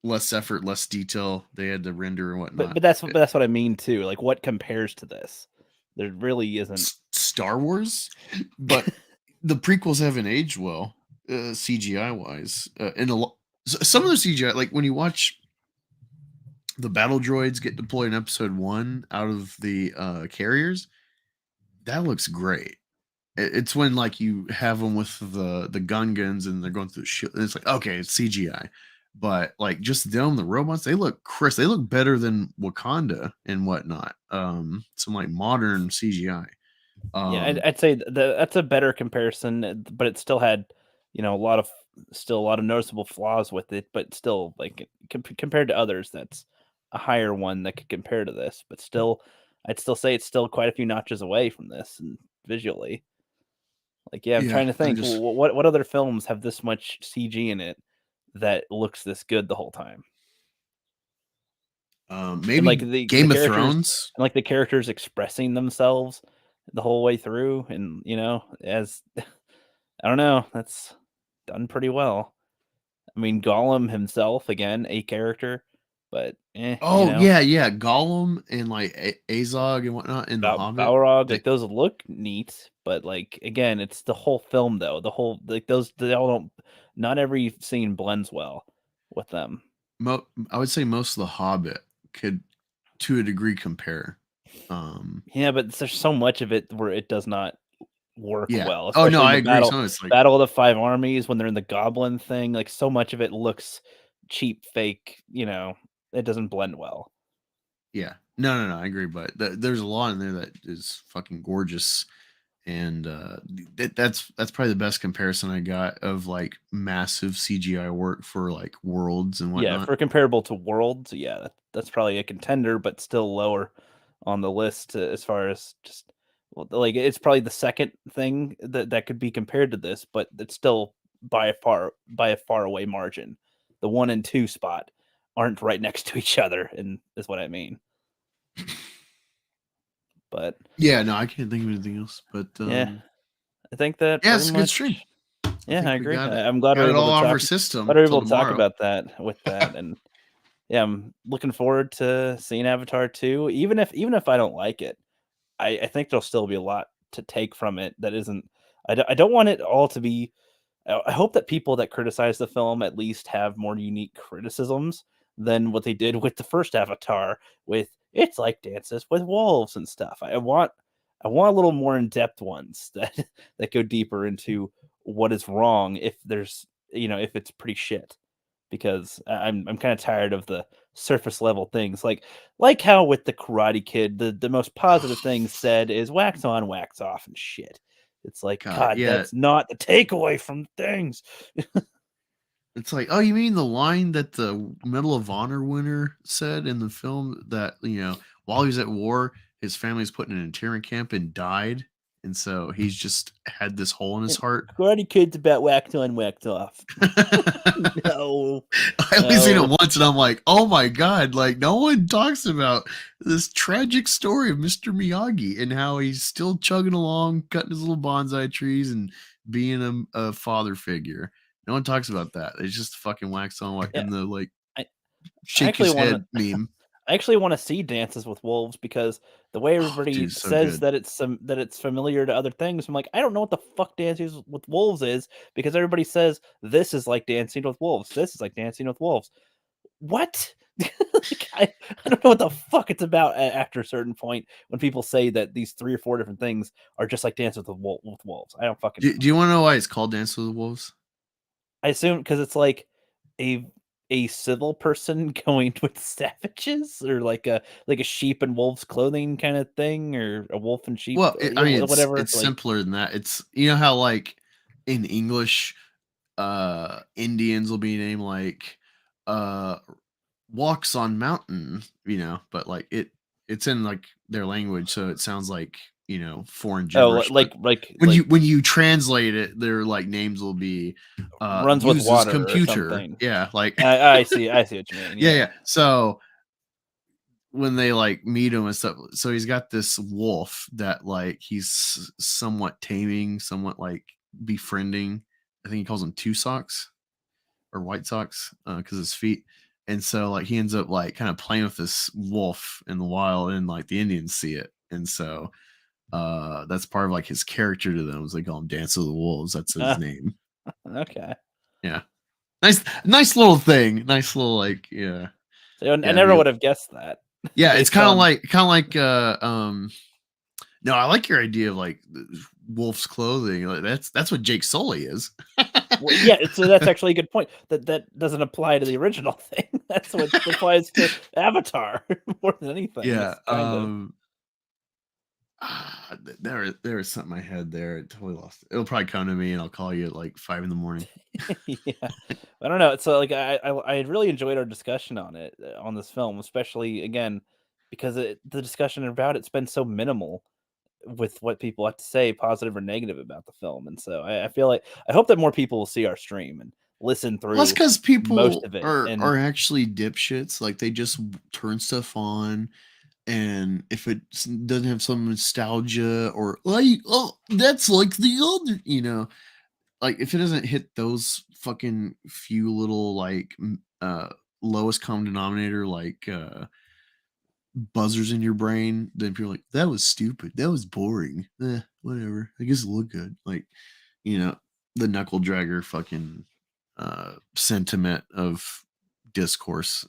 less effort, less detail. They had to render and whatnot. But that's what I mean too. Like what compares to this? There really isn't. Star Wars, but the prequels haven't aged well, CGI wise. And some of the CGI, like when you watch the battle droids get deployed in Episode One out of the carriers, that looks great. It's when like you have them with the gun guns and they're going through the shit. And it's like okay, it's CGI, but like just them, the robots, they look crisp. They look better than Wakanda and whatnot. Some like modern CGI. Yeah, Um, I'd say that's a better comparison, but it still had, a lot of noticeable flaws with it, but still, like compared to others, that's a higher one that could compare to this. But still, I'd still say it's still quite a few notches away from this and visually. Like, yeah, I'm yeah, trying to I'm think just what other films have this much CG in it that looks this good the whole time, and like maybe Game of Thrones. the characters expressing themselves the whole way through, and as I don't know. That's done pretty well. I mean, Gollum himself, again, a character, but Oh yeah, Gollum and like Azog and whatnot in The Hobbit. Balrog, They, like those look neat, but like again, it's the whole film though. The whole like those they all don't. Not every scene blends well with them. I would say most of The Hobbit could, to a degree, compare. Um, Yeah, but there's so much of it where it does not work yeah. well, Oh no, especially in I the agree. Some it's like battle of the five armies when they're in the goblin thing. Like so much of it looks cheap, fake. It doesn't blend well. yeah. No, I agree. But there's a lot in there that is fucking gorgeous, and that's probably the best comparison I got of like massive CGI work for like worlds and Yeah, whatnot. for comparable to Worlds, yeah, that's probably a contender, but still lower on the list as far as just well, like it's probably the second thing that could be compared to this, but it's still by a far away margin. The one and two spot aren't right next to each other, and is what I mean. But Yeah, no, I can't think of anything else. But yeah, I think that yeah, pretty it's a good stream. much. I Yeah, I think we agree. got it. I'm glad Got we're it able all to out of our talk. Glad system we're till able to talk tomorrow. about that with that, and yeah, I'm looking forward to seeing Avatar 2. Even if I don't like it, I think there'll still be a lot to take from it that isn't. I don't want it all to be. I hope that people that criticize the film at least have more unique criticisms than what they did with the first Avatar. With it's like dances with wolves and stuff. I want a little more in depth ones that that go deeper into what is wrong if there's if it's pretty shit because I'm kind of tired of the surface level things like how with the Karate Kid the most positive thing said is wax on wax off and shit. It's like God, god yeah. that's not the takeaway from things. It's like, oh, you mean the line that the Medal of Honor winner said in the film that, while he was at war, his family was put in an internment camp and died. And so he's just had this hole in his heart. Karate Kid's about wax on wax off. No, I only seen it no. once and I'm like, oh my God, like no one talks about this tragic story of Mr. Miyagi and how he's still chugging along, cutting his little bonsai trees and being a father figure. No one talks about that. It's just fucking wax on wax Yeah, and the like I, I shake actually his want head to. meme. I actually want to see Dances with Wolves because the way Oh, everybody dude, so says good. that it's familiar to other things, I'm like, I don't know what the fuck Dances with Wolves is because everybody says this is like Dancing with Wolves. This is like Dancing with Wolves. What? Like, I don't know what the fuck it's about after a certain point when people say that these three or four different things are just like Dances with Wolves. I don't fucking Do know. you want to know why it's called Dance with the Wolves? I assume because it's like a a civil person going with savages, or like a sheep and wolves clothing kind of thing, or a wolf and sheep, Well, I mean, whatever. it's Like, simpler than that. It's how like in English, Indians will be named like uh walks on mountain, but like it's in like their language, so it sounds like foreign oh, gibberish. But when you translate it, their like names will be runs with uses water or computer. something. Yeah, like I see what you mean. yeah, Yeah. yeah. So when they like meet him and stuff, so he's got this wolf that like he's somewhat taming, somewhat like befriending. I think he calls him two socks or white socks because his feet. And so like he ends up like kind of playing with this wolf in the wild, and like the Indians see it, and so that's part of like his character to them. Is they call him Dance of the Wolves. That's his name. Okay. Yeah, nice little thing. Nice little like So I yeah. never would have guessed that Yeah, it's based on. kind of like no, I like your idea of like wolf's clothing. Like that's what Jake Sully is. Well, yeah, so that's actually a good point. That doesn't apply to the original thing. That's what applies to Avatar more than anything. Yeah. It's kind of. There was something I had there. It totally lost it. It'll probably come to me and I'll call you at like 5 in the morning. Yeah, I don't know. So like I really enjoyed our discussion on it on this film, especially again because the discussion about it's been so minimal with what people have to say, positive or negative about the film, and so I feel like I hope that more people will see our stream and listen Well, that's through because most people of it. are And actually dipshits. Like they just turn stuff on, and if it doesn't have some nostalgia or like, oh, that's like the other, like if it doesn't hit those fucking few little like lowest common denominator like buzzers in your brain, then people are like, that was stupid, that was boring, whatever, I guess it looked good, like you know the knuckle dragger fucking sentiment of discourse.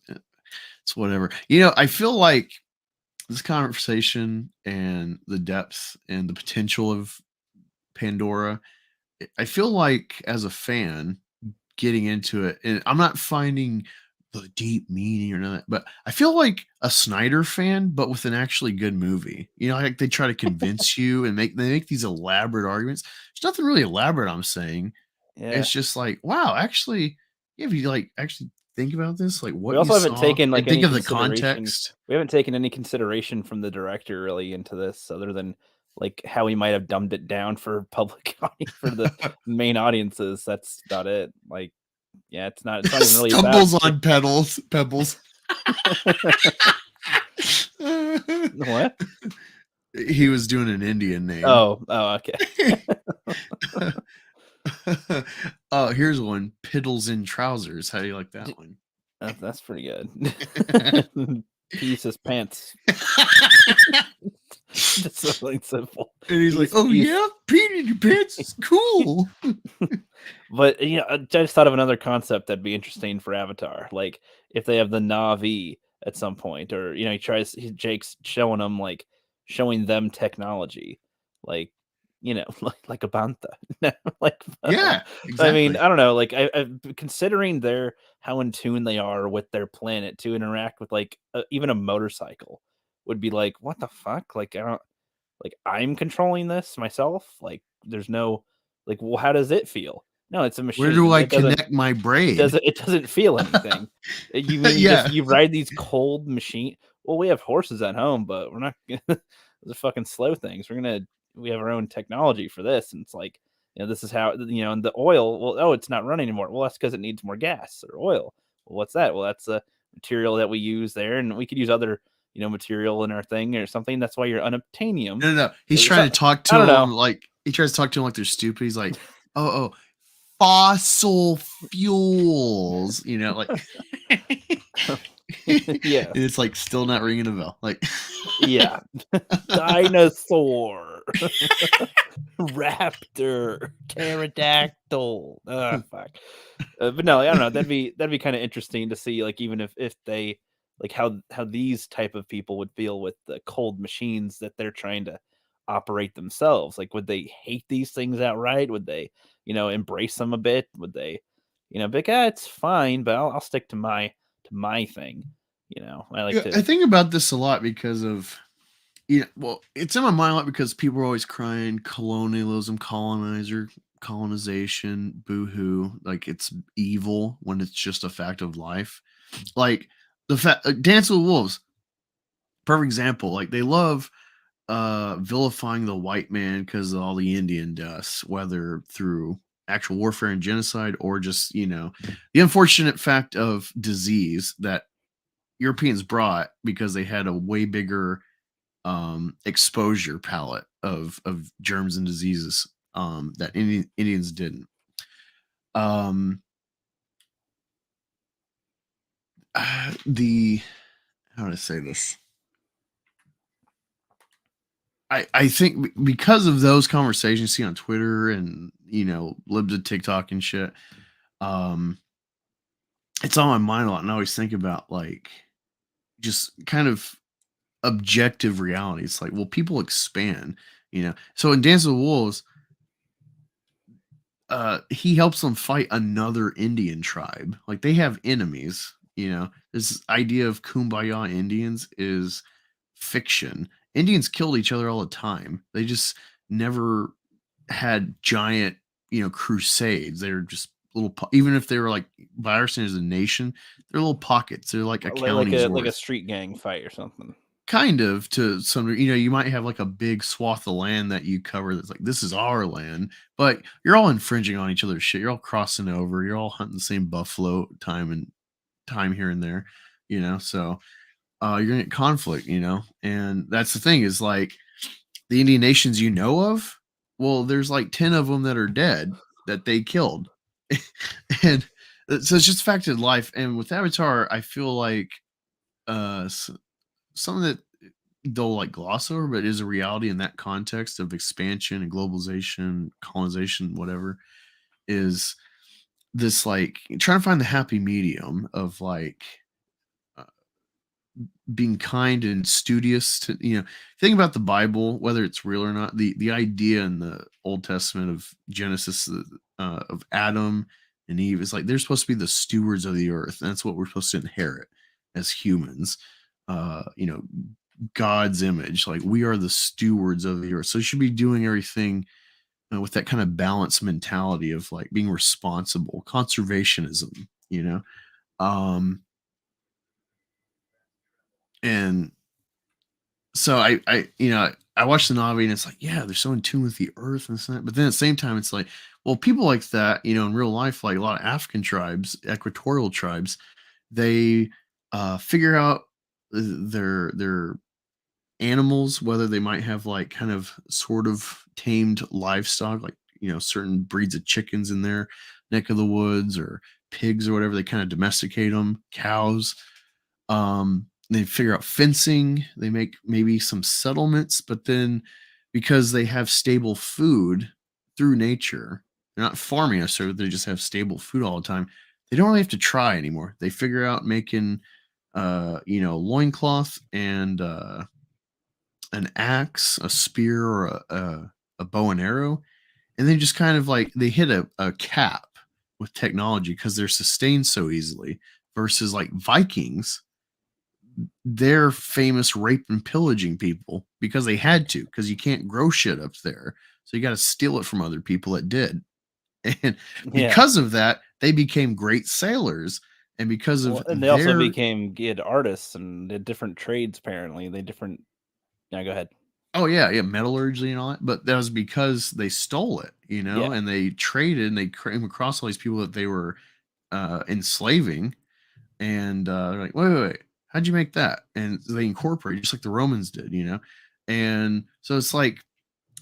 It's whatever. I feel like this conversation and the depth and the potential of Pandora, I feel like as a fan getting into it, and I'm not finding the deep meaning or none of that. But I feel like a Snyder fan, but with an actually good movie. You know, like they try to convince you and they make these elaborate arguments. There's nothing really elaborate, I'm saying. Yeah. It's just like, wow, actually, yeah, if you like actually think about this, like We what you also haven't saw taken, and like, think any of the consideration context. we haven't taken any consideration from the director really into this other than, like, how he might have dumbed it down for public for the main audiences. That's about it. Like, yeah, it's not even really about Stumbles on pebbles. What? He was doing an Indian name. Oh, okay. Oh, here's one. Piddles in trousers. How do you like that D one? that's pretty good. Peace his pants. Just something simple. And he's like, Peace, "Oh peace. yeah, peeing in your pants is cool." But, I just thought of another concept that'd be interesting for Avatar, like, if they have the Na'vi at some point or, Jake's showing them, like, showing them technology, like, like a bantha. Like, Yeah, I mean, exactly. I don't know, like, considering how in tune they are with their planet to interact with, like, even a motorcycle would be like, "What the fuck?" Like, I don't like, I'm controlling this myself? Like, there's no like, well, how does it feel? No, it's a Where do machine. I It doesn't connect my it braid? doesn't it doesn't feel anything. You mean Yeah. you ride these cold machine well, we have horses at home, but we're not those are fucking slow things. We have our own technology for this, and it's like, this is how and the oil, well, oh, it's not running anymore. Well, that's because it needs more gas or oil. Well, what's that? Well, that's a material that we use there, and we could use other, material in our thing or something. That's why you're unobtainium. No, no, no. He's trying So to talk I to don't him know. like he tries to talk to him like they're stupid. He's like, "Oh, oh, fossil fuels," like and Yes. it's like still not ringing a bell. Like Yeah. Dinosaur. Raptor. Pterodactyl. Fuck. But no, I don't know. That'd be kind of interesting to see, like, even if they like how these type of people would feel with the cold machines that they're trying to operate themselves. Like, would they hate these things outright? Would they, embrace them a bit? Would they, be like, it's fine, but I'll stick to my thing. I like yeah, I to. think about this a lot because of well, it's in my mind a lot because people are always crying colonialism, colonization, boohoo, like it's evil when it's just a fact of life. Like the fact, Dance with Wolves, perfect example. Like they love vilifying the white man because of all the Indian deaths, whether through actual warfare and genocide or just the unfortunate fact of disease that Europeans brought because they had a way bigger exposure palette of germs and diseases that Indians didn't. Um, the how do I say this? I think because of those conversations you see on Twitter and libs of TikTok and shit, um, it's on my mind a lot, and I always think about like just kind of objective reality. It's like, well, people expand, So in Dance with Wolves, he helps them fight another Indian tribe. Like they have enemies, This idea of kumbaya Indians is fiction. Indians killed each other all the time. They just never had giant, crusades. They're just even if they were like Ryerson as a nation, they're little pockets. They're like a Like county's a worth. street gang fight or something. Kind of to some, you might have like a big swath of land that you cover that's like this is our land, but you're all infringing on each other's shit. You're all crossing over. You're all hunting the same buffalo time here and there, So you're gonna get conflict, and that's the thing is like the Indian nations you know of. Well, there's like 10 of them that are dead that they killed, and so it's just a fact of life. And with Avatar, I feel like something that they'll like gloss over, but is a reality in that context of expansion and globalization, colonization, whatever, is this like trying to find the happy medium of like uh, being kind and studious to think about the Bible, whether it's real or not. The idea in the Old Testament of Genesis of Adam and Eve. It's like they're supposed to be the stewards of the earth, and that's what we're supposed to inherit as humans. You know, God's image. Like we are the stewards of the earth, so you should be doing everything with that kind of balanced mentality of like being responsible, conservationism. You know, um, and so I watched the Navi and it's like, yeah, they're so in tune with the earth and that. But then at the same time, it's like, well, people like that, in real life, like a lot of African tribes, equatorial tribes, they figure out their animals, whether they might have like kind of sort of tamed livestock, like certain breeds of chickens in their neck of the woods or pigs or whatever. They kind of domesticate them, cows. They figure out fencing. They make maybe some settlements, but then because they have stable food through nature, they're not farming us, so they just have stable food all the time. They don't really have to try anymore. They figure out making, loincloth and an axe, a spear, or a bow and arrow, and they just kind of like they hit a cap with technology because they're sustained so easily. Versus like Vikings, they're famous rape and pillaging people because they had to, because you can't grow shit up there. So you got to steal it from other people that did. And Yeah. because of that, they became great sailors. And because Well, of and they also their became good artists and did different trades. Apparently, they different. Yeah, go ahead. oh yeah, metallurgy and all that, but that was because they stole it, Yeah, and they traded and they came across all these people that they were enslaving, and they're like, wait, how'd you make that? And they incorporate just like the Romans did, and so it's like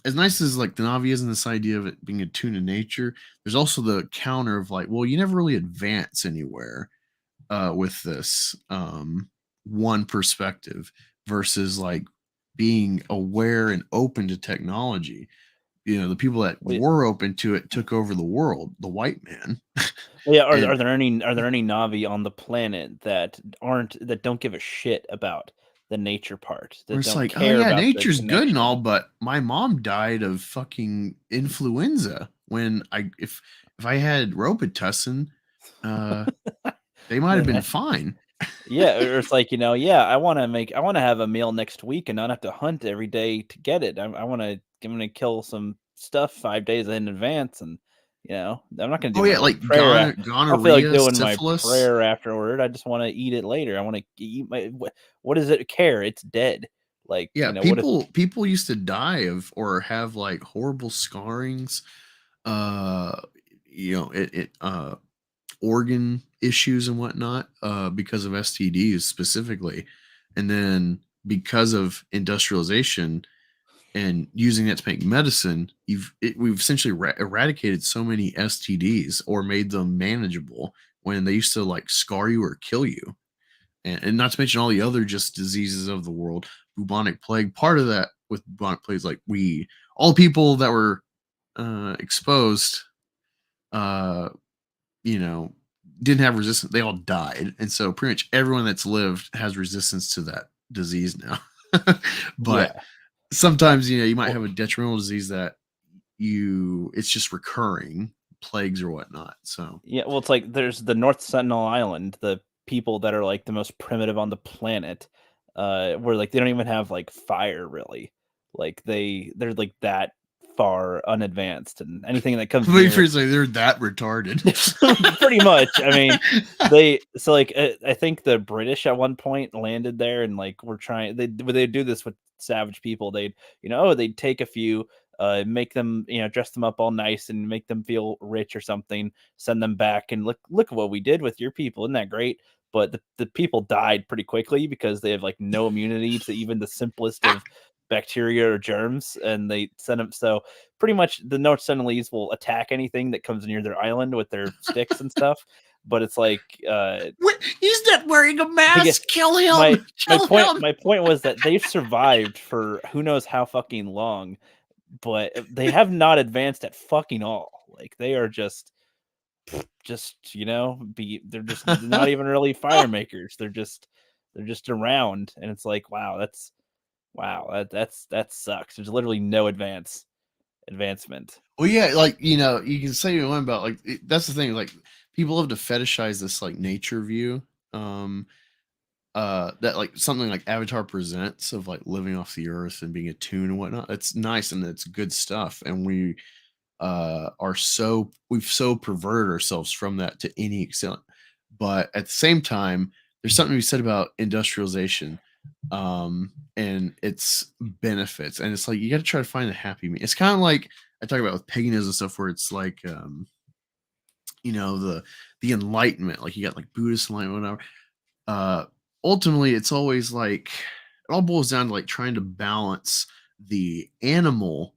as nice as like the Navi is in this idea of it being attuned to nature, there's also the counter of like, well, you never really advance anywhere with this one perspective versus like being aware and open to technology. The people that well, were open to it took over the world, the white man. yeah. And Are there any Navi on the planet that don't give a shit about the nature part, where that it's don't like, oh care yeah, about the nature's good and all, connection? but my mom died of fucking influenza when if I had Robitussin, uh, they might have Then been fine. yeah, or it's like, yeah, I wanna have a meal next week and not have to hunt every day to get it. I'm gonna kill some stuff 5 days in advance and, I'm not gonna do Oh my yeah, little like prayer I don't feel like gonorrhea, doing my syphilis. prayer afterward. I just wanna eat it later. I wanna eat my what does it care? It's dead. Like, Yeah, what if people used to die of or have like horrible scarrings, uh, organ issues and whatnot, because of STDs specifically, and then because of industrialization and using that to make medicine, we've essentially eradicated so many STDs or made them manageable when they used to like scar you or kill you, and not to mention all the other just diseases of the world. Bubonic plague, part of that with bubonic plague is like all the people that were exposed, uh, you know, didn't have resistance. They all died, and so pretty much everyone that's lived has resistance to that disease now. But yeah. Uh, sometimes you might well have a detrimental disease that it's just recurring plagues or whatnot. So Yeah, well, it's like there's the North Sentinel Island, the people that are like the most primitive on the planet, where like they don't even have like fire really. Like they're like that far unadvanced, and anything that comes wait for near you to say they're that retarded. pretty much. I mean, I think the British at one point landed there and like were trying they do this with savage people. They'd take a few, make them, dress them up all nice and make them feel rich or something, send them back and look at what we did with your people. Isn't that great? But the people died pretty quickly because they have like no immunity to even the simplest of bacteria or germs, and they send them. So pretty much the North Sentinelese will attack anything that comes near their island with their sticks and stuff. But it's like, He's not wearing a yeah, mask. Kill my him. my Kill point him. my point was that they've survived for who knows how fucking long, but they have not advanced at fucking all. Like they are just they're just not even really fire makers. They're just around, and it's like, wow, that sucks. There's literally no advance. advancement. Well, yeah, like you can say one about like that's the thing. Like people love to fetishize this like nature view. Um, that like something like Avatar presents of like living off the earth and being attuned and whatnot. It's nice and it's good stuff. And we've so perverted ourselves from that to any extent. But at the same time, there's something to be said about industrialization and its benefits. And it's like you got to try to find the happy medium. It's kind of like I talk about with paganism stuff, where it's like the enlightenment, like you got like Buddhist enlightenment, whatever. Uh, Ultimately, it's always like it all boils down to like trying to balance the animal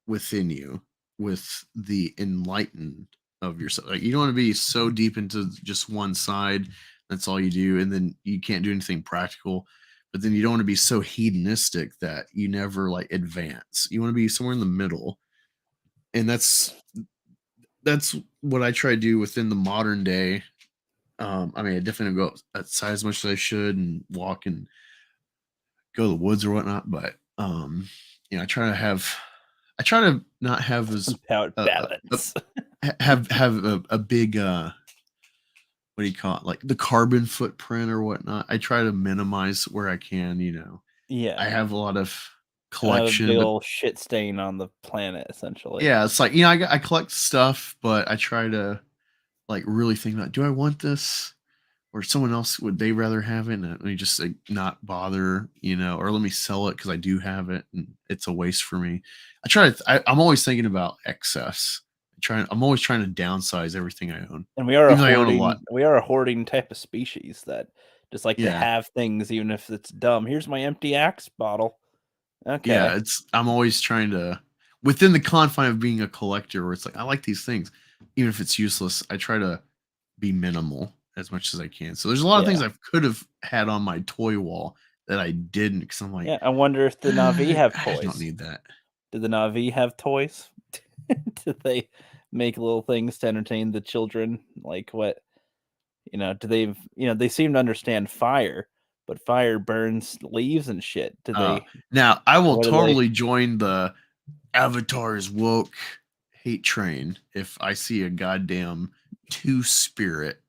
within you with the enlightened of yourself. Like you don't want to be so deep into just one side, that's all you do, and then you can't do anything practical. But then you don't want to be so hedonistic that you never like advance. You want to be somewhere in the middle. And that's what I try to do within the modern day. I mean, I definitely go outside as much as I should and walk and go to the woods or whatnot. But I try to not have as About a balance. have a big what do you call it, like the carbon footprint or whatnot. I try to minimize where I can. I Yeah. have a lot of A big collection, but old shit stain on the planet, essentially. yeah, it's like I collect stuff, but I try to like really think about, do I want this? Or someone else, would they rather have it? And let me just like not bother, or let me sell it because I do have it and it's a waste for me. I'm always thinking about excess. I'm always trying to downsize everything I own, And we are a even though I own a lot. hoarding type of species that just like to Yeah, have things even if it's dumb. Here's my empty Axe bottle. yeah. Okay. I'm always trying to, within the confine of being a collector, where it's like I like these things, even if it's useless. I try to be minimal as much as I can. So there's a lot of things Yeah. I could have had on my toy wall that I didn't because I'm like, Yeah. I wonder if the Na'vi have I don't toys. need that. Do the Na'vi have toys? Do they make little things to entertain the children? Like what, do they, they seem to understand fire, but fire burns leaves and shit. Do Uh, they, Now I will what do they, totally join the Avatar's woke hate train if I see a goddamn two spirit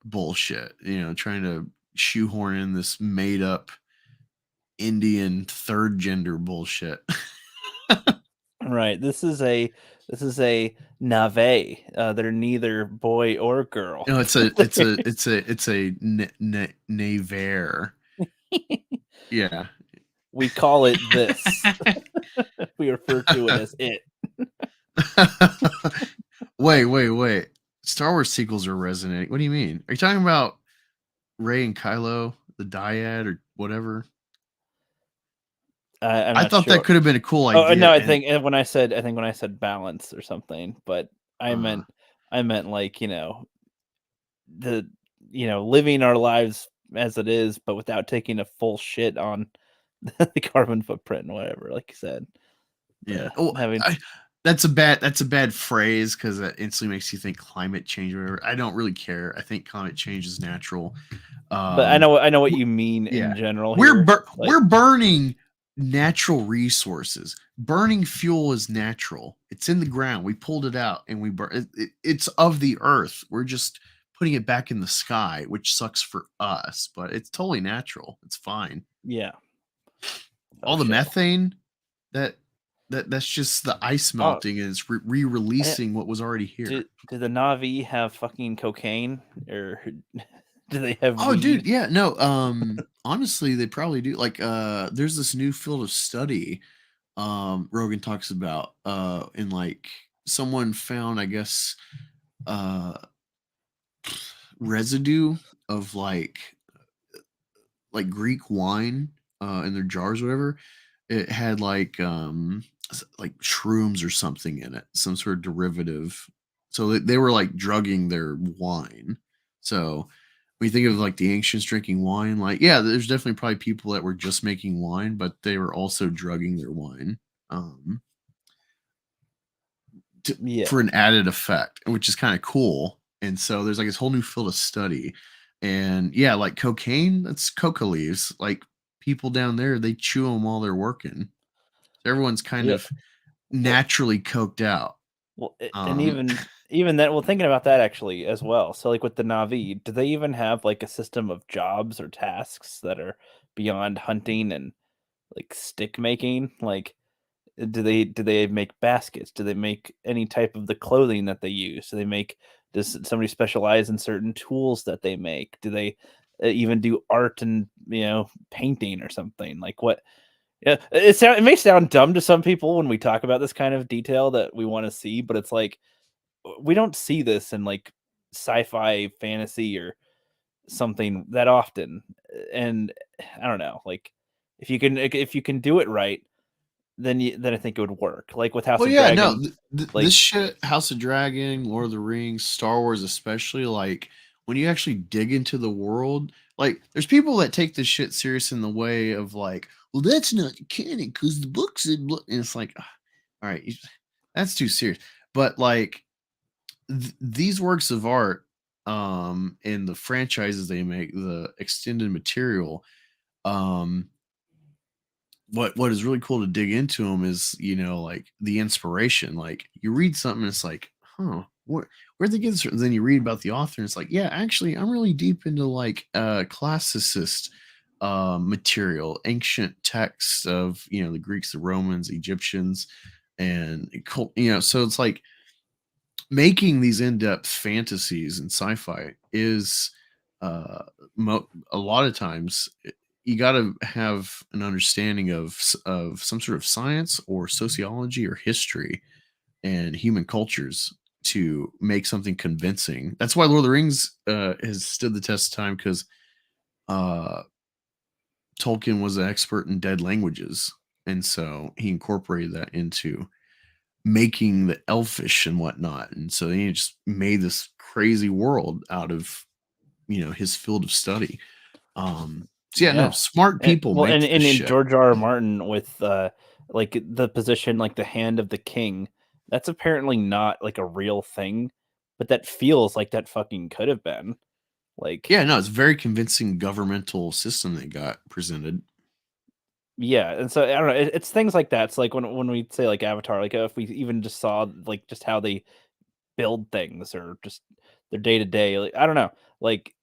bullshit. Trying to shoehorn in this made up Indian third gender bullshit. right. This is a Na'vi. They're neither boy or girl. No, it's a naver. Yeah. We call it this. We refer to it as it. Wait. Star Wars sequels are resonating. What do you mean? Are you talking about Rey and Kylo, the dyad or whatever? I'm I not thought that sure. could have been a cool Oh no, idea. I And think when I said balance or something, but I uh, meant like the living our lives as it is, but without taking a full shit on the carbon footprint and whatever, like you said. yeah. The Oh, having, that's a bad phrase because that instantly makes you think climate change or whatever. I don't really care. I think climate change is natural. but Um, I know what w- you mean in yeah, general here. Like, we're burning natural resources. Burning fuel is natural. It's in the ground. We pulled it out and we burn. It's of the earth. We're just putting it back in the sky, which sucks for us, but it's totally natural. It's fine. yeah, All for the sure. methane that that's just the ice Oh, melting and it's re-releasing what was already do here. the Navi have fucking cocaine or do they have Oh, dude, weed? yeah, no, honestly, they probably do. Like, there's this new field of study, Rogan talks about, and like someone found, I guess, uh, residue of like Greek wine, in their jars, or whatever. It had like shrooms or something in it, some sort of derivative. So they were like drugging their wine. So when you think of like the ancients drinking wine, like yeah, there's definitely probably people that were just making wine, but they were also drugging their wine um, for Yeah, an added effect, which is kind of cool. And so there's like this whole new field of study, and yeah, like cocaine, that's coca leaves. Like people down there, they chew them while they're working. So everyone's kind yeah. of Well, naturally coked out. and Um, even that. Well, thinking about that actually as well. So, like with the Navi, do they even have like a system of jobs or tasks that are beyond hunting and like stick making? Like, do they make baskets? Do they make any type of the clothing that they use? Does somebody specialize in certain tools that they make? Do they even do art and painting or something? Like what? Yeah, it may sound dumb to some people when we talk about this kind of detail that we want to see, but it's like we don't see this in like sci-fi fantasy or something that often. And I don't know, like if you can do it right, then I think it would work. Like with House well, of yeah, no, Dragon, this like shit, House of Dragon, Lord of the Rings, Star Wars, especially, like when you actually dig into the world, like there's people that take this shit serious in the way of like, well, that's not canon because the book said, and it's like, all right, that's too serious. But like these works of art, and the franchises they make, the extended material, um, what is really cool to dig into them is, like the inspiration. Like you read something, and it's like, huh, where'd they get this from? Then you read about the author, and it's like, yeah, actually, I'm really deep into like classicist material, ancient texts of the Greeks, the Romans, Egyptians, and so it's like making these in-depth fantasies and sci-fi is a lot of times you got to have an understanding of some sort of science or sociology or history and human cultures to make something convincing. That's why Lord of the Rings has stood the test of time, because uh, Tolkien was an expert in dead languages, and so he incorporated that into making the elfish and whatnot. And so he just made this crazy world out of, his field of study. So yeah, no, yeah. smart And, people well, make this and in shit. George R. R. Martin with like the position like the hand of the king, that's apparently not like a real thing, but that feels like that fucking could have been. Like Yeah, no, it's a very convincing governmental system that got presented. yeah, and so I don't know. It's things like that. It's like when we say like Avatar, like if we even just saw like just how they build things or just their day to day. Like I don't know. Like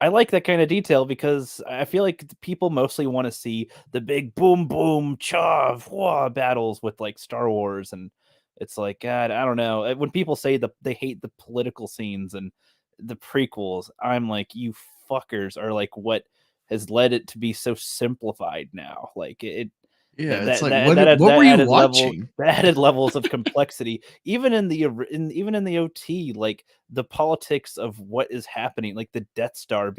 I like that kind of detail because I feel like the people mostly want to see the big boom boom cha wah battles with like Star Wars, and it's like God, I don't know. When people say they hate the political scenes and the prequels, I'm like you fuckers are like what has led it to be so simplified now. Like it Yeah, that it's that like, that that, add- what that were you added level watching? that added levels of complexity even in even in the OT, like the politics of what is happening, like the Death Star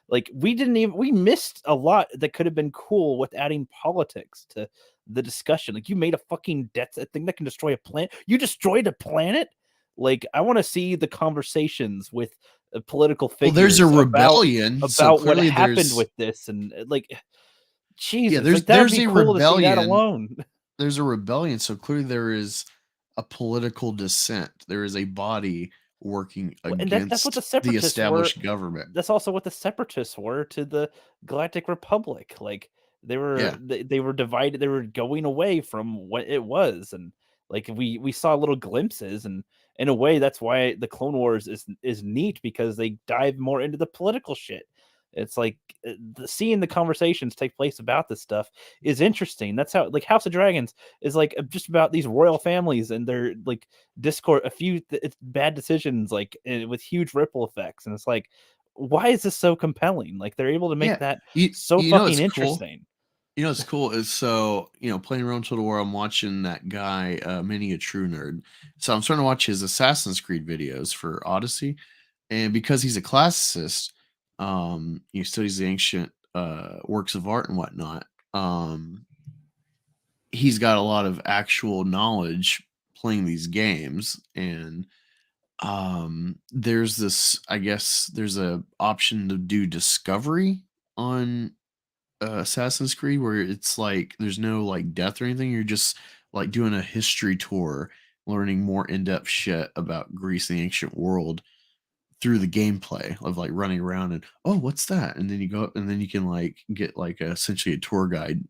like we missed a lot that could have been cool with adding politics to the discussion. Like you made a fucking a thing that can destroy a planet. You destroyed a planet. Like I want to see the conversations with political Well, there's a figures rebellion, so about what clearly happened there's with this and like yeah, Jesus, there's like that would there's be a cool to see that rebellion. alone. There's a rebellion, so clearly there is a political dissent. There is a body working And that's what the against the separatists were. established government. That's also what the separatists were to the Galactic Republic. Like Yeah. they were divided. They were going away from what it was, and like we saw little glimpses. And in a way, that's why the Clone Wars is neat because they dive more into the political shit. It's like seeing the conversations take place about this stuff is interesting. That's how like House of Dragons is like just about these royal families and their like discord it's bad decisions like with huge ripple effects, and it's like why is this so compelling? Like they're able to make Yeah. that You so you know fucking it's cool? interesting. It's cool is, so, playing Rome Total War, I'm watching that guy, Many a True Nerd. So I'm starting to watch his Assassin's Creed videos for Odyssey. And because he's a classicist, he studies the ancient works of art and whatnot. He's got a lot of actual knowledge playing these games. And there's this, I guess there's a option to do discovery on Assassin's Creed, where it's like there's no like death or anything. You're just like doing a history tour, learning more in-depth shit about Greece and the ancient world through the gameplay of like running around and, oh, what's that? And then you go and then you can like get like essentially a tour guide.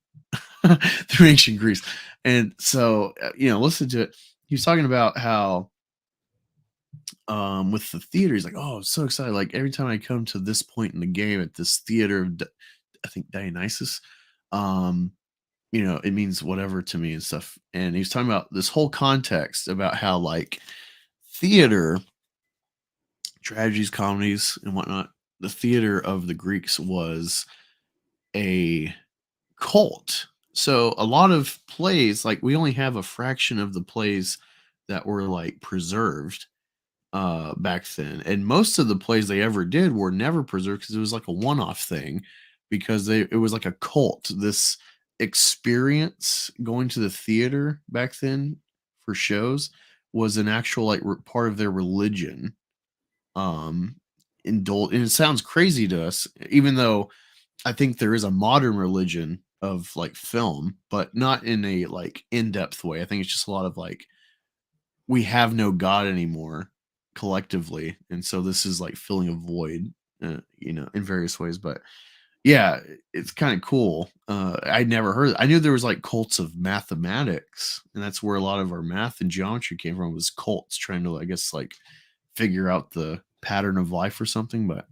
through ancient Greece. And so, listen to it. He was talking about how with the theater, he's like, "Oh, I'm so excited! Like every time I come to this point in the game at this theater of, I think Dionysus, um, it means whatever to me and stuff." And he was talking about this whole context about how like theater, tragedies, comedies, and whatnot. The theater of the Greeks was a cult. So a lot of plays, like we only have a fraction of the plays that were like preserved back then. And most of the plays they ever did were never preserved because it was like a one-off thing because it was like a cult. This experience going to the theater back then for shows was an actual like part of their religion. Um and it sounds crazy to us, even though I think there is a modern religion of like film, but not in a like in-depth way. I think it's just a lot of like we have no God anymore collectively, and so this is like filling a void, in various ways. But yeah, it's kind of cool. I'd never heard. I knew there was like cults of mathematics, and that's where a lot of our math and geometry came from. Was cults trying to, I guess, like figure out the pattern of life or something. But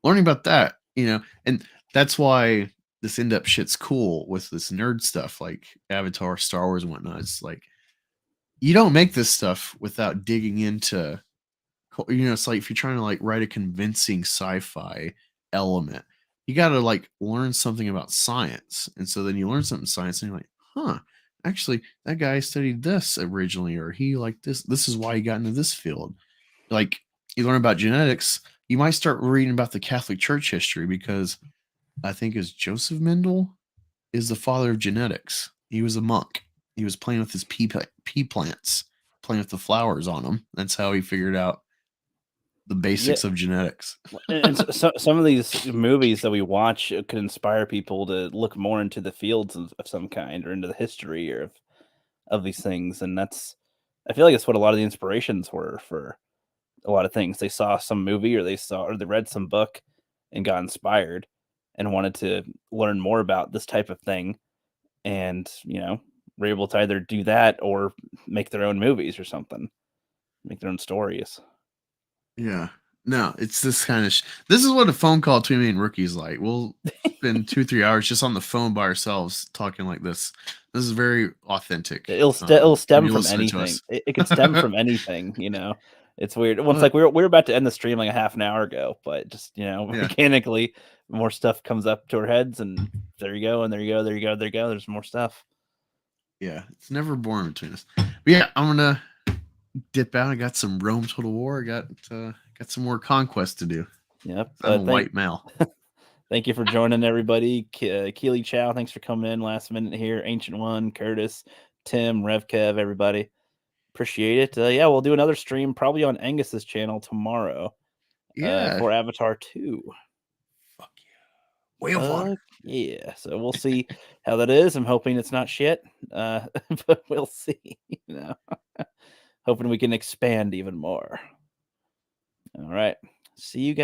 learning about that, and that's why this in-depth shit's cool with this nerd stuff like Avatar, Star Wars, and whatnot. It's like you don't make this stuff without digging into, it's like if you're trying to like write a convincing sci-fi element, you got to like learn something about science. And so then you learn something science and you're like, huh, actually that guy studied this originally, or he like this is why he got into this field. Like you learn about genetics, you might start reading about the Catholic Church history because I think is Joseph Mendel is the father of genetics. He was a monk. He was playing with his pea plants, playing with the flowers on them. That's how he figured out the Yeah, basics of genetics. and some of these movies that we watch could inspire people to look more into the fields of some kind or into the history or of these things, and that's I feel like it's what a lot of the inspirations were for a lot of things. They saw some movie or they read some book and got inspired and wanted to learn more about this type of thing, and were able to either do that or make their own movies or something, make their own stories. Yeah. No, it's this kind of. This is what a phone call between me and Rookie's like. We'll spend 2-3 hours just on the phone by ourselves talking like this. This is very authentic. It'll When stem you from listen to anything. us. It could stem from anything. It's weird. Well, it's But like we were about to end the stream like a half an hour ago, but just yeah, mechanically, more stuff comes up to our heads, and there you go, and there you go, there you go, there you go. There's more stuff. yeah, it's never boring between us. But yeah, I'm gonna dip out. I got some Rome Total War. I got some more conquest to do. Yep. I'm a white male. Thank you for joining everybody. Keely Chow, thanks for coming in last minute here. Ancient One, Curtis, Tim, Revkev, everybody. Appreciate it. Yeah, we'll do another stream probably on Angus's channel tomorrow Yeah. for Avatar 2. Fuck yeah. Way of water. Yeah. So we'll see how that is. I'm hoping it's not shit, but we'll see. Hoping we can expand even more. All right. See you guys.